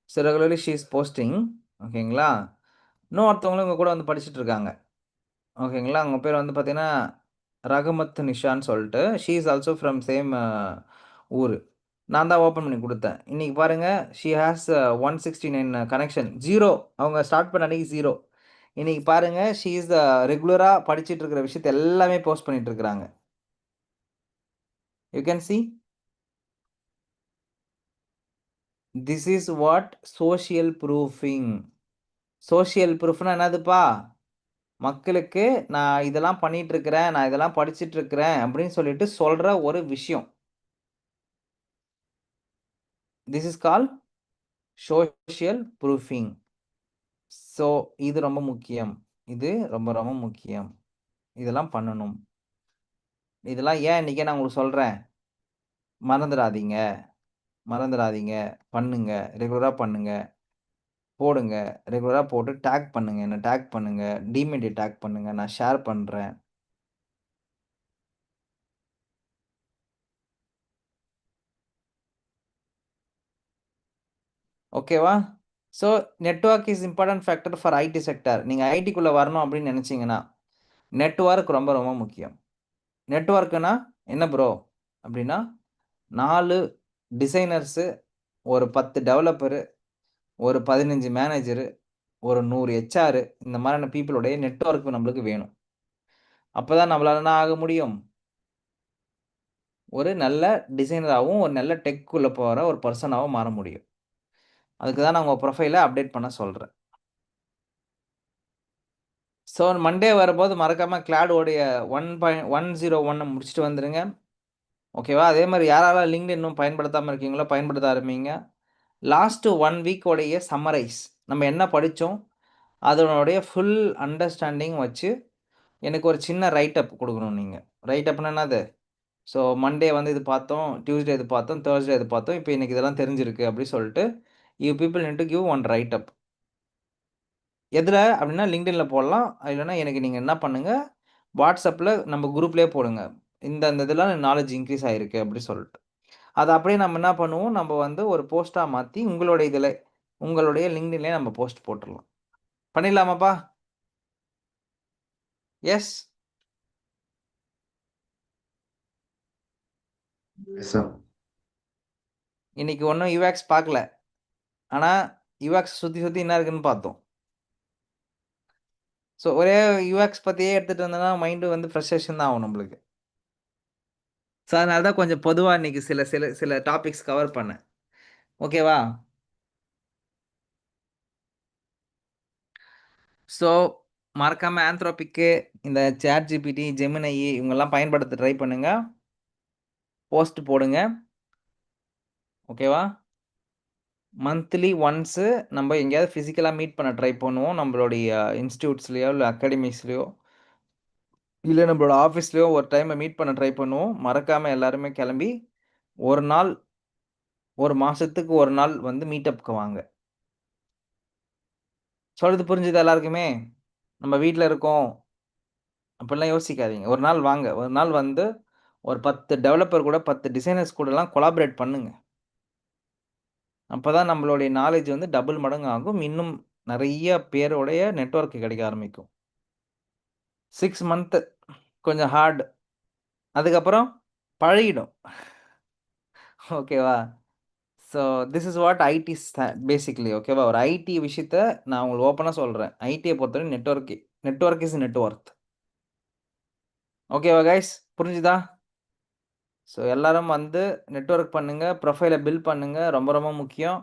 So regularly she is posting. ஓகேங்களா? இன்னொருத்தவங்களும் இவங்க கூட வந்து படிச்சுட்டு இருக்காங்க. ஓகேங்களா? அவங்க பேர் வந்து பார்த்தீங்கன்னா, ரகுமத் நிஷான்னு சொல்லிட்டு. She is also from same ஊரு. நான் தான் ஓப்பன் பண்ணி குடுத்தேன். இன்னைக்கு பாருங்க, ஷி ஹாஸ் 169 கனெக்ஷன். 0 அவங்க ஸ்டார்ட் பண்ண அன்னைக்கு 0. இன்னைக்கு பாருங்க, ஷி இஸ் ரெகுலரா படிச்சுட்டு இருக்கிற விஷயத்த எல்லாமே போஸ்ட் பண்ணிட்டு இருக்கிறாங்க. You can see. This is what social proofing. Social ப்ரூஃப்னா என்னதுப்பா? மக்களுக்கு நான் இதெல்லாம் பண்ணிட்டு இருக்கிறேன், நான் இதெல்லாம் படிச்சுட்டு இருக்கிறேன் அப்படின்னு சொல்லிட்டு சொல்ற ஒரு விஷயம். This is called social proofing. So இது ரொம்ப முக்கியம். இது ரொம்ப ரொம்ப முக்கியம். இதெல்லாம் பண்ணணும். இதெல்லாம் ஏன் இன்னைக்கே நான் உங்களுக்கு சொல்றேன். மறந்துடாதீங்க. மறந்துடாதீங்க. பண்ணுங்க. ரெகுலரா பண்ணுங்க. போடுங்க. ரெகுலரா போட்டு டாக் பண்ணுங்க. என்ன டாக் பண்ணுங்க. டிமெயில டாக் பண்ணுங்க. நான் ஷேர் பண்றேன். ஓகேவா? So network is important factor for IT sector. நீங்க ஐடிக்குள்ள வரணும் அப்படின்னு நெனச்சீங்கன்னா, நெட்வொர்க் ரொம்ப ரொம்ப முக்கியம். நெட்வொர்க்னா என்ன ப்ரோ? அப்படின்னா 4 டிசைனர்ஸு, ஒரு 10 டெவலப்பரு, ஒரு 15 மேனேஜரு, ஒரு 100 ஹெச்ஆர் இந்த மாதிரியான பீப்பிளுடைய நெட்வொர்க் நம்மளுக்கு வேணும். அப்பதான் நம்மளால என்ன ஆக முடியும்? ஒரு நல்ல டிசைனராவும், ஒரு நல்ல டெக்குள்ள போற ஒரு பெர்சனாவும் மாற முடியும். அதுக்கு தான் நான் உங்க ப்ரொஃபைல அப்டேட் பண்ண சொல்றேன். ஸோ மண்டே வரும்போது மறக்காம கிளாடோடைய 1.101 முடிச்சுட்டு வந்துருங்க. ஓகேவா? அதே மாரி யாரெல்லாம் லிங்க்டின் இன்னும் பயன்படுத்தாம இருக்கீங்களோ, பயன்படுத்த ஆரம்பிங்க. லாஸ்ட் 1 வீக்கோடைய சம்மரைஸ். நம்ம என்ன படிச்சோம்? அதனுடைய ஃபுல் அண்டர்ஸ்டாண்டிங் வச்சு, எனக்கு ஒரு சின்ன ரைட் அப் குடுக்கணும் நீங்க. ரைட் அப்னா என்னது? ஸோ மண்டே வந்து இது பார்த்தோம், டியூஸ்டே இது பார்த்தோம், தர்ஸ்டே இது பார்த்தோம். இப்போ இன்னைக்கு இதெல்லாம் தெரிஞ்சிருக்கு அப்படி சொல்லிட்டு, you people need to give one write up. எதுல அப்படின்னா லிங்க்டின்ல போடலாம். இல்லன்னா எனக்கு நீங்க என்ன பண்ணுங்க, WhatsAppல நம்ம குரூப்லயே போடுங்க. இந்த இதெல்லாம் நாலேட்ஜ் இன்கிரீஸ் ஆயிருக்கு அப்படி சொல்லிட்டு. அத அப்படியே நம்ம என்ன பண்ணுவோம், நம்ம வந்து ஒரு போஸ்ட்டா மாத்தி உங்களுடைய லிங்க்டின்லயே நம்ம போஸ்ட் போட்டுறலாம். பண்ணிடலாமாப்பா? எஸ். Yes sir. இன்னைக்கு ஒண்ணும் யுஎக்ஸ் பார்க்கல. ஆனா யுஎக்ஸ் சுத்தி சுத்தி என்ன இருக்குன்னு பார்த்தோம். ஸோ ஒரே யுஎக்ஸ் பத்தியே எடுத்துட்டு வந்தோம்னா மைண்ட் வந்து ஃப்ரஸ்ட்ரேஷன் தான் ஆகும் நம்மளுக்கு. ஸோ அதனால தான் கொஞ்சம் பொதுவா இன்னைக்கு சில சில சில டாபிக்ஸ் கவர் பண்ணேன். ஓகேவா? ஸோ மறக்காம ஆந்த்ரோபிக்கு, இந்த ChatGPT, Gemini இவங்கெல்லாம் பயன்படுத்த ட்ரை பண்ணுங்க. போஸ்ட் போடுங்க. ஓகேவா? மந்த்லி ஒன்ஸு நம்ம எங்கேயாவது ஃபிசிக்கலா மீட் பண்ண ட்ரை பண்ணுவோம். நம்மளுடைய இன்ஸ்டிடியூட்ஸ்லயோ, இல்ல அகாடமிஸ்லயோ, இல்ல நம்மளோட ஆஃபீஸ்லயோ ஒரு டைம் மீட் பண்ண ட்ரை பண்ணுவோம். மறக்காம எல்லாருமே கிளம்பி, ஒரு நாள், ஒரு மாசத்துக்கு ஒரு நாள் வந்து மீட்டப்க்கு வாங்க. சொல்றது புரிஞ்சுதா எல்லாருக்குமே? நம்ம வீட்ல இருக்கோம். அப்படிலாம் யோசிக்காதீங்க. ஒரு நாள் வாங்க. ஒரு நாள் வந்து ஒரு 10 டெவலப்பர் கூட, 10 டிசைனர்ஸ் கூடலாம் கொலாபரேட் பண்ணுங்க. அப்பதான் நம்மளுடைய நாலேட்ஜ் வந்து டபுள் மடங்கு ஆகும். இன்னும் நெறைய பேருடைய நெட்வொர்க் கிடைக்க ஆரம்பிக்கும். 6 மந்த் கொஞ்சம் ஹார்ட். அதுக்கப்புறம் பழகிடும். ஓகேவா? So this is what IT basically ஓகேவா? ஒரு ஐடி விஷயத்த நான் உங்களுக்கு ஓப்பனா சொல்றேன். ஐடிய பொறுத்தவரை நெட்வொர்க் இஸ் நெட் ஒர்த். ஓகேவா கைஸ்? புரிஞ்சுதா? ஸோ எல்லாரும் வந்து நெட்வொர்க் பண்ணுங்க. ப்ரொஃபைல பில்ட் பண்ணுங்க. ரொம்ப ரொம்ப முக்கியம்.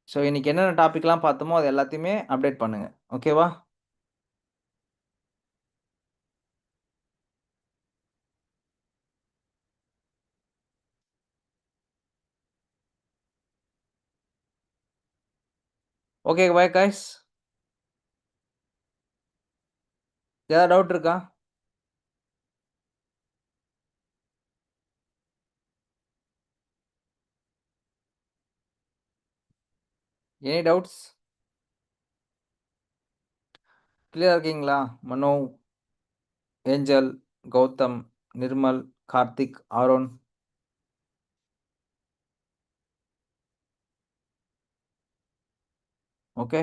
ஸோ இன்னைக்கு என்னென்ன டாபிக்லாம் பார்த்தோமோ, அது எல்லாத்தையுமே அப்டேட் பண்ணுங்க. ஓகேவா? Okay bye guys. ஏதாவது டவுட் இருக்கா? Any doubts? கிளியரா இருக்கீங்களா? Mano, Angel, Gautham, Nirmal, Karthik, Aaron. Okay.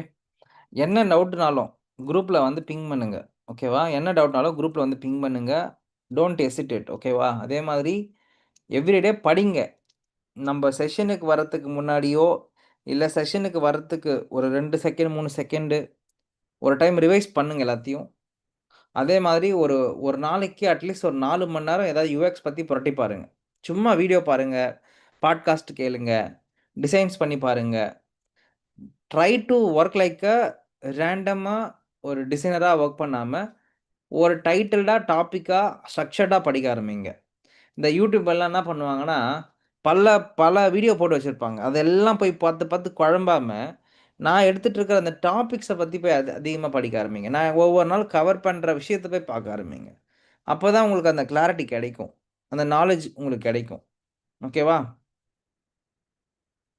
என்ன டவுட்னாலும் குரூப்ல வந்து பிங் பண்ணுங்க. ஓகேவா? என்ன டவுட்னாலும் குரூப்ல வந்து பிங் பண்ணுங்க. Don't hesitate. ஓகேவா? அதே மாதிரி எவ்ரிடே படிங்க. நம்ம செஷனுக்கு வரதுக்கு முன்னாடியோ, இல்ல செஷனுக்கு வரதுக்கு ஒரு 2 செகண்ட், 3 செகண்டு ஒரு டைம் ரிவைஸ் பண்ணுங்க எல்லாத்தையும். அதே மாதிரி ஒரு ஒரு நாளைக்கு அட்லீஸ்ட் ஒரு 4 மணி நேரம் ஏதாவது யுஎக்ஸ் பத்தி புரட்டி பாருங்க. சும்மா வீடியோ பாருங்க, பாட்காஸ்ட் கேளுங்க, டிசைன்ஸ் பண்ணி பாருங்க. Try to work like a ரேண்டமா ஒரு டிசைனரா வொர்க் பண்ணாம, ஒரு டைட்டில்டா, டாபிக்கா, ஸ்ட்ரக்சர்டா படிக்க ஆரம்பிங்க. இந்த யூடியூப் எல்லாம் என்ன பண்ணுவாங்கன்னா, பல பல வீடியோ போட்டு வச்சிருப்பாங்க. அதெல்லாம் போய் பார்த்து பார்த்து குழம்பாம, நான் எடுத்துட்டு இருக்கிற அந்த டாபிக்ஸ பத்தி போய் அதிகமா படிக்க ஆரம்பிங்க. நான் ஒவ்வொரு நாள் கவர் பண்ற விஷயத்த போய் பார்க்க ஆரம்பிங்க. அப்பதான் உங்களுக்கு அந்த கிளாரிட்டி கிடைக்கும். அந்த நாலேட்ஜ் உங்களுக்கு கிடைக்கும். ஓகேவா?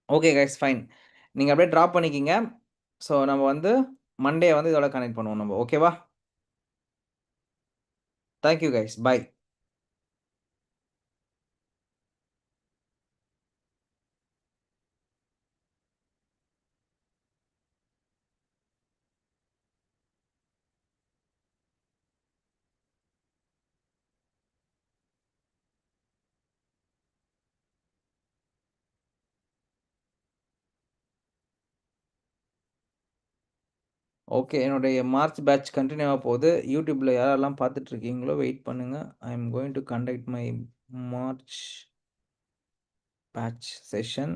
Okay guys fine. நீங்க அப்படியே டிராப் பண்ணிக்கீங்க. ஸோ நம்ம வந்து மண்டே வந்து இதோட கனெக்ட் பண்ணுவோம் நம்ம. ஓகேவா? Thank you guys. Bye. Okay. என்னுடைய மார்ச் பேட்ச் கன்டின்யூ ஆக போகுது. யூடியூப்ல யாரெல்லாம் பார்த்துட்டு இருக்கீங்களோ வெயிட் பண்ணுங்க. I am going to conduct my March batch session.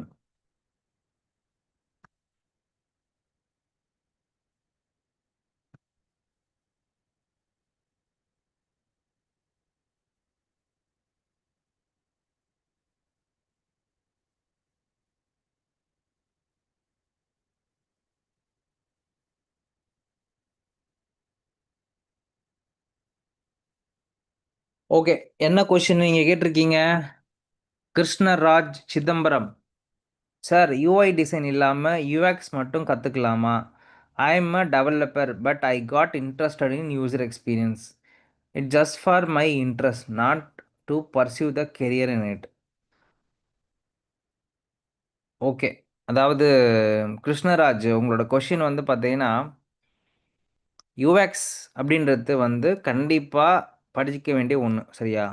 Okay. என்ன கொஸ்டின் நீங்க கேட்டிருக்கீங்க? Krishnaraj Chidambaram. Sir UI design இல்லாம யூஎக்ஸ் மட்டும் கத்துக்கலாமா? I am a developer but I got interested in user experience. It just for my interest not to pursue the career in it. Okay. அதாவது கிருஷ்ணராஜ் உங்களோட question வந்து பார்த்தீங்கன்னா, யுஎக்ஸ் அப்படின்றது வந்து கண்டிப்பா படிக்க வேண்டிய ஒண்ணு. சரியா?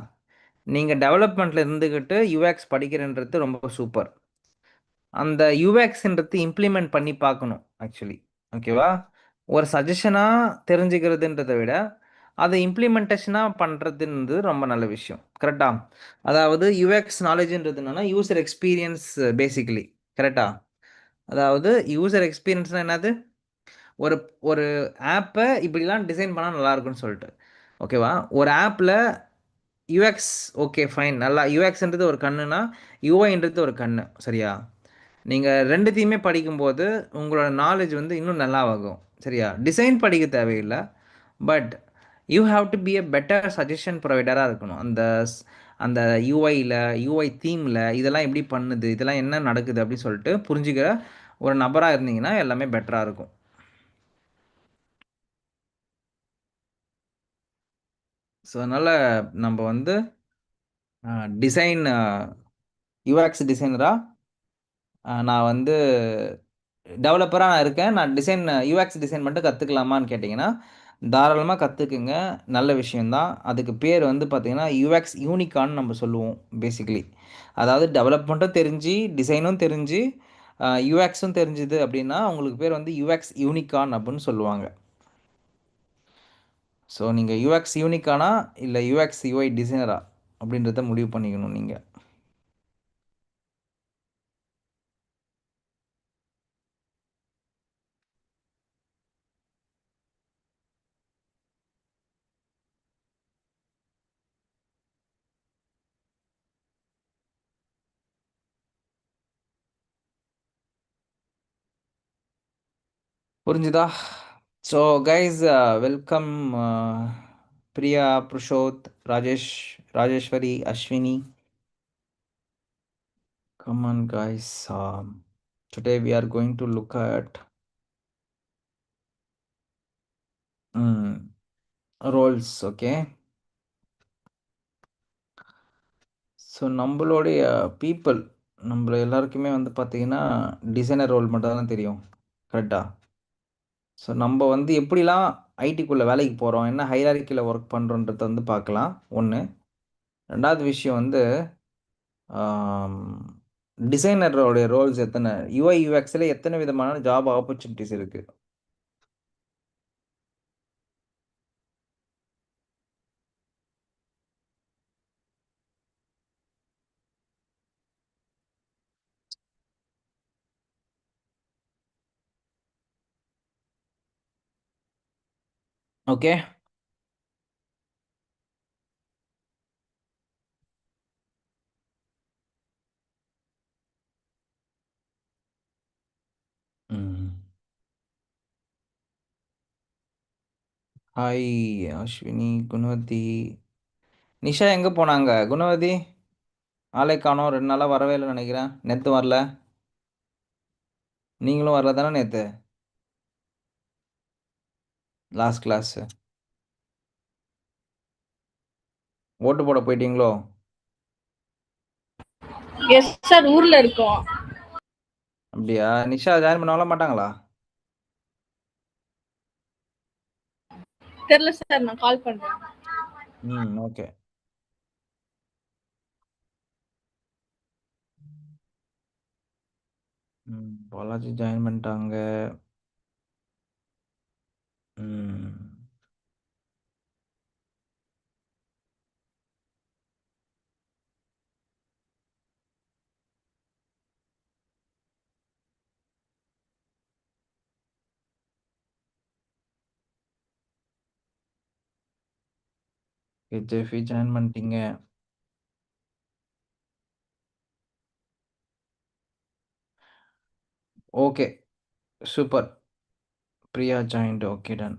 நீங்க டெவலப்மெண்ட்ல இருந்துகிட்டு யுஎக்ஸ் படிக்கிறேன்றது ரொம்ப சூப்பர். அந்த யுஎக்ஸ்ன்றது இம்ப்ளிமெண்ட் பண்ணி பார்க்கணும் ஆக்சுவலி. ஓகேவா? ஒரு சஜஷனா தெரிஞ்சுக்கிறதுன்றத விட, அதை இம்ப்ளிமெண்டேஷனாக பண்ணுறதுன்றது ரொம்ப நல்ல விஷயம். கரெக்டா? அதாவது யுஎக்ஸ் நாலேஜ்ன்றது என்னன்னா யூசர் எக்ஸ்பீரியன்ஸ் பேசிக்கலி. கரெக்டா? அதாவது யூசர் எக்ஸ்பீரியன்ஸ்னால் என்னது? ஒரு ஒரு ஆப்பை இப்படிலாம் டிசைன் பண்ணால் நல்லாயிருக்குன்னு சொல்லிட்டு. ஓகேவா? ஒரு ஆப்பில் யுஎக்ஸ் ஓகே ஃபைன், நல்லா யுஎக்ஸ்ன்றது ஒரு கண்ணுனா யுஐன்றது ஒரு கண்ணு. சரியா? நீங்கள் ரெண்டுத்தையுமே படிக்கும்போது உங்களோட நாலேஜ் வந்து இன்னும் நல்லா ஆகும். சரியா? டிசைன் படிக்க தேவையில்லை, but you have to be a better suggestion ப்ரொவைடராக இருக்கணும். அந்த யூஐயில், யூஐ தீமில் இதெல்லாம் எப்படி பண்ணுது, இதெல்லாம் என்ன நடக்குது அப்படின்னு சொல்லிட்டு புரிஞ்சுக்கிற ஒரு நபராக இருந்தீங்கன்னா எல்லாமே பெட்டராக இருக்கும். ஸோ அதனால் நம்ம வந்து டிசைன் யூஎக்ஸ் டிசைனராக நான் வந்து டெவலப்பராக நான் இருக்கேன். நான் டிசைன் யூஎக்ஸ் டிசைன் மட்டும் கற்றுக்கலாமான்னு கேட்டிங்கன்னா தாராளமாக கற்றுக்குங்க. நல்ல விஷயந்தான். அதுக்கு பேர் வந்து பார்த்திங்கன்னா யூஎக்ஸ் யூனிகான்னு நம்ம சொல்லுவோம் பேசிக்கலி. அதாவது டெவலப்மெண்ட்டும் தெரிஞ்சு டிசைனும் தெரிஞ்சு யூஎக்ஸும் தெரிஞ்சுது அப்படின்னா உங்களுக்கு பேர் வந்து யூஎக்ஸ் யூனிகான் அப்படின்னு சொல்லுவாங்க. ஸோ நீங்கள் யூஎக்ஸ் யூனிக்கானா இல்லை யூஎக்ஸ் யூஐ டிசைனரா அப்படின்றத முடிவு பண்ணிக்கணும் நீங்கள். புரிஞ்சுதா? So guys, welcome Priya, Purushoth, Rajeswari, Ashwini. Come on guys, today we are going to look at roles. Okay, so நம்மளுடைய பீப்புள் நம்மள எல்லாருக்குமே வந்து பார்த்தீங்கன்னா டிசைனர் ரோல் மட்டும் தான் தெரியும். கரெக்டா? ஸோ நம்ம வந்து எப்படிலாம் ஐடிக்குள்ளே வேலைக்கு போகிறோம், என்ன ஹைரார்க்கியில் ஒர்க் பண்ணுறோன்றத வந்து பார்க்கலாம். ஒன்று. ரெண்டாவது விஷயம் வந்து டிசைனரோடைய ரோல்ஸ் எத்தனை, யூஐ யூஎக்ஸில் எத்தனை விதமான ஜாப் ஆப்பர்ச்சுனிட்டிஸ் இருக்குது. ஓகே, ஹாய் அஸ்வினி, குணவதி, நிஷா எங்கே போனாங்க? குணவதி ஆளை காணோம், 2 நாளாக வரவே இல்லைன்னு நினைக்கிறேன். நேற்று வரல, நீங்களும் வரல தானே நேற்று லாஸ்ட் கிளாஸு? ஓட்டு போட போயிட்டீங்களோ? எஸ் சார், ஊர்ல இருக்கோம். அப்படியா? நிஷா ஜாயின் பண்ண மாட்டாங்களா? தெரியல சார், நான் கால் பண்றேன். ஓகே. பாலாஜி ஜாயின் பண்ணிட்டாங்க. ஜெஃபி ஜாயின் பண்ணிட்டீங்க. Okay, super. Priya joined. Okay, done.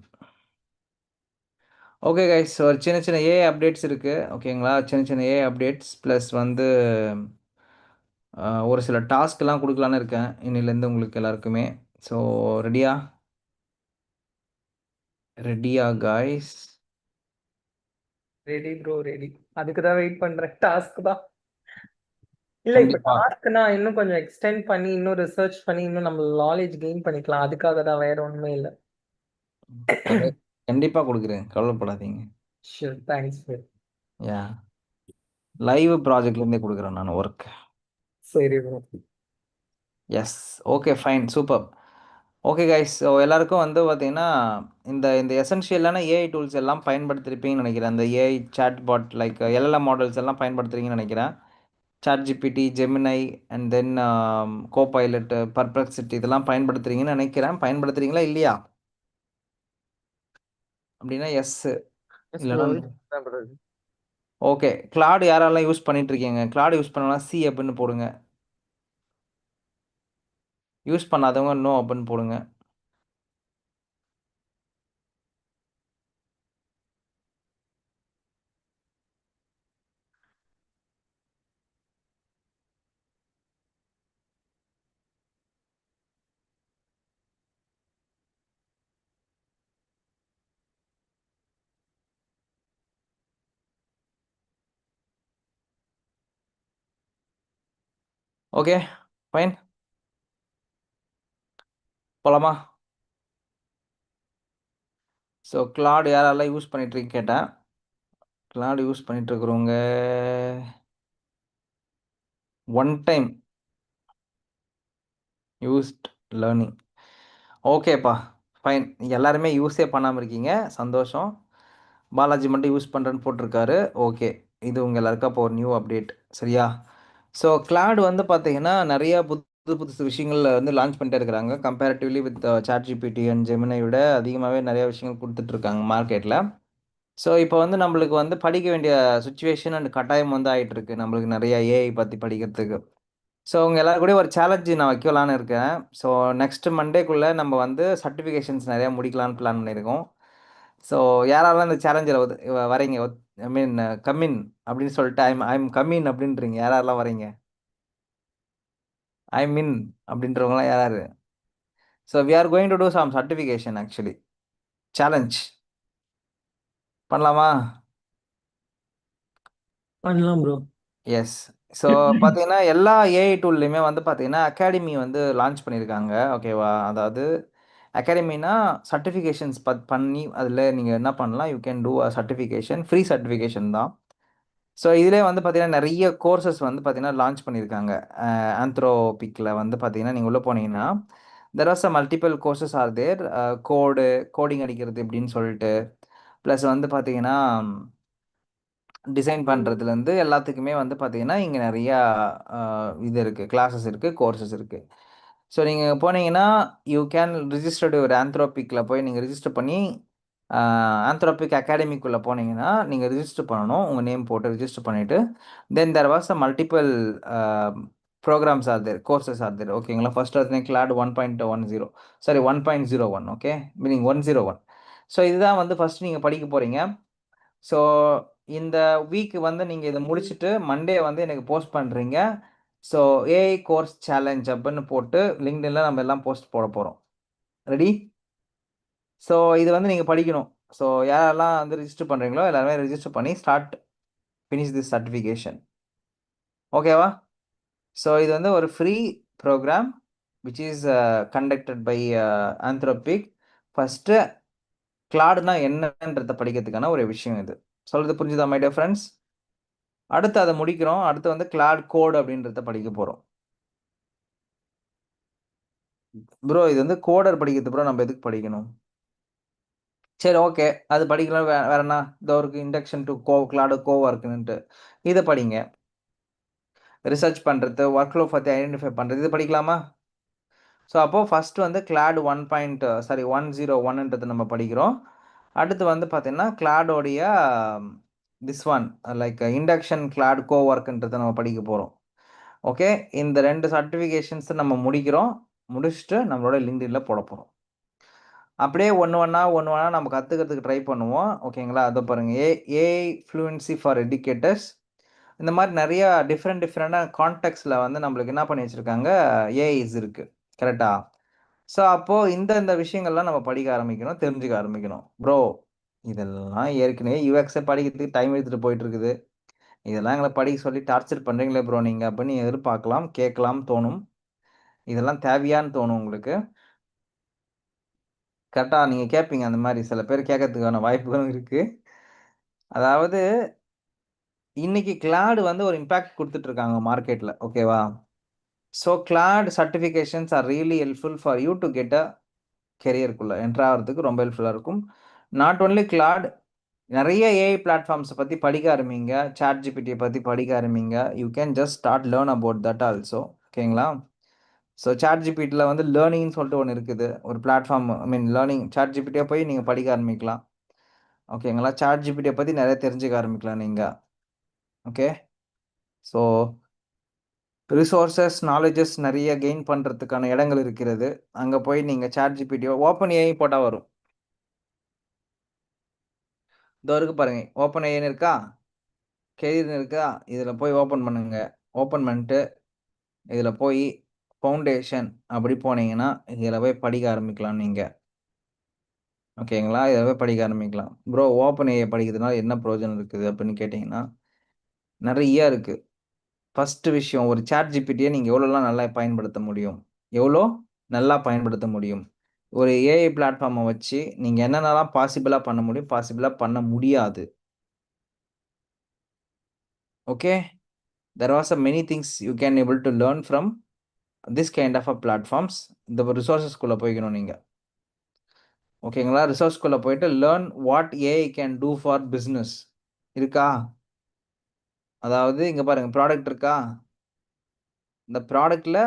Okay guys, ஒரு சின்ன சின்ன ஏஐ அப்டேட்ஸ் இருக்குது. ஓகேங்களா? சின்ன சின்ன ஏஐ அப்டேட்ஸ் ப்ளஸ் வந்து ஒரு சில டாஸ்க்லாம் கொடுக்கலான்னு இருக்கேன் இன்னிலேருந்து உங்களுக்கு எல்லாருக்குமே. ஸோ ரெடியா? ரெடியா காய்ஸ்? Ready bro, ready. அதுக்கு தான் வெயிட் பண்றேன். டாஸ்க் தான். இல்ல, இப்ப கண்டிப்பா. டாஸ்க்னா இன்னும் கொஞ்சம் எக்ஸ்டெண்ட் பண்ணி இன்னும் ரிசர்ச் பண்ணி இன்னும் நம்ம நாலேஜ் கெயின் பண்ணிக்கலாம். அதுக்காக தான், வேற ஒண்ணுமே இல்ல. கண்டிப்பா கொடுக்குறேன், கவலைப்படாதீங்க. Sure, thanks bro. Yeah, live ப்ராஜெக்ட்லேருந்தே கொடுக்குறேன் நான் ஒர்க். சரி bro. Yes, okay fine, super. Okay guys. So எல்லாருக்கும் வந்து பார்த்தீங்கன்னா இந்த இந்த எசென்ஷியலான ஏஐ டூல்ஸ் எல்லாம் பயன்படுத்திருப்பீங்கன்னு நினைக்கிறேன். அந்த AI chat bot like LLM models எல்லாம் பயன்படுத்துறீங்கன்னு நினைக்கிறேன். Chat GPT, Gemini and then Copilot, Perplexity இதெல்லாம் பயன்படுத்துறீங்கன்னு நினைக்கிறேன். பயன்படுத்துறீங்களா இல்லையா? அப்படின்னா எஸ், இல்லைன்னா ஓகே. கிளாட் யாரெல்லாம் யூஸ் பண்ணிட்டு இருக்கீங்க? கிளாட் யூஸ் பண்ணலாம் சி அப்படின்னு போடுங்க. யூஸ் பண்ணாதவங்க நோ அப்படின்னு போடுங்க. ஓகே ஃபைன், போலாமா? ஸோ கிளாட் யாரெல்லாம் யூஸ் பண்ணிட்டு இருக்கீங்க கேட்டேன். கிளாட் யூஸ் பண்ணிட்டு இருக்கிறவங்க ஒன் டைம் யூஸ்ட் லேர்னிங். ஓகேப்பா ஃபைன். எல்லாருமே யூஸே பண்ணாமல் இருக்கீங்க, சந்தோஷம். பாலாஜி மட்டும் யூஸ் பண்ணுறேன்னு போட்டிருக்காரு. ஓகே, இது உங்கள் எல்லாருக்கும் அப்போ ஒரு நியூ அப்டேட், சரியா? ஸோ கிளாட் வந்து பார்த்தீங்கன்னா நிறைய புது புதுசு விஷயங்கள் வந்து லான்ச் பண்ணிட்டே இருக்கிறாங்க. Comparatively with chat GPT and ஜெமினை விட அதிகமாகவே நிறைய விஷயங்கள் கொடுத்துட்ருக்காங்க மார்க்கெட்டில். ஸோ இப்போ வந்து நம்மளுக்கு வந்து படிக்க வேண்டிய சுச்சுவேஷன் அண்ட் கட்டாயம் வந்து ஆகிட்டு இருக்கு, நம்மளுக்கு நிறைய ஏஐ பற்றி படிக்கிறதுக்கு. ஸோ உங்கள் எல்லாரும் கூட ஒரு சேலஞ்சு நான் வைக்கலான்னு இருக்கேன். ஸோ நெக்ஸ்ட் மண்டேக்குள்ளே நம்ம வந்து சர்டிஃபிகேஷன்ஸ் நிறையா முடிக்கலான்னு பிளான் பண்ணியிருக்கோம். ஸோ யாரெல்லாம் இந்த சேலஞ்சில் வரீங்க? ஐ மீன் கம்மின் அப்படின்னு சொல்லிட்டு ஐம் கம்மின் அப்படின்றீங்க. யாரெல்லாம் வரீங்க? ஐ மீன் அப்படின்றவங்களாம் யார்? So we are going to do some certification actually challenge பண்ணலாமா? பண்ணலாம் ப்ரோ. எஸ். ஸோ பார்த்தீங்கன்னா எல்லா ஏஐ டூல்லையுமே வந்து பார்த்தீங்கன்னா அகாடமி வந்து லான்ச் பண்ணியிருக்காங்க, ஓகேவா? அதாவது அகாடமினா சர்டிஃபிகேஷன்ஸ் பண்ணி அதில் நீங்கள் என்ன பண்ணலாம், you can do a certification, free certification தான். ஸோ இதிலே வந்து பார்த்தீங்கன்னா நிறைய கோர்சஸ் வந்து பார்த்தீங்கன்னா லான்ச் பண்ணியிருக்காங்க. ஆந்த்ரோபிக்கில் வந்து பார்த்தீங்கன்னா நீங்கள் உள்ளே போனீங்கன்னா there are some multiple courses are there. Coding அடிக்கிறது எப்படின்னு சொல்லிட்டு, ப்ளஸ் வந்து பார்த்தீங்கன்னா டிசைன் பண்ணுறதுலேருந்து எல்லாத்துக்குமே வந்து பார்த்தீங்கன்னா இங்கே நிறையா இது இருக்குது, கிளாஸஸ் இருக்குது, கோர்சஸ் இருக்குது. ஸோ நீங்கள் போனீங்கன்னா யூ கேன் ரிஜிஸ்டர்டு ஒரு ஆந்த்ரோபிக்கில் போய் நீங்கள் ரிஜிஸ்டர் பண்ணி ஆந்த்ரோபிக் அகாடமிக்குள்ளே போனீங்கன்னா நீங்கள் ரிஜிஸ்டர் பண்ணணும். உங்கள் நேம் போட்டு ரிஜிஸ்டர் பண்ணிவிட்டு then there was a multiple programs are there, courses are there, ஓகேங்களா? ஃபர்ஸ்ட் வந்து Claude 1.10, sorry 1.01, okay, meaning 101. So இதுதான் வந்து ஃபஸ்ட் நீங்கள் படிக்க போகிறீங்க. ஸோ இந்த வீக் வந்து நீங்கள் இதை முடிச்சுட்டு மண்டே வந்து எனக்கு போஸ்ட் பண்ணுறீங்க. ஸோ ஏஐ கோர்ஸ் சேலஞ்ச் அப்படின்னு போட்டு லிங்க்டின்ல நம்ம எல்லாம் போஸ்ட் போட போகிறோம். ரெடி? ஸோ இது வந்து நீங்கள் படிக்கணும். ஸோ யாரெல்லாம் வந்து ரிஜிஸ்டர் பண்ணுறீங்களோ எல்லாருமே ரிஜிஸ்டர் பண்ணி ஸ்டார்ட் ஃபினிஷ் திஸ் சர்டிஃபிகேஷன், ஓகேவா? ஸோ இது வந்து ஒரு free program which is conducted by Anthropic. First கிளாடுனா என்னன்றதை படிக்கிறதுக்கான ஒரு விஷயம் இது. சொல்கிறது புரிஞ்சுதா மை டியர் ஃப்ரெண்ட்ஸ்? அடுத்து அதை முடிக்கிறோம். அடுத்து வந்து கிளாட் கோட் அப்படின்றத படிக்க போகிறோம். ப்ரோ இது வந்து கோடர் படிக்கிறது ப்ரோ, நம்ம எதுக்கு படிக்கணும்? சரி ஓகே, அது படிக்கலாம். வேற என்ன இதோ இருக்கு, இண்டக்ஷன் டு கிளாடு ஒர்க்குன்ட்டு, இதை படிங்க. ரிசர்ச் பண்ணுறது, ஒர்க் ஃப்ளோ பற்றி ஐடென்டிஃபை பண்ணுறது, இது படிக்கலாமா? ஸோ அப்போது ஃபஸ்ட்டு வந்து கிளாட் 1.101 நம்ம படிக்கிறோம். அடுத்து வந்து பார்த்தீங்கன்னா கிளாடோடைய this one like induction Claude ஒர்க்குன்றதை நம்ம படிக்க போகிறோம். ஓகே, இந்த 2 சர்டிஃபிகேஷன்ஸ் நம்ம முடிக்கிறோம். முடிச்சுட்டு நம்மளோட லிங்க்டின்ல போட போகிறோம். அப்படியே ஒன்று ஒன்றா நம்ம கற்றுக்கிறதுக்கு ட்ரை பண்ணுவோம், ஓகேங்களா? அதை பாருங்கள், ஏஐ ஃப்ளூயன்சி ஃபார் எஜுகேட்டர்ஸ். இந்த மாதிரி நிறையா டிஃப்ரெண்ட்டான கான்டெக்ட்ஸில் வந்து நம்மளுக்கு என்ன பண்ணி வச்சுருக்காங்க, ஏஐஸ் இருக்குது, கரெக்டாக? ஸோ அப்போது இந்த விஷயங்கள்லாம் நம்ம படிக்க ஆரம்பிக்கணும், தெரிஞ்சுக்க ஆரம்பிக்கணும். ப்ரோ இதெல்லாம் ஏற்கனவே யூஎக்ஸை படிக்கிறதுக்கு டைம் எடுத்துகிட்டு போயிட்டு இருக்குது, இதெல்லாம் எங்களை படிக்க சொல்லி டார்ச்சர் பண்ணுறீங்களே ப்ரோ நீங்கள் அப்படின்னு எதிர்பார்க்கலாம், கேட்கலாம் தோணும். இதெல்லாம் தேவையான்னு தோணும் உங்களுக்கு. கரெக்டாக நீங்கள் கேட்பீங்க, அந்த மாதிரி சில பேர் கேட்கறதுக்கான வாய்ப்புகளும் இருக்குது. அதாவது இன்னைக்கு கிளாட் வந்து ஒரு இம்பேக்ட் கொடுத்துட்ருக்காங்க மார்க்கெட்டில், ஓகேவா? So Claude certifications are really helpful for you to get a கெரியருக்குள்ள என்டர் ஆகிறதுக்கு ரொம்ப ஹெல்ப்ஃபுல்லாக இருக்கும். நாட் ஒன்லி கிளாட், நிறைய ஏஐ பிளாட்ஃபார்ம்ஸை பற்றி படிக்க ஆரம்பிங்க, சாட் ஜிபிடியை பற்றி படிக்க ஆரம்பிங்க. You can just start learn about that also. ஓகேங்களா? ஸோ சாட் ஜிபிடியில் வந்து லேர்னிங்னு சொல்லிட்டு ஒன்று இருக்குது, ஒரு platform. I mean learning chat ஜிபிடியை போய் நீங்கள் படிக்க ஆரம்பிக்கலாம். ஓகேங்களா? சாட் ஜிபிடியை பற்றி நிறைய தெரிஞ்சுக்க ஆரம்பிக்கலாம் நீங்கள். ஓகே, ஸோ ரிசோர்ஸஸ் நாலேஜஸ் நிறைய கெயின் பண்ணுறதுக்கான இடங்கள் இருக்கிறது. அங்கே போய் நீங்கள் சாட் ஜிபிடியோ ஓப்பன் ஏஐ போட்டால் வரும். இதோ இருக்கு பாருங்க, ஓப்பன் ஏஐன்னு இருக்கா, கெரியர்னு இருக்கா, இதில் போய் ஓப்பன் பண்ணுங்க. ஓப்பன் பண்ணிட்டு இதில் போய் ஃபவுண்டேஷன் அப்படி போனீங்கன்னா இதில் போய் படிக்க ஆரம்பிக்கலாம் நீங்கள். ஓகேங்களா? இதில் போய் படிக்க ஆரம்பிக்கலாம். ப்ரோ ஓப்பன் ஏஐ படிக்கிறதுனால என்ன பிரயோஜனம் இருக்குது அப்படின்னு கேட்டிங்கன்னா நிறைய இருக்குது. ஃபஸ்ட்டு விஷயம், ஒரு சாட் ஜிபிடியை நீங்கள் எவ்வளோலாம் நல்லா பயன்படுத்த முடியும், எவ்வளோ நல்லா பயன்படுத்த முடியும். ஒரு ஏஐ பிளாட்ஃபார்மை வச்சு நீங்கள் என்னென்னலாம் பாசிபிளாக பண்ண முடியும், பாசிபிளாக பண்ண முடியாது. Okay, there was a many things you can able to learn from this kind of a platforms. இந்த ரிசோர்ஸஸ்குள்ளே போய்க்கணும் நீங்கள். ஓகேங்களா? ரிசோர்ஸ்குள்ளே போயிட்டு learn what AI can do for business இருக்கா. அதாவது இங்கே பாருங்கள், ப்ராடக்ட் இருக்கா, இந்த ப்ராடக்ட்டில்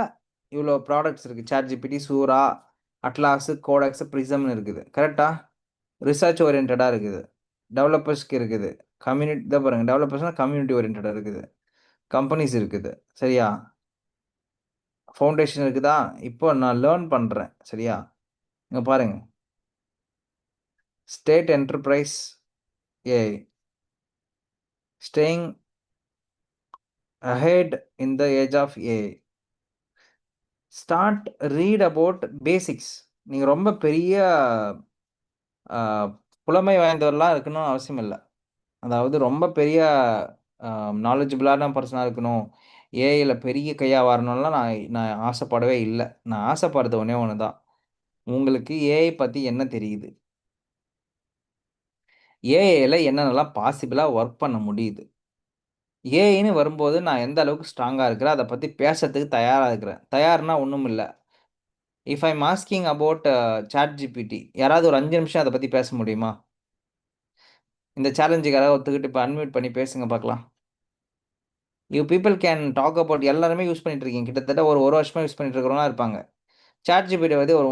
இவ்வளோ ப்ராடக்ட்ஸ் இருக்குது. சாட் ஜிபிடி, சூரா, அட்லாஸு, கோடெக்ஸு, ப்ரிசம்னு இருக்குது. கரெக்டாக? ரிசர்ச் ஓரியன்டாக இருக்குது, டெவலப்பர்ஸ்க்கு இருக்குது, கம்யூனிட்டி தான் பாருங்கள், டெவலப்பர்ஸ்னால் கம்யூனிட்டி ஓரியன்டாக இருக்குது, கம்பெனிஸ் இருக்குது. சரியா? ஃபவுண்டேஷன் இருக்குதா? இப்போ நான் லேர்ன் பண்ணுறேன். சரியா? இங்கே பாருங்கள், state enterprise AI, staying ahead in the age of AI. Start read about basics. நீங்கள் ரொம்ப பெரிய புலமை வாய்ந்தவர்களாக இருக்கணும்னு அவசியம் இல்லை. அதாவது ரொம்ப பெரிய நாலேஜபிளான பர்சனாக இருக்கணும், ஏஐயில் பெரிய கையாக வரணும்லாம் நான் நான் ஆசைப்படவே இல்லை. நான் ஆசைப்படுறது ஒன்று தான், உங்களுக்கு ஏஐ பற்றி என்ன தெரியுது, ஏஐயில் என்னென்னலாம் பாசிபிளாக ஒர்க் பண்ண முடியுது. ஏஐன்னு வரும்போது நான் எந்த அளவுக்கு ஸ்ட்ராங்காக இருக்கிறேன், அதை பற்றி பேசுறதுக்கு தயாராக இருக்கிறேன். தயார்னா ஒன்றும் இல்லை. If I'm asking about ChatGPT, யாராவது ஒரு 5 நிமிஷம் அதை பற்றி பேச முடியுமா? இந்த சேலஞ்சுக்கு யாராவது ஒத்துக்கிட்டு இப்போ அன்மியூட் பண்ணி பேசுங்க பார்க்கலாம். You people can talk about, எல்லாருமே யூஸ் பண்ணிட்டு இருக்கீங்க, கிட்டத்தட்ட ஒரு வருஷமாக யூஸ் பண்ணிட்டு இருக்கிறவங்களா இருப்பாங்க. சாட் ஜிபிடி வந்து ஒரு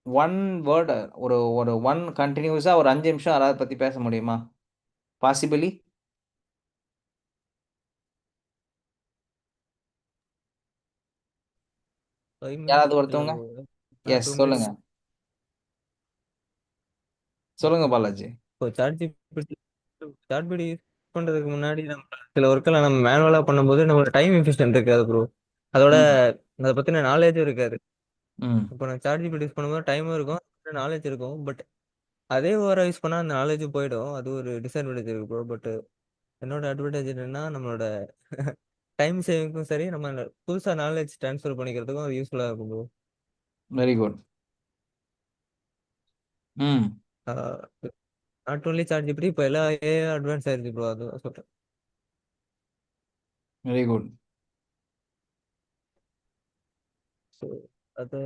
ஒன் வேர்டு, ஒரு ஒன் கண்டினியூஸாக ஒரு 5 நிமிஷம் யாராவது பற்றி பேச முடியுமா? பாசிபிளி? யாராவது ஒருத்தவங்க? எஸ், சொல்லுங்க சொல்லுங்க பாலாஜி. இப்போ சாட்ஜிபிடி யூஸ் பண்றதுக்கு முன்னாடி நம்ம சில ஒர்க்கெல்லாம் நம்ம மேனுவலா பண்ணும்போது நம்மளோட டைம் எஃபிஷியன்ட் இருக்காது ப்ரோ. அதோட அதை பத்தின நாலேஜும் இருக்காது. ம் இப்போ நான் சாட்ஜிபிடி யூஸ் பண்ணும்போது டைமும் இருக்கும், நாலேஜ் இருக்கும். பட் அதே ஓவரா யூஸ் பண்ணா அந்த நாலேஜும் போயிடும். அது ஒரு டிஸ்அட்வான்டேஜ் இருக்கு ப்ரோ. பட் என்னோட அட்வான்டேஜ் என்னன்னா நம்மளோட டைம் சேவிங்க்கும் சரி, நம்ம புதுசா நாலேஜ் ட்ரான்ஸ்ஃபர் பண்ணிக்கிறதுக்கும் அது யூஸ்ஃபுல்லா இருக்கும் ப்ரோ. Very good. ம் நாட் ஓன்லி சாட்ஜிபிடி, இப்போ எல்லா ஏ அட்வான்ஸ் ஆயிருச்சு ப்ரோ. அது சொல்றேன். Very good. ஸோ அது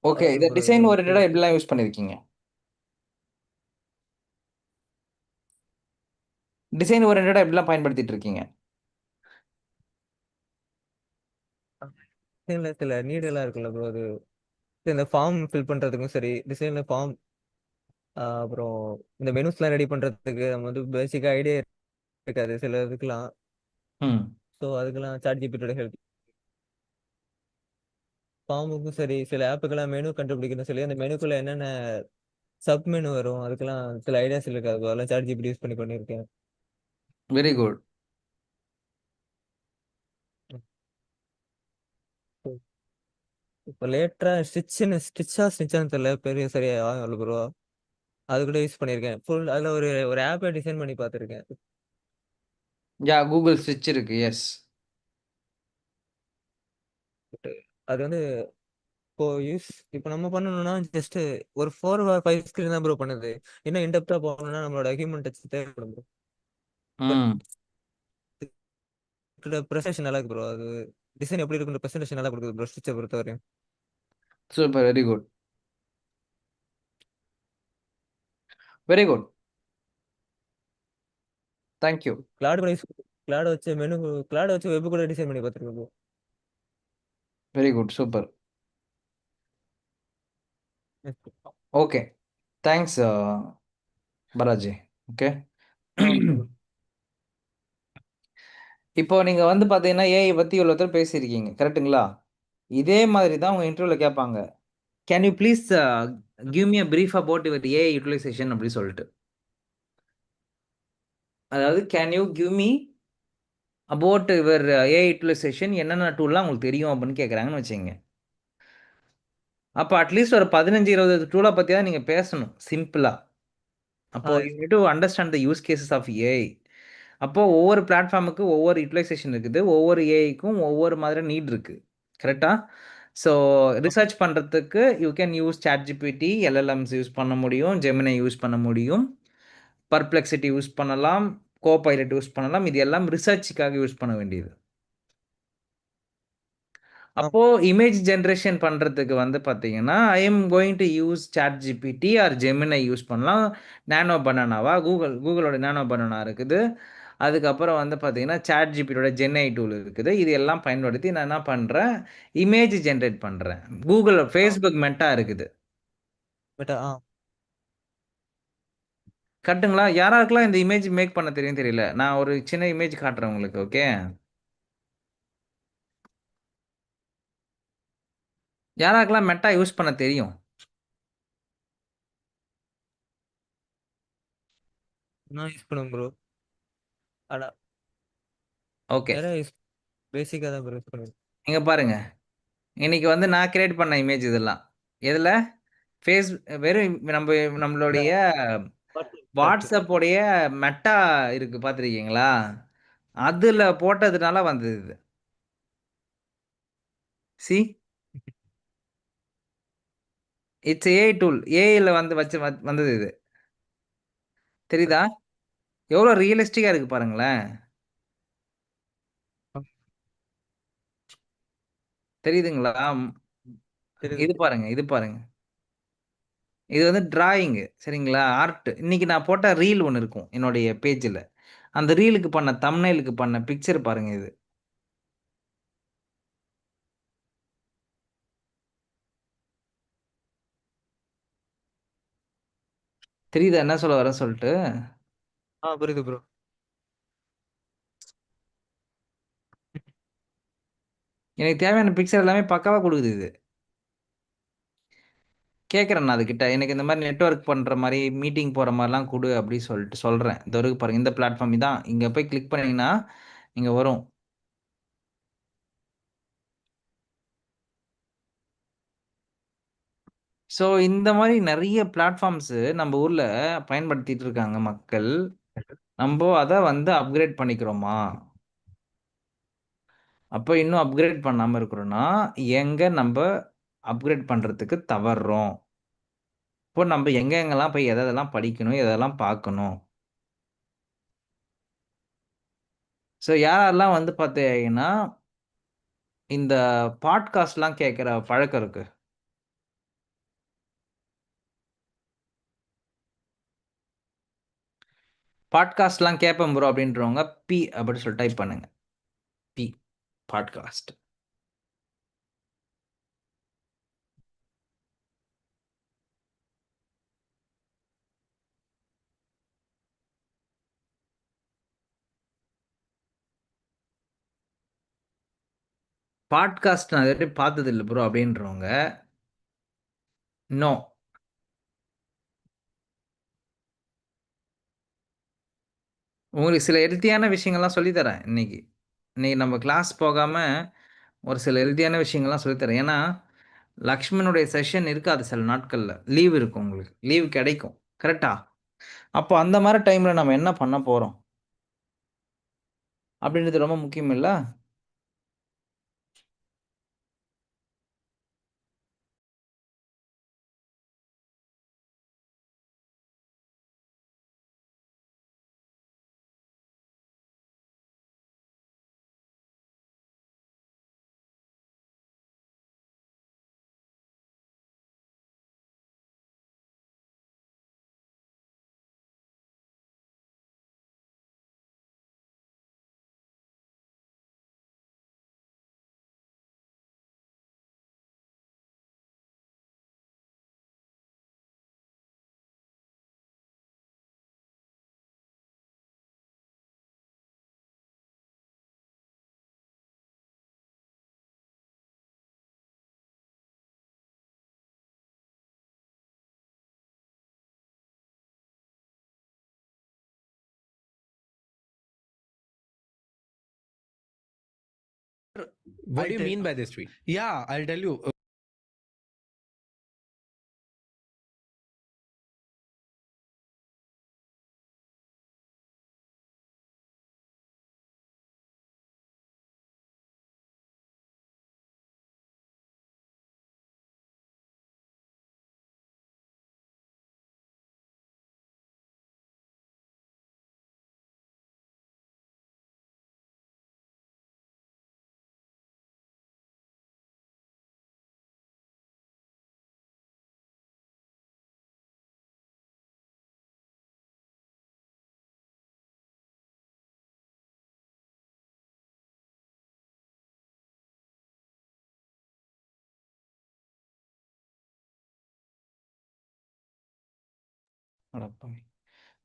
ஓகே, இதை ஒரு டிசைன் ஓரியன்டாக எப்படிலாம் யூஸ் பண்ணியிருக்கீங்க? டிசைன் ஓரியன்டாக எப்படிலாம் பயன்படுத்திட்டு இருக்கீங்க? டிசைன்ல சில நீட் எல்லாம் இருக்குல்ல ப்ரோ. அது இந்த ஃபார்ம் ஃபில் பண்றதுக்கும் சரி, டிசைன்ல ஃபார்ம், அப்புறம் இந்த மெனுஸ்லாம் ரெடி பண்றதுக்கு நம்ம வந்து பேசிக்கா ஐடியா இருக்காது சில இதுக்கெல்லாம். ம் ஸோ அதுக்கெல்லாம் சாட் ஜிபிடியோட ஹெல்ப். ஃபார்முக்கும் சரி, சில ஆப்புக்கெல்லாம் மெனு கண்டுபிடிக்கணும் சொல்லி அந்த மெனுக்குள்ள என்னென்ன சப் மெனு வரும், அதுக்கெல்லாம் சில ஐடியாஸ் இருக்காது. அதெல்லாம் சாட் ஜிபிடி யூஸ் பண்ணி பண்ணியிருக்கேன். Very good. இப்போ லேட்டரா ஸ்டிச்சான்னு தெரியல, பெரிய சரியா ஆகல ப்ரோ. அது கூட யூஸ் பண்ணியிருக்கேன். ஃபுல் அதில் ஒரு ஆப்பை டிசைன் பண்ணி பார்த்துருக்கேன். யா, கூகுள் ஸ்விட்ச் இருக்கு. எஸ். அது வந்து இப்போ நம்ம பண்ணணும்னா ஜஸ்ட் ஒரு 4 or 5 ஸ்கிரீன் தான் ப்ரோ பண்ணுது. இன்னும் இன்டெப்தா போகணும்னா நம்மளோட ஹியூமன் டச் தேவைப்படும் ப்ரோ. பட் ம் ப்ரெசன்டேஷன் நல்லா இருக்கு ப்ரோ. அது டிசைன் எப்படி இருக்குன்ற ப்ரெசன்டேஷன் நல்லா கொடுக்குது ப்ரோ, ஸ்டிச்சை பொறுத்த வரையும். Super. Very good. Very good. Thank you. Claude கூட யூஸ் கிளாட் வச்சு கிளாட் வச்சு வெப் கூட டிசைன் பண்ணி பார்த்துருக்கேன் bro. Very good. Super. Yes, bro. Okay. Thanks Balaji. Okay. Okay bro. இப்போ நீங்க வந்து பார்த்தீங்கன்னா, ஏஐ பத்தி இவ்வளோ தூரம் பேசியிருக்கீங்க. கரெக்ட்டுங்களா? இதே மாதிரி தான் உங்க இன்டர்வியூல கேட்பாங்க. Can you please give me a brief about your AI utilisation அப்படி சொல்லிட்டு. அதாவது can you give me about your AI utilisation என்னென்ன டூல்லாம் உங்களுக்கு தெரியும் அப்படின்னு கேட்குறாங்கன்னு வச்சுக்கங்க. அப்போ அட்லீஸ்ட் ஒரு 15, 20 டூல பத்தியாவது நீங்க பேசணும். சிம்பிளா. அப்போ you need to understand the use cases of AI. அப்போ ஒவ்வொரு பிளாட்ஃபார்முக்கு ஒவ்வொரு யுட்டிலைசேஷன் இருக்குது. ஒவ்வொரு ஏஐக்கும் ஒவ்வொரு மாதிரி நீட் இருக்கு. கரெக்ட்டா? ஸோ ரிசர்ச் பண்றதுக்கு you can use ChatGPT, LLMs use பண்ண முடியும். ஜெமினி யூஸ் பண்ண முடியும். பர்ப்ளெக்ஸிட்டி யூஸ் பண்ணலாம். கோபைலட் யூஸ் பண்ணலாம். இது எல்லாம் ரிசர்ச்சுக்காக யூஸ் பண்ண வேண்டியது. அப்போ இமேஜ் ஜெனரேஷன் பண்றதுக்கு வந்து பார்த்தீங்கன்னா, I am going to use ChatGPT or Gemini use பண்ணலாம். நானோ பனானாவா கூகுளோட நானோ பனானா இருக்குது. அதுக்கப்புறம் வந்து பார்த்தீங்கன்னா, ChatGPTயோட ஜென்ஐ டூல் இருக்குது. இது எல்லாம் பயன்படுத்தி நான் என்ன பண்றேன், இமேஜ் ஜெனரேட் பண்றேன். Facebook மெட்டா இருக்குது. பட் கரெக்ட்டுங்களா? யாராருக்கெல்லாம் இந்த இமேஜ் மேக் பண்ண தெரியும் தெரியல. நான் ஒரு சின்ன இமேஜ் காட்டுறேன் உங்களுக்கு. ஓகே. யாராருக்கெல்லாம் மெட்டா யூஸ் பண்ண தெரியும்? நான் யூஸ் பண்ணுவேன் ப்ரோ. ஆனா ஓகே. நிறைய யூஸ் பேசிக்காக தான் ப்ரோ யூஸ் பண்ணுவேன். இங்க பாருங்க. இன்னைக்கு வந்து நான் கிரியேட் பண்ண இமேஜ் இதெல்லாம். எதுல? ஃபேஸ் வெறும் நம்மளுடைய வாட்ஸ்அப் உடைய மெட்டா இருக்கு பார்த்துருக்கீங்களா? அதுல போட்டதுனால வந்தது இது. See it's AI tool. ஏஐல வந்து வந்தது இது. தெரியுதா? எவ்வளோ ரியலிஸ்டிக்கா இருக்கு பாருங்களேன். தெரியுதுங்களா? தெரியுது. இது பாருங்க, இது பாருங்க. இது வந்து டிராயிங் சரிங்களா? ஆர்ட். இன்னைக்கு நான் போட்ட ரீல் ஒன்று இருக்கும் என்னுடைய பேஜ்ல. அந்த ரீலுக்கு பண்ண தம்ப்நெயிலுக்கு பண்ண பிக்சர் பாருங்க இது. தெரியுதா என்ன சொல்ல வரேன் சொல்லிட்டு? புரியுது ப்ரோ. எனக்கு தேவையான பிக்சர் எல்லாமே பக்காவா கொடுக்குது இது. கேட்குறேன் நான் அதுகிட்ட. எனக்கு இந்த மாதிரி நெட்வொர்க் பண்ற மாரி, மீட்டிங் போற மாரிலாம் குடு அப்படி சொல்லிட்டு சொல்றேன். இதோ இருக்கு பாருங்க. இந்த பிளாட்ஃபார்ம் இதான். இங்க போய் கிளிக் பண்ணீங்கன்னா, இங்க வரும். ஸோ இந்த மாரி நெறைய பிளாட்ஃபார்ம்ஸ் நம்ம ஊர்ல பயன்படுத்திட்டு இருக்காங்க மக்கள். நம்ப அத வந்து அப்கிரேட் பண்ணிக்கிறோமா? அப்ப இன்னும் அப்கிரேட் பண்ணாம இருக்கிறோம்னா, எங்க நம்ப அப்கிரேட் பண்றதுக்கு தவறுறோம்? இப்போ நம்ப எங்கெங்கலாம் போய் எதெல்லாம் படிக்கணும், எதெல்லாம் பார்க்கணும்? ஸோ யாரெல்லாம் வந்து பார்த்தீங்கன்னா, இந்த பாட்காஸ்ட்லாம் கேட்கிற பழக்கம் இருக்கு? பாட்காஸ்ட்லாம் கேட்பேன் ப்ரோ அப்படின்றவங்க, அப்படின்னு சொல்லி டைப் பண்ணுங்க. B podcast. பாட்காஸ்ட் நான் இதுவரைக்கும் பார்த்ததில்ல ப்ரோ அப்படின்றவங்க, நோ. உங்களுக்கு சில ஹெல்த்தியான விஷயங்கள்லாம் சொல்லி தரேன் இன்னைக்கு. இன்னைக்கு நம்ம கிளாஸ் போகாம ஒரு சில ஹெல்த்தியான விஷயங்கள்லாம் சொல்லி தரேன். ஏன்னா, லக்ஷ்மணுடைய செஷன் இருக்காது சில நாட்கள்ல. லீவ் இருக்கும் உங்களுக்கு. லீவ் கிடைக்கும். கரெக்ட்டா? அப்போ அந்த மாரி டைம்ல நம்ம என்ன பண்ண போறோம்? அப்படின்றது ரொம்ப முக்கியம் இல்ல? What do you mean by this tweet? Yeah, I'll tell you.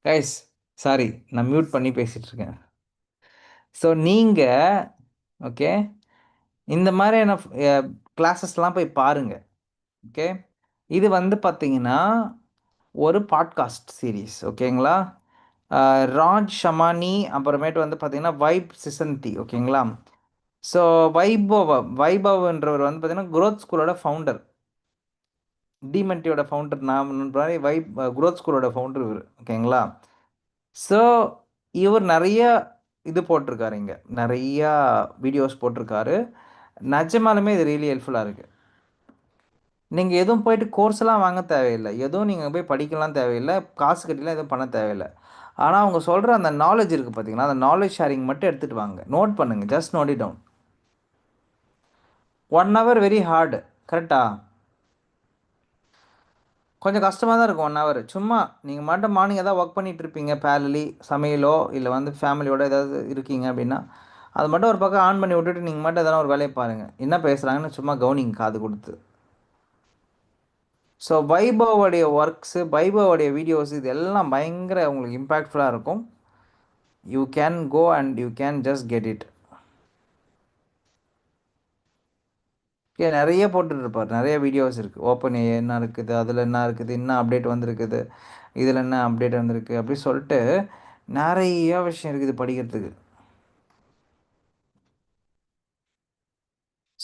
Guys sorry, நான் மியூட் பண்ணி பேசிட்டு இருக்கேன். ஸோ நீங்கள் ஓகே இந்த மாதிரியான கிளாஸஸ்லாம் போய் பாருங்க. ஓகே, இது வந்து பார்த்தீங்கன்னா ஒரு பாட்காஸ்ட் சீரீஸ். ஓகேங்களா? ராஜ் ஷமானி, அப்புறமேட்டு வந்து பார்த்தீங்கன்னா வைப் சிசந்தி. ஓகேங்களா? ஸோ வைபவ்ன்றவர் வந்து பார்த்தீங்கன்னா குரோத் ஸ்கூலோட ஃபவுண்டர், டிமென்ட்டியோட ஃபவுண்டர். நான் வைப் குரோத் ஸ்கூலோட ஃபவுண்டர் இவர். ஓகேங்களா? ஸோ இவர் நிறைய இது போட்டிருக்காருங்க, நிறையா வீடியோஸ் போட்டிருக்காரு. நிஜமாலுமே இது ரியலி ஹெல்ப்ஃபுல்லாக இருக்குது. நீங்கள் எதுவும் போயிட்டு கோர்ஸ்லாம் வாங்க தேவையில்லை, எதுவும் நீங்கள் போய் படிக்கலாம் தேவையில்லை, காசு கட்டிலாம் எதுவும் பண்ண தேவையில்லை. ஆனால் அவங்க சொல்கிற அந்த நாலேஜ் இருக்குது பார்த்தீங்கன்னா, அந்த நாலேஜ் ஷேரிங் மட்டும் எடுத்துகிட்டு வாங்க, நோட் பண்ணுங்கள், just note it down. 1 hour very hard, கரெக்டாக? கொஞ்சம் கஷ்டமாக தான் இருக்கும் 1 hour. சும்மா நீங்கள் மட்டும் மார்னிங் ஏதாவது ஒர்க் பண்ணிகிட்டு இருப்பீங்க, பேரலி சமையலோ இல்லை வந்து ஃபேமிலியோடு ஏதாவது இருக்கீங்க அப்படின்னா, அது மட்டும் ஒரு பக்கம் ஆன் பண்ணி விட்டுட்டு நீங்கள் மட்டும் எதனா ஒரு வேலையை பாருங்கள், என்ன பேசுகிறாங்கன்னு சும்மா கவனிங்க காது கொடுத்து. ஸோ வைபவோடைய ஒர்க்ஸு, வைபவோடைய வீடியோஸ், இது எல்லாம் பயங்கர உங்களுக்கு இம்பேக்ட்ஃபுல்லாக இருக்கும். You can go and you can just get it. Okay, நிறைய போட்டுட்ருப்பார், நிறைய வீடியோஸ் இருக்குது. ஓப்பன் ஏ என்ன இருக்குது, அதில் என்ன இருக்குது, என்ன அப்டேட் வந்திருக்குது, இதில் என்ன அப்டேட் வந்திருக்கு, அப்படி சொல்லிட்டு நிறைய விஷயம் இருக்குது படிக்கிறதுக்கு.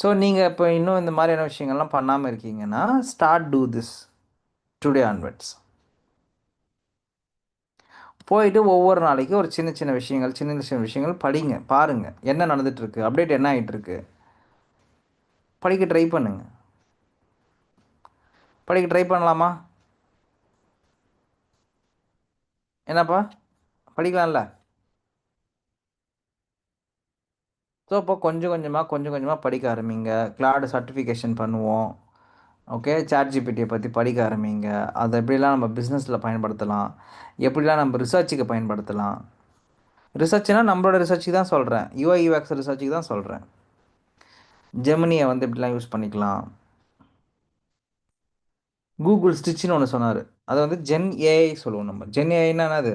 ஸோ நீங்கள் இப்போ இன்னும் இந்த மாதிரியான விஷயங்கள்லாம் பண்ணாமல் இருக்கீங்கன்னா, start do this today onwards. போயிட்டு ஒவ்வொரு நாளைக்கு ஒரு சின்ன சின்ன விஷயங்கள், சின்ன சின்ன விஷயங்கள் படிங்க, பாருங்கள் என்ன நடந்துகிட்ருக்கு, அப்டேட் என்ன ஆகிட்டுருக்கு, படிக்க ட்ரை பண்ணுங்க. படிக்க ட்ரை பண்ணலாமா? என்னப்பா, படிக்கலாம்ல? ஸோ இப்போ கொஞ்சம் கொஞ்சமாக படிக்க ஆரம்பிங்க. கிளாட் சர்டிஃபிகேஷன் பண்ணுவோம். ஓகே, சாட்ஜிபிடியை பற்றி படிக்க ஆரம்பிங்க. அதை எப்படிலாம் நம்ம பிஸ்னஸில் பயன்படுத்தலாம், எப்படிலாம் நம்ம ரிசர்ச்சுக்கு பயன்படுத்தலாம். ரிசர்ச்னால் நம்மளோட ரிசர்ச்சுக்கு தான் சொல்கிறேன், யூஐ யூஎக்ஸ் ரிசர்ச்சுக்கு தான் சொல்கிறேன். ஜெமினியை வந்து எப்படிலாம் யூஸ் பண்ணிக்கலாம். கூகுள் ஸ்டிச்சுன்னு ஒன்று சொன்னார், அதை வந்து ஜென் ஏஐ சொல்லுவோம் நம்ம. ஜென் ஏஐன்னா அது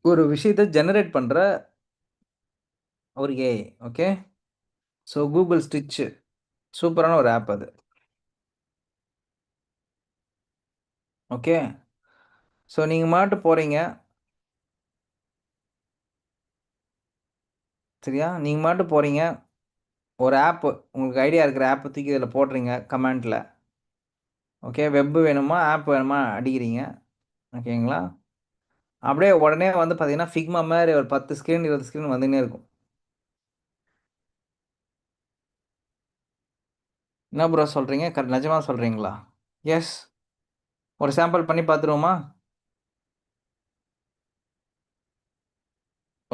ஒரு விஷயத்தை ஜெனரேட் பண்ணுற ஒரு AI. Okay, so Google stitch சூப்பரான ஒரு ஆப் அது. ஓகே, ஸோ நீங்கள் மாட்டு போகிறீங்க, சரியா? நீங்கள் மாட்டு போகிறீங்க, ஒரு ஆப்பு, உங்களுக்கு ஐடியா இருக்கிற ஆப்பை தூக்கி இதில் போடுறீங்க கமெண்ட்டில். ஓகே, வெப்பு வேணுமா ஆப் வேணுமா அடிக்கிறீங்க. ஓகேங்களா? அப்படியே உடனே வந்து பார்த்தீங்கன்னா ஃபிக்மா மாதிரி ஒரு 10 ஸ்க்ரீன் 20 ஸ்க்ரீன் வந்துன்னே இருக்கும். என்ன ப்ரோ சொல்கிறீங்க? நிஜமாக சொல்கிறீங்களா? எஸ், ஒரு சாம்பிள் பண்ணி பார்த்துருவோமா?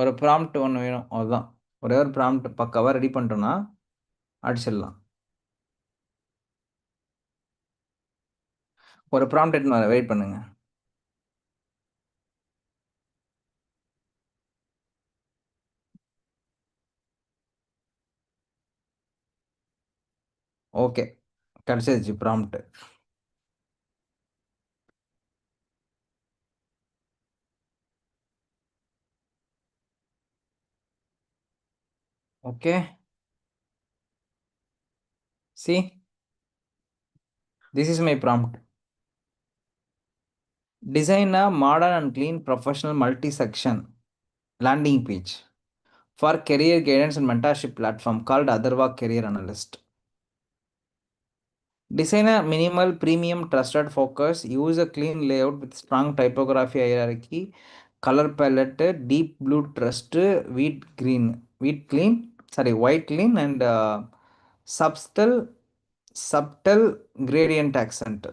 ஒரு ப்ராம்ப்ட் ஒன்று வேணும், அதுதான். ஒரே ஒரு ப்ராம்ப்ட் பக்காவாக ரெடி பண்ணிட்டோன்னா அடிச்சிடலாம். ஒரு ப்ராம்ப்ட் எடுத்து வர, வெயிட் பண்ணுங்க. ஓகே, கிடச்சிருச்சு prompt. Okay, see, this is my prompt. Design a modern and clean professional multi-section landing page for career guidance and mentorship platform called Atharva Career Analyst. Design a minimal, premium, trusted focus. Use a clean layout with strong typography hierarchy, color palette, deep blue trust, wheat clean, and subtle gradient accent.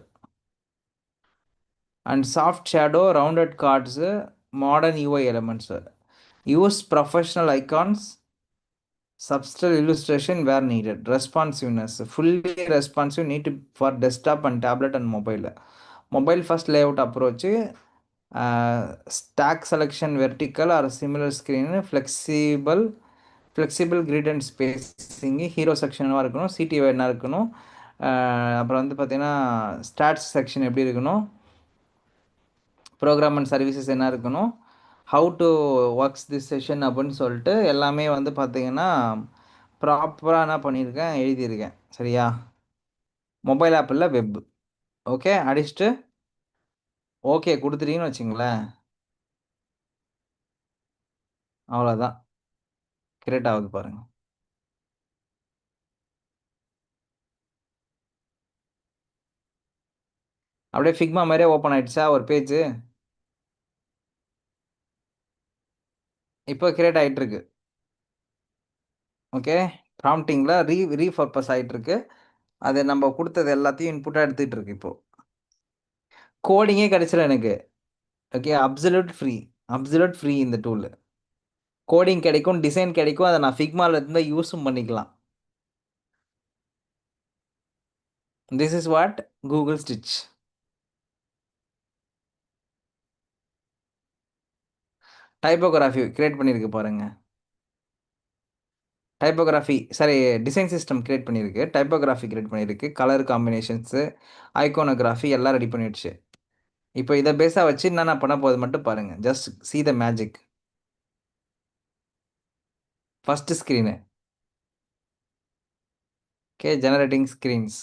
And soft shadow, rounded cards, modern UI elements. Use professional icons, subtle illustration where needed. Responsiveness, fully responsive, need for desktop and tablet and mobile. Mobile first layout approach, stack selection vertical or similar screen, flexible grid and spacing, hero section இருக்கணும், CTO என்ன இருக்கணும், அப்புறம் வந்து பார்த்தீங்கன்னா stats section எப்படி இருக்கணும், program and services என்ன இருக்கணும், how to works this session அப்படின்னு சொல்லிட்டு எல்லாமே வந்து பார்த்தீங்கன்னா ப்ராப்பராக என்ன பண்ணியிருக்கேன், எழுதியிருக்கேன். சரியா? மொபைல் ஆப் இல்லை, வெப். ஓகே, அடிச்சுட்டு ஓகே கொடுத்துட்டீங்கன்னு வச்சுங்களேன், அவ்வளோதான். கிரியேட் ஆகுது பாருங்க. அப்படியே ஃபிக்மா மாதிரியே ஓப்பன் ஆயிடுச்சா ஒரு பேஜ்? இப்போ கிரியேட் ஆகிட்டு இருக்கு. ஓகே, ப்ராம்ப்டிங்கில் ரீபர்பஸ் ஆகிட்டு இருக்கு. அது நம்ம கொடுத்தது எல்லாத்தையும் இன்புட்டாக எடுத்துகிட்டு இருக்கு. இப்போ கோடிங்கே கிடைச்சிடும் எனக்கு. ஓகே, அப்சல்யூட் ஃப்ரீ இந்த டூல். கோடிங் கிடைக்கும், டிசைன் கிடைக்கும், அதை நான் ஃபிக்மாவில் இருந்து யூஸும் பண்ணிக்கலாம். This is what Google stitch. Typography create பண்ணியிருக்கு பாருங்க. டிசைன் சிஸ்டம் கிரியேட் பண்ணியிருக்கு, டைப்போகிராஃபி கிரியேட் பண்ணியிருக்கு, கலர் காம்பினேஷன்ஸு, ஐகோனோகிராஃபி எல்லாம் ரெடி பண்ணிடுச்சு. இப்போ இதை பேஸாக வச்சு என்னென்ன பண்ண போகுது மட்டும் பாருங்கள். Just see the magic. First screen. Okay, generating screens.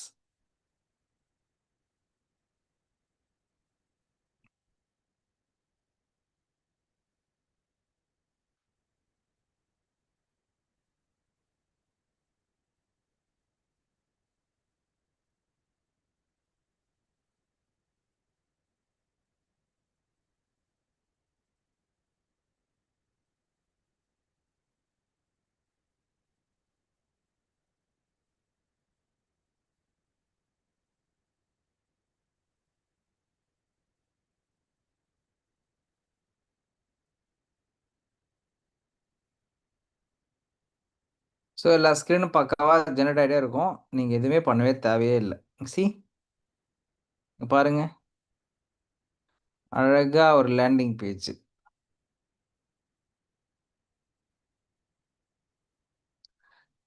So எல்லா ஸ்க்ரீனும் பக்காவாக ஜெனரேட் ஆகிட்டே இருக்கும். நீங்கள் எதுவுமே பண்ணவே தேவையே இல்லை. பாருங்க, அழகாக ஒரு லேண்டிங் பேஜ்.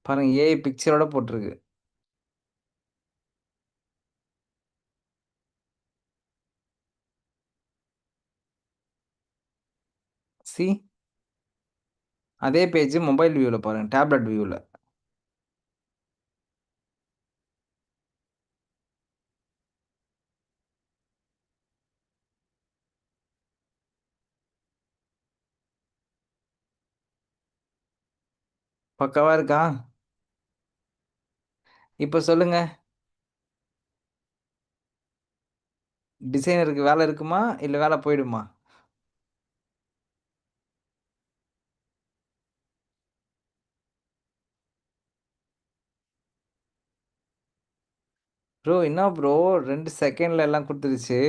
பாருங்க, ஏஐ பிக்சரோட போட்டிருக்கு. அதே பேஜ் மொபைல் வியூவில் பாருங்க, டேப்லெட் வியூவில். பக்காவா இருக்கா? இப்போ சொல்லுங்க, டிசைனருக்கு வேலை இருக்குமா இல்லை வேலை போயிடுமா? ப்ரோ என்ன ப்ரோ 2 செகண்ட்ல எல்லாம் கொடுத்துருச்சு.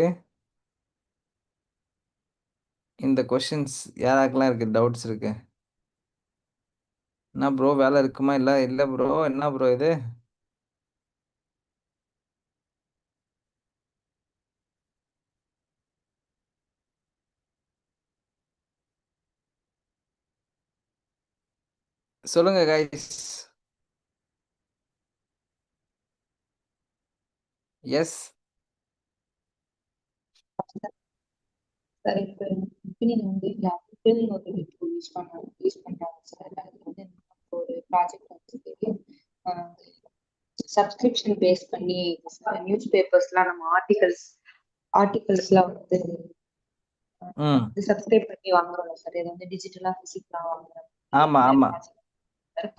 இந்த கொஷின்ஸ் யாராக்கெல்லாம் இருக்கு, டவுட்ஸ் இருக்கு? என்ன ப்ரோ வேலை இருக்குமா? இல்லை ப்ரோ, என்ன ப்ரோ இது? சொல்லுங்க கைஸ். எஸ் சார் இப்போ கம்பெனியில் வந்து ஆப்பிள் ஒரு யூஸ் பண்ணுறாங்க சார். அது வந்து ஒரு ப்ராஜெக்ட் வந்து சப்ஸ்கிரிப்ஷன் பேஸ் பண்ணி நியூஸ் பேப்பர்ஸ்லாம் நம்ம ஆர்டிகல்ஸ்லாம் வந்து சப்ஸ்கிரைப் பண்ணி வாங்குறோம் சார். இது வந்து டிஜிட்டலாக ஃபிசிக்கலாக வாங்குறோம். ஆமா ஆமா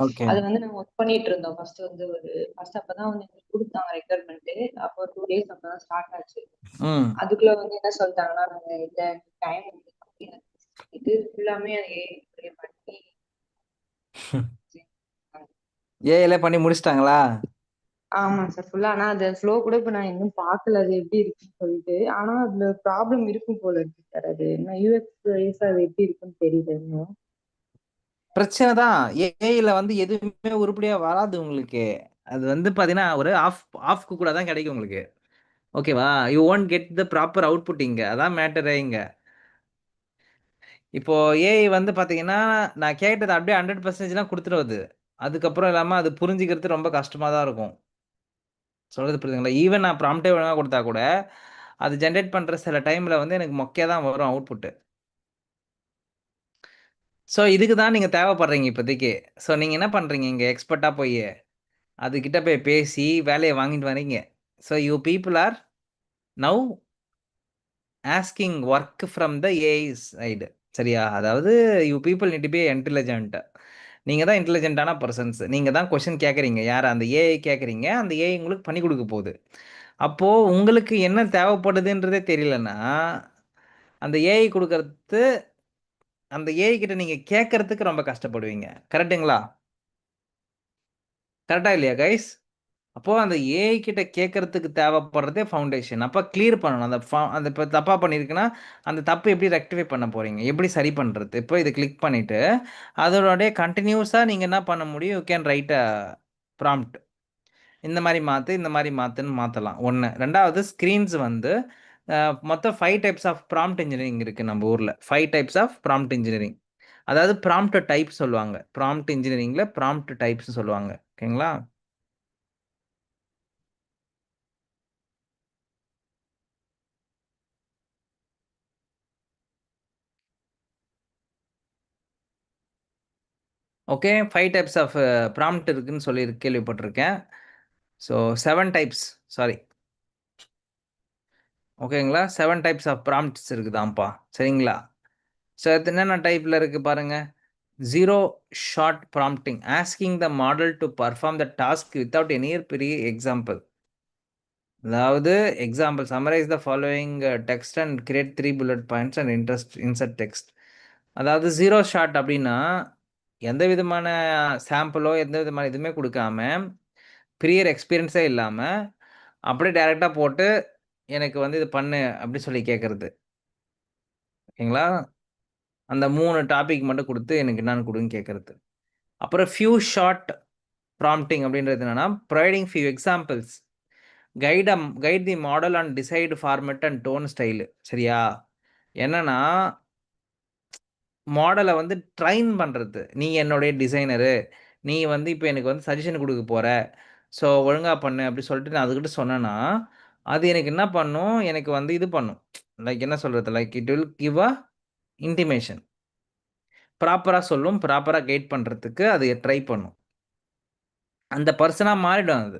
ஓகே அது வந்து நாங்க ஒர்க் பண்ணிட்டு இருந்தோம். ஃபர்ஸ்ட் அப்பதான் வந்து எங்களுக்கு கொடுத்தாங்க ரெக்யர்மெண்ட். அப்போ 2 days அப்பதான் ஸ்டார்ட் ஆச்சு. ம் அதுக்குள்ள வந்து என்ன சொல்லிட்டாங்கன்னா, நாங்க இல்ல டைம் இது ஃபுல்லாமே ஏஐ பண்ணி ஏஐல பண்ணி முடிச்சிட்டாங்களா? ஆமா சார். ஃபுல்லா ஆனா அது ஃப்ளோ கூட இப்ப நான் இன்னும் பார்க்கல. அது எப்படி இருக்குன்னு சொல்லிட்டு. ஆனா அதுல ப்ராப்ளம் இருக்கும் போல இருக்கு சார். அது என்ன யூஎக்ஸ் அது எப்படி இருக்குன்னு தெரியல இன்னும். பிரச்சனை தான். ஏஐல வந்து எதுவுமே உருப்படியா வராது உங்களுக்கு. அது வந்து பாத்தீங்கன்னா ஒரு ஆஃப் கூட தான் கிடைக்கும் உங்களுக்கு. ஓகேவா? You won't get the proper output இங்க. அதான் மேட்டரே இங்க. இப்போ ஏஐ வந்து பாத்தீங்கன்னா நான் கேட்டது அப்படியே 100%லாம் கொடுத்துருவது. அதுக்கப்புறம் இல்லாம அது புரிஞ்சுக்கிறது ரொம்ப கஷ்டமா தான் இருக்கும். சொல்றது புரியுதுங்களா? ஈவன் நான் ப்ராம்ப்டே ஒழுங்கா கொடுத்தா கூட அது ஜென்ரேட் பண்ற சில டைம்ல வந்து எனக்கு மொக்கையா தான் வரும் அவுட்புட். ஸோ இதுக்கு தான் நீங்க தேவைப்படுறீங்க இப்போதைக்கு. ஸோ நீங்க என்ன பண்றீங்க இங்க எக்ஸ்பர்ட்டா போய் அதுகிட்ட போய் பேசி வேலையை வாங்கிட்டு வரீங்க. So you people are now asking work from the AI side. சரியா? அதாவது you people need to be intelligent. நீங்க தான் இன்டெலிஜென்ட்டான பர்சன்ஸ். நீங்க தான் கொஸ்டின் கேட்குறீங்க. யார்? அந்த ஏஐ கேட்குறீங்க. அந்த ஏஐ உங்களுக்கு பண்ணி கொடுக்க போகுது. அப்போ உங்களுக்கு என்ன தேவைப்படுதுன்றதே தெரியலன்னா அந்த ஏஐ கொடுக்கறது அந்த ஏஐ கிட்ட நீங்க கேட்கறதுக்கு ரொம்ப கஷ்டப்படுவீங்க. கரெக்ட்டுங்களா? கரெக்டா இல்லையா கைஸ்? அப்போ அந்த ஏஐ கிட்ட கேட்கறதுக்கு தேவைப்படுறதே ஃபவுண்டேஷன். அப்போ கிளியர் பண்ணணும். அந்த இப்போ தப்பா பண்ணியிருக்குன்னா அந்த தப்பு எப்படி ரெக்டிஃபை பண்ண போறீங்க? எப்படி சரி பண்றது? இப்போ இதை கிளிக் பண்ணிட்டு அதோடைய கண்டினியூஸா நீங்க என்ன பண்ண முடியும்? You can write a prompt. இந்த மாதிரி மாத்து, இந்த மாதிரி மாத்துன்னு மாத்தலாம். 1. 2வது ஸ்க்ரீன்ஸ் வந்து மொத்தம் 5 டைப்ஸ் ஆஃப் ப்ராம்ப்ட் இன்ஜினியரிங் இருக்கு நம்ம ஊர்ல. 5 டைப்ஸ் ஆஃப் ப்ராம்ப்ட் இன்ஜினியரிங். அதாவது ப்ராம்ப்ட் டைப் சொல்லுவாங்க. ப்ராம்ப்ட் இன்ஜினியரிங்ல ப்ராம்ப்ட் டைப்ஸ் சொல்லுவாங்க. ஓகேங்களா? ஓகே 5 டைப்ஸ் ஆஃப் ப்ராம்ப்ட் இருக்குன்னு சொல்லி கேள்விப்பட்டிருக்கேன். ஸோ 7 டைப்ஸ் சாரி ஓகேங்களா? 7 டைப்ஸ் ஆஃப் ப்ராம்ப்ட்ஸ் இருக்குதாம்ப்பா. சரிங்களா? ஸோ அது என்னென்ன டைப்ல இருக்கு பாருங்க. 0 shot prompting asking the model to perform the task without any பெரிய எக்ஸாம்பிள். அதாவது example summarize the following text and create 3 bullet points and insert text. அதாவது 0 ஷார்ட் அப்படின்னா எந்த விதமான சாம்பிளோ எந்த விதமான இதுவுமே கொடுக்காம ப்ரியர் எக்ஸ்பீரியன்ஸே இல்லாமல் அப்படியே டைரெக்டாக போட்டு எனக்கு வந்து இது பண்ணு அப்படி சொல்லி கேட்குறது. ஓகேங்களா? அந்த 3 டாபிக் மட்டும் கொடுத்து எனக்கு என்னன்னு கொடுன்னு கேட்குறது. அப்புறம் ஃபியூ ஷார்ட் ப்ராம்ப்டிங் அப்படின்றது என்னன்னா providing few examples guide the model and decide format and tone style. சரியா? என்னன்னா மாடலை வந்து ட்ரைன் பண்ணுறது. நீ என்னுடைய டிசைனரு, நீ வந்து இப்போ எனக்கு வந்து சஜஷன் கொடுக்க போகிற, ஸோ ஒழுங்காக பண்ணு அப்படி சொல்லிட்டு நான் அதுக்கிட்ட சொன்னேன்னா அது எனக்கு என்ன பண்ணும்? எனக்கு வந்து இது பண்ணும். லைக் என்ன சொல்கிறது? Like it will give a intimation. ப்ராப்பராக சொல்லும். ப்ராப்பராக கைட் பண்ணுறதுக்கு அது ட்ரை பண்ணும். அந்த பர்சனாக மாறிடும் அது.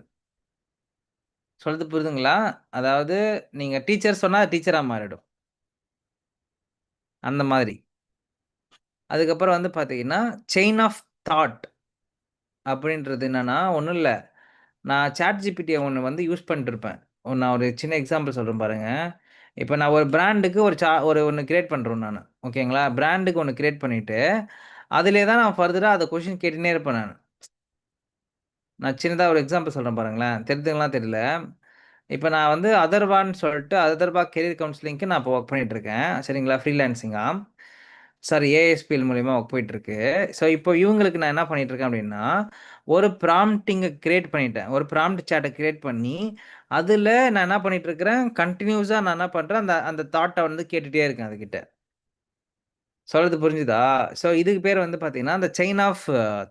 சொல்றது புரியுதுங்களா? அதாவது நீங்கள் டீச்சர் சொன்னால் டீச்சராக மாறிடும். அந்த மாதிரி. அதுக்கப்புறம் வந்து பார்த்தீங்கன்னா செயின் ஆஃப் தாட் அப்படின்றது என்னன்னா ஒன்றும் இல்லை. நான் சாட் ஜிபிடியை ஒன்று வந்து யூஸ் பண்ணிட்டுருப்பேன். நான் ஒரு சின்ன எக்ஸாம்பிள் சொல்கிறேன் பாருங்கள். இப்போ நான் ஒரு பிராண்டுக்கு ஒன்று கிரியேட் பண்ணுறேன் நான். ஓகேங்களா? பிராண்டுக்கு ஒன்று கிரியேட் பண்ணிவிட்டு அதிலே தான் நான் ஃபர்தராக அதை கொஷின் கேட்டுனே இருப்பேன் நான். நான் சின்னதாக ஒரு எக்ஸாம்பிள் சொல்கிறேன் பாருங்களேன். தெரியுதுங்களா தெரியல. இப்போ நான் வந்து அதர்வான்னு சொல்லிட்டு அதர்வா கெரியர் கவுன்சிலிங்க்கு நான் இப்போ ஒர்க் பண்ணிகிட்ருக்கேன். சரிங்களா? ஃப்ரீலான்சிங்காக சாரி ஏஎஸ்பிஎல் மூலிமா ஒர்க் போயிட்டுருக்கு. ஸோ இப்போ இவங்களுக்கு நான் என்ன பண்ணிகிட்ருக்கேன் அப்படின்னா ஒரு ப்ராம்ப்டிங்கை கிரியேட் பண்ணிட்டேன். ஒரு ப்ராம்ப்ட் சேட்டை கிரியேட் பண்ணி அதில் நான் என்ன பண்ணிகிட்ருக்கிறேன் கண்டினியூஸாக நான் என்ன பண்ணுறேன் அந்த அந்த தாட்டை வந்து கேட்டுகிட்டே இருக்கேன் அதுக்கிட்ட. சொல்கிறது புரிஞ்சுதா? ஸோ இதுக்கு பேர் வந்து பார்த்தீங்கன்னா அந்த செயின் ஆஃப்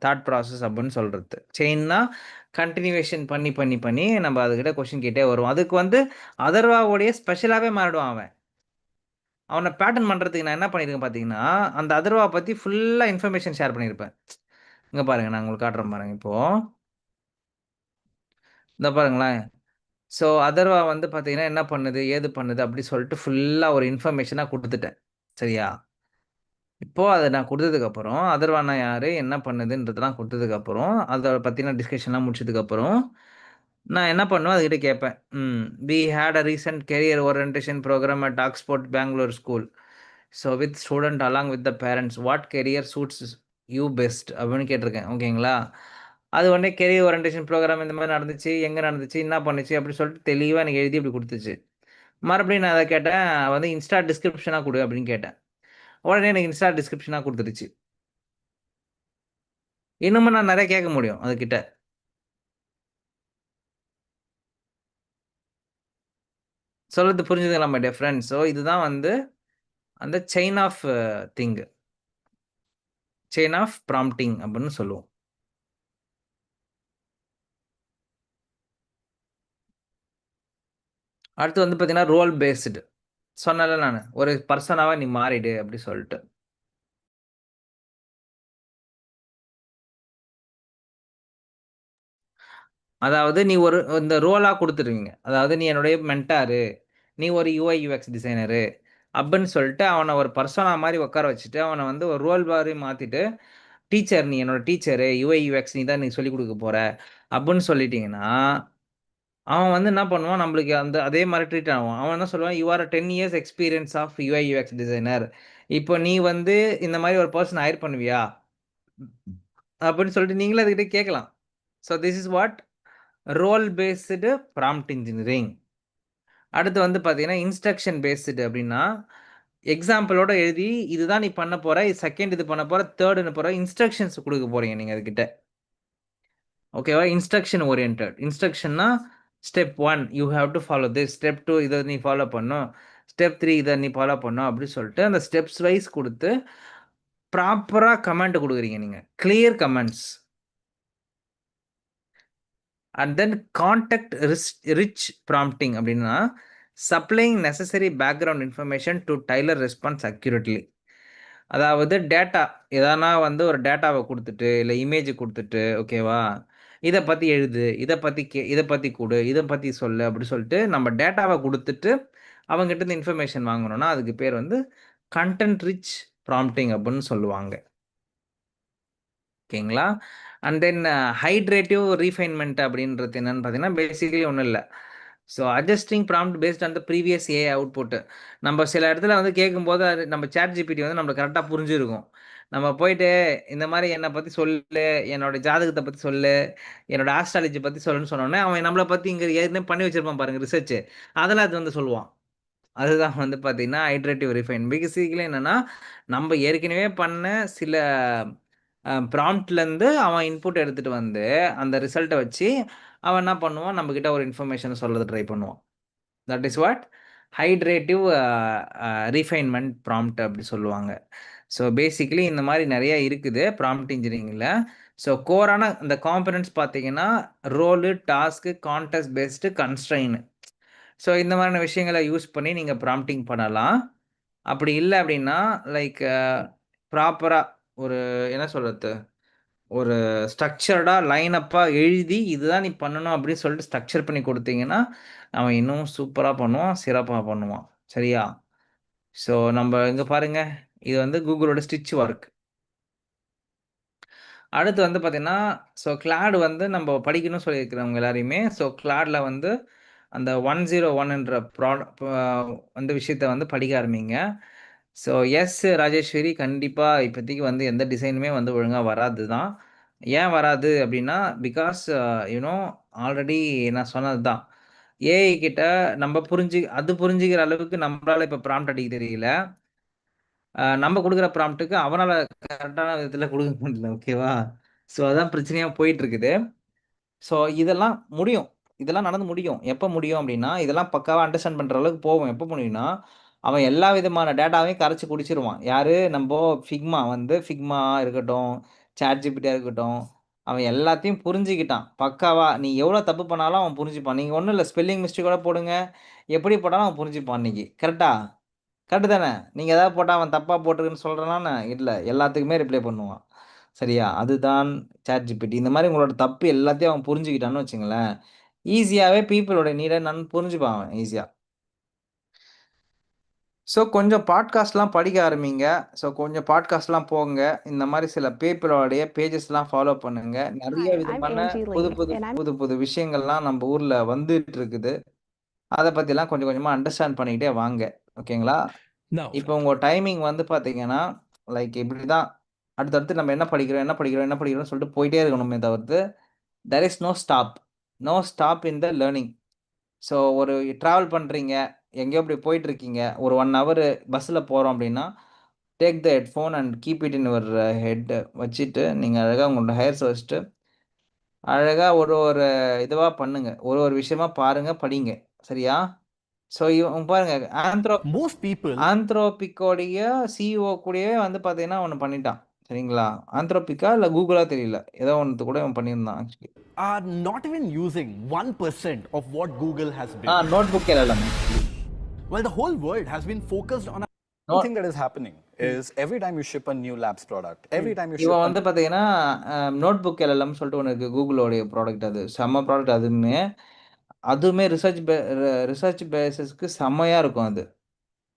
தாட் ப்ராசஸ் அப்படின்னு சொல்கிறது. செயின்னா கண்டினியூவேஷன் பண்ணி பண்ணி பண்ணி நம்ம அதுக்கிட்ட கொஷின் கேட்டே வருவோம். அதுக்கு வந்து அதர்வாவுடைய ஸ்பெஷலாகவே மாறிடுவான் அவன். அவனை பேட்டர்ன் பண்ணுறதுக்கு நான் என்ன பண்ணியிருக்கேன் பார்த்தீங்கன்னா அந்த அதர்வா பற்றி ஃபுல்லாக இன்ஃபர்மேஷன் ஷேர் பண்ணியிருப்பேன். இங்கே பாருங்கள் நான் உங்களுக்கு காட்டுறேன் பாருங்கள். இப்போது இந்த பாருங்களேன். ஸோ அதர்வா வந்து பார்த்தீங்கன்னா என்ன பண்ணுது ஏது பண்ணுது அப்படி சொல்லிட்டு ஃபுல்லாக ஒரு இன்ஃபர்மேஷனாக கொடுத்துட்டேன். சரியா? இப்போ அத நான் குடுத்ததுக்கப்புறம், அதர்வானா யாரு? என்ன பண்ணுதுன்றதெல்லாம் குடுத்ததுக்கப்புறம், அத பத்தின டிஸ்கஷன்லாம் முடிச்சதுக்கப்புறம், நான் என்ன பண்ணுவேன், அதுகிட்ட கேட்பேன். "We had a recent career orientation programme at Oxford Bangalore school. So with student along with the parents, what career suits you best?" அப்படின்னு கேட்டிருக்கேன். ஓகேங்களா? அது உடனே கரியர் ஓரியன்டேஷன் ப்ரோகிராம் இந்த மாரி நடந்துச்சு, எங்க நடந்துச்சு, என்ன பண்ணுச்சு அப்படின்னு சொல்லிட்டு தெளிவா எனக்கு எழுதி இப்படி குடுத்துச்சு. மறுபடியும் நான் அத கேட்டேன், வந்து இன்ஸ்டா டிஸ்கிரிப்ஷனா குடு அப்படின்னு கேட்டேன். உடனே எனக்கு இன்ஸ்டா டிஸ்கிரிப்ஷனா குடுத்துருச்சு. இன்னமும் நான் நெறைய கேட்க முடியும் அதுகிட்ட. சொல்றது புரிஞ்சுதுங்களா மை டியர் ஃபிரெண்ட்ஸ்? ஸோ இதுதான் வந்து அந்த chain of thing. Chain of prompting அப்படின்னு சொல்லுவோம். அடுத்து வந்து பார்த்தீங்கன்னா, ரோல் பேஸ்டு. சொன்னேன்ல நானு. ஒரு பெர்சனாவா நீ மாறிடு அப்படி சொல்ட்டு. அதாவது நீ ஒரு இந்த ரோலா குடுத்துருவீங்க. அதாவது நீ என்னுடைய மென்டாரு. நீ ஒரு யுஐ, யுஎக்ஸ் டிசைனரு அப்படின்னு சொல்லிட்டு அவன ஒரு பெர்சனா மாரி உட்கார வச்சுட்டு, அவன வந்து ஒரு ரோல் மாரி மாத்திட்டு, டீச்சர் நீ என்னோட டீச்சரு. யுஐ, யுஎக்ஸ் நீ தான் எனக்கு சொல்லிக் குடுக்க போற. அப்படின்னு சொல்லிட்டீங்கன்னா, அவன் வந்து என்ன பண்ணுவான், நம்மளுக்கு அந்த அதே மாரி ட்ரீட் ஆவான். அவன் என்ன சொல்லுவான், "you are 10 years experience of UI, UX designer. இப்போ நீ வந்து இந்த மாரி ஒரு பெர்சன ஹையர் பண்ணுவியா?" அப்படின்னு சொல்லிட்டு நீங்களே அதுகிட்ட கேட்கலாம். So this is what role based prompt engineering. அடுத்து வந்து பார்த்தீங்கன்னா, இன்ஸ்ட்ரக்ஷன் பேஸ்டு அப்படின்னா, எக்ஸாம்பிளோட எழுதி, இதுதான் நீ பண்ண போற, இது செகண்ட் இது பண்ண போற, தேர்டுன்னு போற இன்ஸ்ட்ரக்ஷன்ஸ் குடுக்க போறீங்க நீங்க அதுகிட்ட. ஓகேவா? Instruction oriented. இன்ஸ்ட்ரக்ஷன்னா, step 1 you have to follow this. Step 2 இத நீ ஃபாலோ பண்ணணும். ஸ்டெப் 3 இத நீ ஃபாலோ பண்ணணும் அப்படி சொல்லிட்டு, அந்த ஸ்டெப்ஸ் வைஸ் குடுத்து, ப்ராப்பரா கமாண்ட் குடுக்குறீங்க நீங்க. Clear commands. And then context rich prompting அப்படின்னா, supplying necessary background information to tailor response accurately. அதாவது டேட்டா எதனா வந்து ஒரு டேட்டாவ குடுத்துட்டு, இல்ல இமேஜ் குடுத்துட்டு, ஓகேவா? இத பத்தி எழுது, இத பத்தி குடு, இத பத்தி சொல்லு அப்படி சொல்லிட்டு நம்ம டேட்டாவ குடுத்துட்டு, அவங்ககிட்ட இருந்து இன்ஃபர்மேஷன் வாங்கணும்னா, அதுக்கு பேர் வந்து கன்டென்ட் ரிச் ப்ராம்ப்டிங் அப்படின்னு சொல்லுவாங்க. ஓகேங்களா? அண்ட் தென் ஹைட்ரேட்டிவ் ரீஃபைன்மென்ட் அப்படின்றது என்னன்னு பார்த்தீங்கன்னா, பேசிக்கலி ஒண்ணும் இல்ல. So adjusting prompt based on the previous AI output. நம்ம சில இடத்துல வந்து கேட்கும்போது, அது நம்ம ChatGPT வந்து நம்மளுக்கு கரெக்ட்டா புரிஞ்சிருக்கும். நம்ம போயிட்டு இந்த மாரி என்ன பத்தி சொல்லு, என்னோட ஜாதகத்த பத்தி சொல்லு, என்னோட ஆஸ்ட்ராலஜி பத்தி சொல்லுன்னு சொன்னோனே, அவன் நம்மள பத்தி இங்க ஏற்கனவே பண்ணி வச்சிருப்பான் பாருங்க ரிசர்ச். அதெல்லாம் அது வந்து சொல்லுவான். அதுதான் வந்து பார்த்தீங்கன்னா, ஐட்ரேட்டிவ் ரிஃபைன். பேசிக்கலி என்னன்னா, நம்ம ஏற்கனவே பண்ண சில ப்ராம்ப்ட்லேருந்து அவன் இன்புட் எடுத்துட்டு வந்து, அந்த ரிசல்ட்ட வச்சு, அவன் என்ன பண்ணுவான், நம்மகிட்ட ஒரு இன்ஃபர்மேஷன சொல்ல ட்ரை பண்ணுவான். That is what iterative refinement prompt அப்படி சொல்லுவாங்க. ஸோ பேசிக்கலி இந்த மாரி நெறைய இருக்குது ப்ராம்ப்ட் இன்ஜினியரிங்ல. ஸோ கோரான இந்த காம்போனன்ட்ஸ் பார்த்தீங்கன்னா, role, task, context based, constraint. So இந்த மாதிரியான விஷயங்கள யூஸ் பண்ணி நீங்க ப்ராம்ப்டிங் பண்ணலாம். அப்படி இல்ல அப்படின்னா, லைக் ப்ராப்பரா ஒரு என்ன சொல்றது? ஒரு ஸ்ட்ரக்சர்டா லைன் அப்பா எழுதி, இதுதான் நீ பண்ணணும் அப்படின்னு சொல்லிட்டு ஸ்ட்ரக்சர் பண்ணி குடுத்தீங்கன்னா, அவன் இன்னும் சூப்பரா பண்ணுவான், சிறப்பா பண்ணுவான். சரியா? ஸோ நம்ப இங்க பாருங்க, இது வந்து கூகுளோட ஸ்டிட்ச் ஒர்க். அடுத்து வந்து பார்த்தீங்கன்னா, ஸோ கிளாட் வந்து நம்ப படிக்கணும்னு சொல்லியிருக்கிறவங்க எல்லாரையுமே, ஸோ கிளாட்ல வந்து அந்த 101 என்ற வந்து விஷயத்த வந்து படிக்க ஆரம்பிங்க. ஸோ எஸ் ராஜேஸ்வரி கண்டிப்பா இப்போதைக்கு வந்து எந்த டிசைனுமே வந்து ஒழுங்கா வராது தான். ஏன் வராது அப்படின்னா, பிகாஸ் யூ நோ ஆல்ரெடி நான் சொன்னது தான். ஏஐ கிட்ட நம்ம அது புரிஞ்சுக்கிற அளவுக்கு நம்மளால இப்ப ப்ராம்ப்ட் அடிக்க தெரியல. நம்ம குடுக்குற ப்ராம்ப்ட்டுக்கு அவனால கரெக்ட்டான விதத்துல குடுக்க முடியல. ஓகேவா? ஸோ அதான் பிரச்சனையா போயிட்டு இருக்குது. ஸோ இதெல்லாம் முடியும். இதெல்லாம் நடந்து முடியும். எப்ப முடியும் அப்டின்னா, இதெல்லாம் பக்காவா அண்டர்ஸ்டாண்ட் பண்ற அளவுக்கு போகும். எப்ப முடியும்னா, அவன் எல்லா விதமான டேட்டாவையும் கரைச்சு குடிச்சிருவான். யாரு? நம்போ Figma இருக்கட்டும், ChatGPTயா இருக்கட்டும். அவன் எல்லாத்தையும் புரிஞ்சுக்கிட்டான். பக்காவா. நீ எவ்வளோ தப்பு பண்ணாலும் அவன் புரிஞ்சுப்பான். நீங்க ஒண்ணும் இல்ல ஸ்பெல்லிங் மிஸ்டேக் கூட போடுங்க. எப்படி போட்டாலும் அவன் புரிஞ்சுப்பான் இன்னைக்கு. கரெக்ட்டா? கரெக்ட்டு தானே? நீங்க ஏதாவது போட்டா அவன் தப்பா போட்டிருக்குன்னு சொல்றேனான்னு? இல்ல. எல்லாத்துக்குமே ரிப்ளை பண்ணுவான். சரியா? அதுதான் ChatGPT. இந்த மாரி உங்களோட தப்பு எல்லாத்தையும் அவன் புரிஞ்சுக்கிட்டான்னு வச்சுக்கங்களேன், ஈஸியாவே பீப்பிளோட நீட என்னன்னு புரிஞ்சுப்பான் அவன் ஈஸியா. ஸோ கொஞ்சம் பாட்காஸ்ட்லாம் படிக்க ஆரம்பிங்க. ஸோ கொஞ்சம் பாட்காஸ்ட்லாம் போங்க. இந்த மாரி சில பேப்பரோடைய பேஜஸ்லாம் ஃபாலோ பண்ணுங்க. நெறைய Hi, I'm விதமான Angie புது Lee, புது and I'm புது புது விஷயங்கள்லாம் நம்ம ஊர்ல வந்துட்டு இருக்குது. அத பத்திலாம் கொஞ்சம் கொஞ்சமா அண்டர்ஸ்டாண்ட் பண்ணிக்கிட்டே வாங்க. ஓகேங்களா? Now, இப்போ உங்க டைமிங் வந்து பார்த்தீங்கன்னா, லைக் இப்படிதான். அடுத்தடுத்து நம்ம என்ன படிக்கிறோம், என்ன படிக்கிறோம், என்ன படிக்கிறோம்னு சொல்லிட்டு போயிட்டே இருக்கணுமே தவிர்த்து, there is no stop. No stop in the learning. So ஒரு ட்ராவல் பண்றீங்க. எங்கேயோ இப்படி போயிட்டுருக்கீங்க. ஒரு 1 ஹவர் பஸ்ஸில போறோம் அப்படின்னா, take the headphone and keep it in your head வச்சுட்டு, நீங்க அழகா உங்களோட ஹெயர்ஸ வச்சுட்டு, அழகா ஒரு ஒரு இதுவா பண்ணுங்க. ஒரு ஒரு விஷயமா பாருங்க, படிங்க. சரியா? ஸோ பாருங்க most people ஆந்த்ரோபிக்கோடைய சிஇஓ கூடயே வந்து பார்த்தீங்கன்னா, ஒண்ணு பண்ணிட்டான். சரிங்களா? ஆந்த்ரோபிக்கா இல்ல கூகுளா தெரியல. ஏதோ ஒண்ணுத்து கூட இவன் பண்ணியிருந்தான் actually. are not even using 1% of what Google has built. Notebook LLM. Well, the whole world has been focused on One thing that is happening is every time you ship a new labs product, every time you ship இவன் a வந்து பார்த்தீங்கன்னா, notebook LLM சொல்லிட்டு ஒண்ணு இருக்கு. கூகுளோடைய product அது. செம்ம product அதுவுமே. அதுவுமே ரிசர்ச் பேசிஸ்க்கு செம்மையா இருக்கும் அது.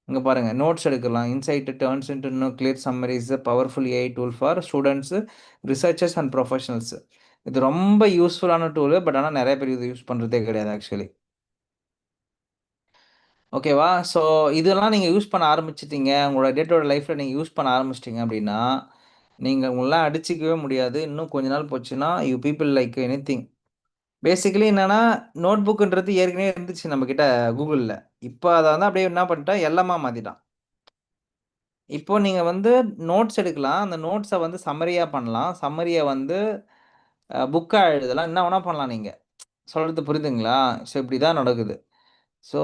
இங்க பாருங்க. நோட்ஸ் எடுக்கலாம். Inside turns into clear summaries powerful AI tool for students, researchers and professionals. இது ரொம்ப யூஸ்ஃபுல்லான டூலு. பட் ஆனா நெறைய பேர் இது யூஸ் பண்றதே கிடையாது ஆக்சுவலி. ஓகேவா? ஸோ இதெல்லாம் நீங்க யூஸ் பண்ண ஆரம்பிச்சுட்டீங்க. உங்களோட டே டு டே லைஃப்ல நீங்க யூஸ் பண்ண ஆரம்பிச்சிட்டீங்க அப்படின்னா, நீங்க உங்களலாம் அடிச்சுக்கவே முடியாது. இன்னும் கொஞ்ச நாள் போச்சுன்னா, you people like anything. Basically என்னன்னா, நோட்புக்ன்றது ஏற்கனவே இருந்துச்சு நம்மகிட்ட கூகுள்ல. இப்ப அத வந்து அப்படியே என்ன பண்ணிட்டான், எல்எம்மா மாத்திட்டான். இப்போ நீங்க வந்து நோட்ஸ் எடுக்கலாம். அந்த நோட்ஸ வந்து சம்மரியா பண்ணலாம். சம்மரிய வந்து புக்கா எழுதலாம். என்ன வேணா பண்ணலாம் நீங்க. சொல்றது புரியுதுங்களா? ஸோ இப்படிதான் நடக்குது. ஸோ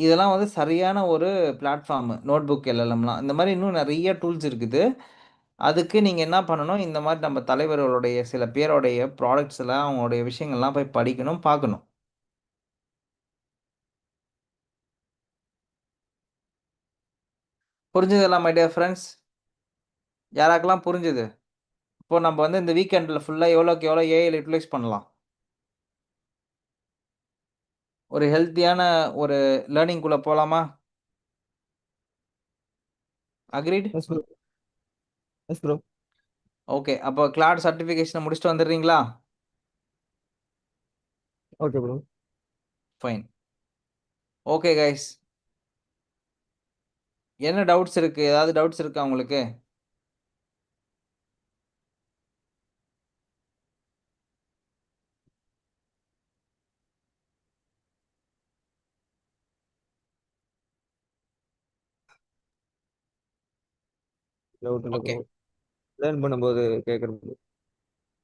இதெல்லாம் வந்து சரியான ஒரு பிளாட்ஃபார்ம் நோட்புக் எல்எல்எம்லாம். இந்த மாரி இன்னும் நெறைய டூல்ஸ் இருக்குது. அதுக்கு நீங்க என்ன பண்ணணும், இந்த மாரி நம்ம தலைவர்களுடைய சில பேருடைய ப்ராடக்ட்ஸ்லாம், அவங்களுடைய விஷயங்கள்லாம் போய் படிக்கணும், பார்க்கணும். புரிஞ்சதெல்லாம் மை டியர் ஃபிரெண்ட்ஸ்? யாராருக்கெல்லாம் புரிஞ்சுது? இப்போ நம்ம வந்து இந்த வீக்கெண்ட்ல ஃபுல்லா எவ்வளோக்கு எவ்வளோ ஏஐல யுட்டிலைஸ் பண்ணலாம். ஒரு ஹெல்த்தியான ஒரு லேர்னிங்குள்ள போலாமா? Agreed? Yes bro. Yes bro. Okay. அப்போ கிளாட் சர்டிஃபிகேஷன முடிச்சுட்டு வந்துடுறீங்களா? Okay bro. Fine. Okay guys. என்ன டவுட்ஸ் இருக்கு? ஏதாவது டவுட்ஸ் இருக்கா உங்களுக்கு? டவுட் இல்ல ஓகே. ப்ரோ. லேர்ன் பண்ணும்போது கேட்குறேன் ப்ரோ.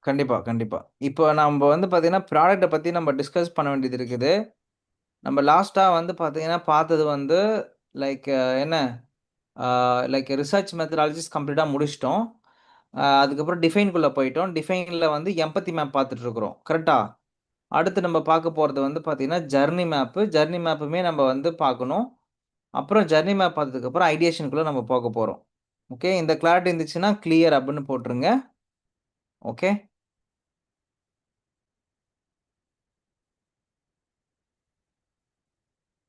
கண்டிப்பா, கண்டிப்பா. இப்போ நம்ம வந்து பார்த்தீங்கன்னா, ப்ராடக்ட்ட பத்தி நம்ம டிஸ்கஸ் பண்ண வேண்டியது இருக்குது. நம்ம லாஸ்ட்டா வந்து பார்த்தீங்கன்னா, பார்த்தது வந்து லைக் என்ன லைக் ரிசர்ச் மெத்தடாலஜிஸ் கம்ப்ளீட்டா முடிச்சுட்டோம். அதுக்கப்புறம் டிஃபைன்குள்ள போயிட்டோம். டிஃபைன்ல வந்து எம்பத்தி மேப் பார்த்துட்டு இருக்கிறோம். கரெக்ட்டா? அடுத்து நம்ம பார்க்க போறது வந்து பார்த்தீங்கன்னா, ஜர்னி மேப்பு. ஜர்னி மேப்புமே நம்ம வந்து பார்க்கணும். அப்புறம் ஜர்னி மேப் பார்த்ததுக்கப்புறம் ஐடியேஷனுக்குள்ள நம்ம போக போறோம். ஓகே. இந்த கிளாரிட்டி இருந்துச்சுன்னா, கிளியர் அப்படின்னு போட்டுருங்க. ஓகே.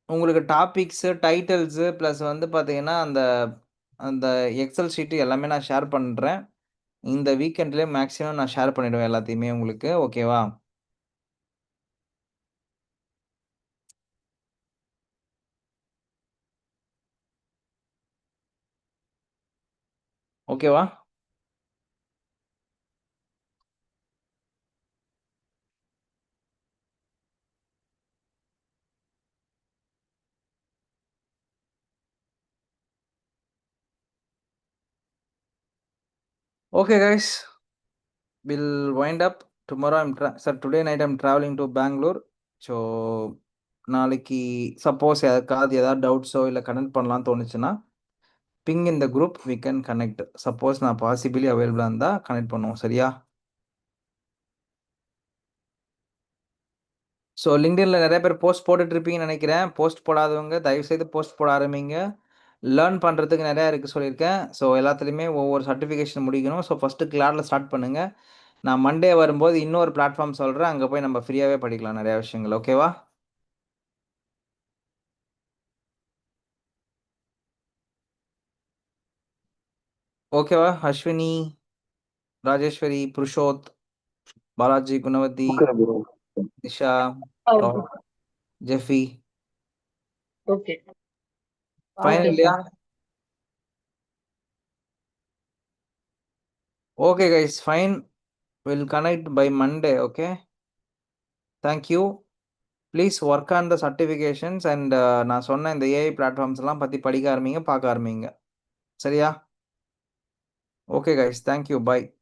உங்களுக்கு டாபிக்ஸு, டைட்டில்ஸு பிளஸ் வந்து பார்த்தீங்கன்னா, அந்த அந்த எக்ஸெல் ஷீட் எல்லாமே நான் ஷேர் பண்றேன். இந்த வீக்கெண்ட்லயே மேக்ஸிமம் நான் ஷேர் பண்ணிடுவேன் எல்லாத்தையுமே உங்களுக்கு. ஓகேவா? ஓகேவா? Okay, guys. We'll wind up. Tomorrow today night I'm traveling to Bangalore. So நாளைக்கு சப்போஸ் யாருக்காவது ஏதாவது டவுட்ஸோ இல்லை கனெக்ட் பண்ணலாம்னு தோணுச்சுன்னா, ping in the group we can connect. Suppose நான் பாசிபிளி அவைலபிளாக இருந்தால் கனெக்ட் பண்ணுவோம். சரியா? ஸோ லிங்க்டின்ல நிறைய பேர் போஸ்ட் போட்டுட்டு இருப்பீங்கன்னு நினைக்கிறேன். போஸ்ட் போடாதவங்க தயவுசெய்து போஸ்ட் போட ஆரம்பிங்க. லேர்ன் பண்ணுறதுக்கு நிறையா இருக்குது சொல்லியிருக்கேன். ஸோ எல்லாத்துலேயுமே ஒவ்வொரு சர்டிஃபிகேஷன் முடிக்கணும். ஸோ ஃபஸ்ட்டு கிளாட்ல ஸ்டார்ட் பண்ணுங்கள். நான் மண்டே வரும்போது இன்னொரு பிளாட்ஃபார்ம் சொல்கிறேன். அங்கே போய் நம்ம ஃப்ரீயாகவே படிக்கலாம் நிறையா விஷயங்கள். ஓகேவா? ஓகேவா? Ashwini, Rajeswari, Purushoth, Balaji, Gunavathi, Okay, bro. Nisha, okay Jeffy. Okay fine okay இல்லையா? Sir. Okay, guys, fine. We'll connect by Monday, okay? Thank you. Please work on the certifications and நான் சொன்ன இந்த AI platforms எல்லாம் பத்தி படிக்க ஆரம்பிங்க, பார்க்க ஆரம்பிங்க. சரியா? Okay, guys. Thank you. Bye.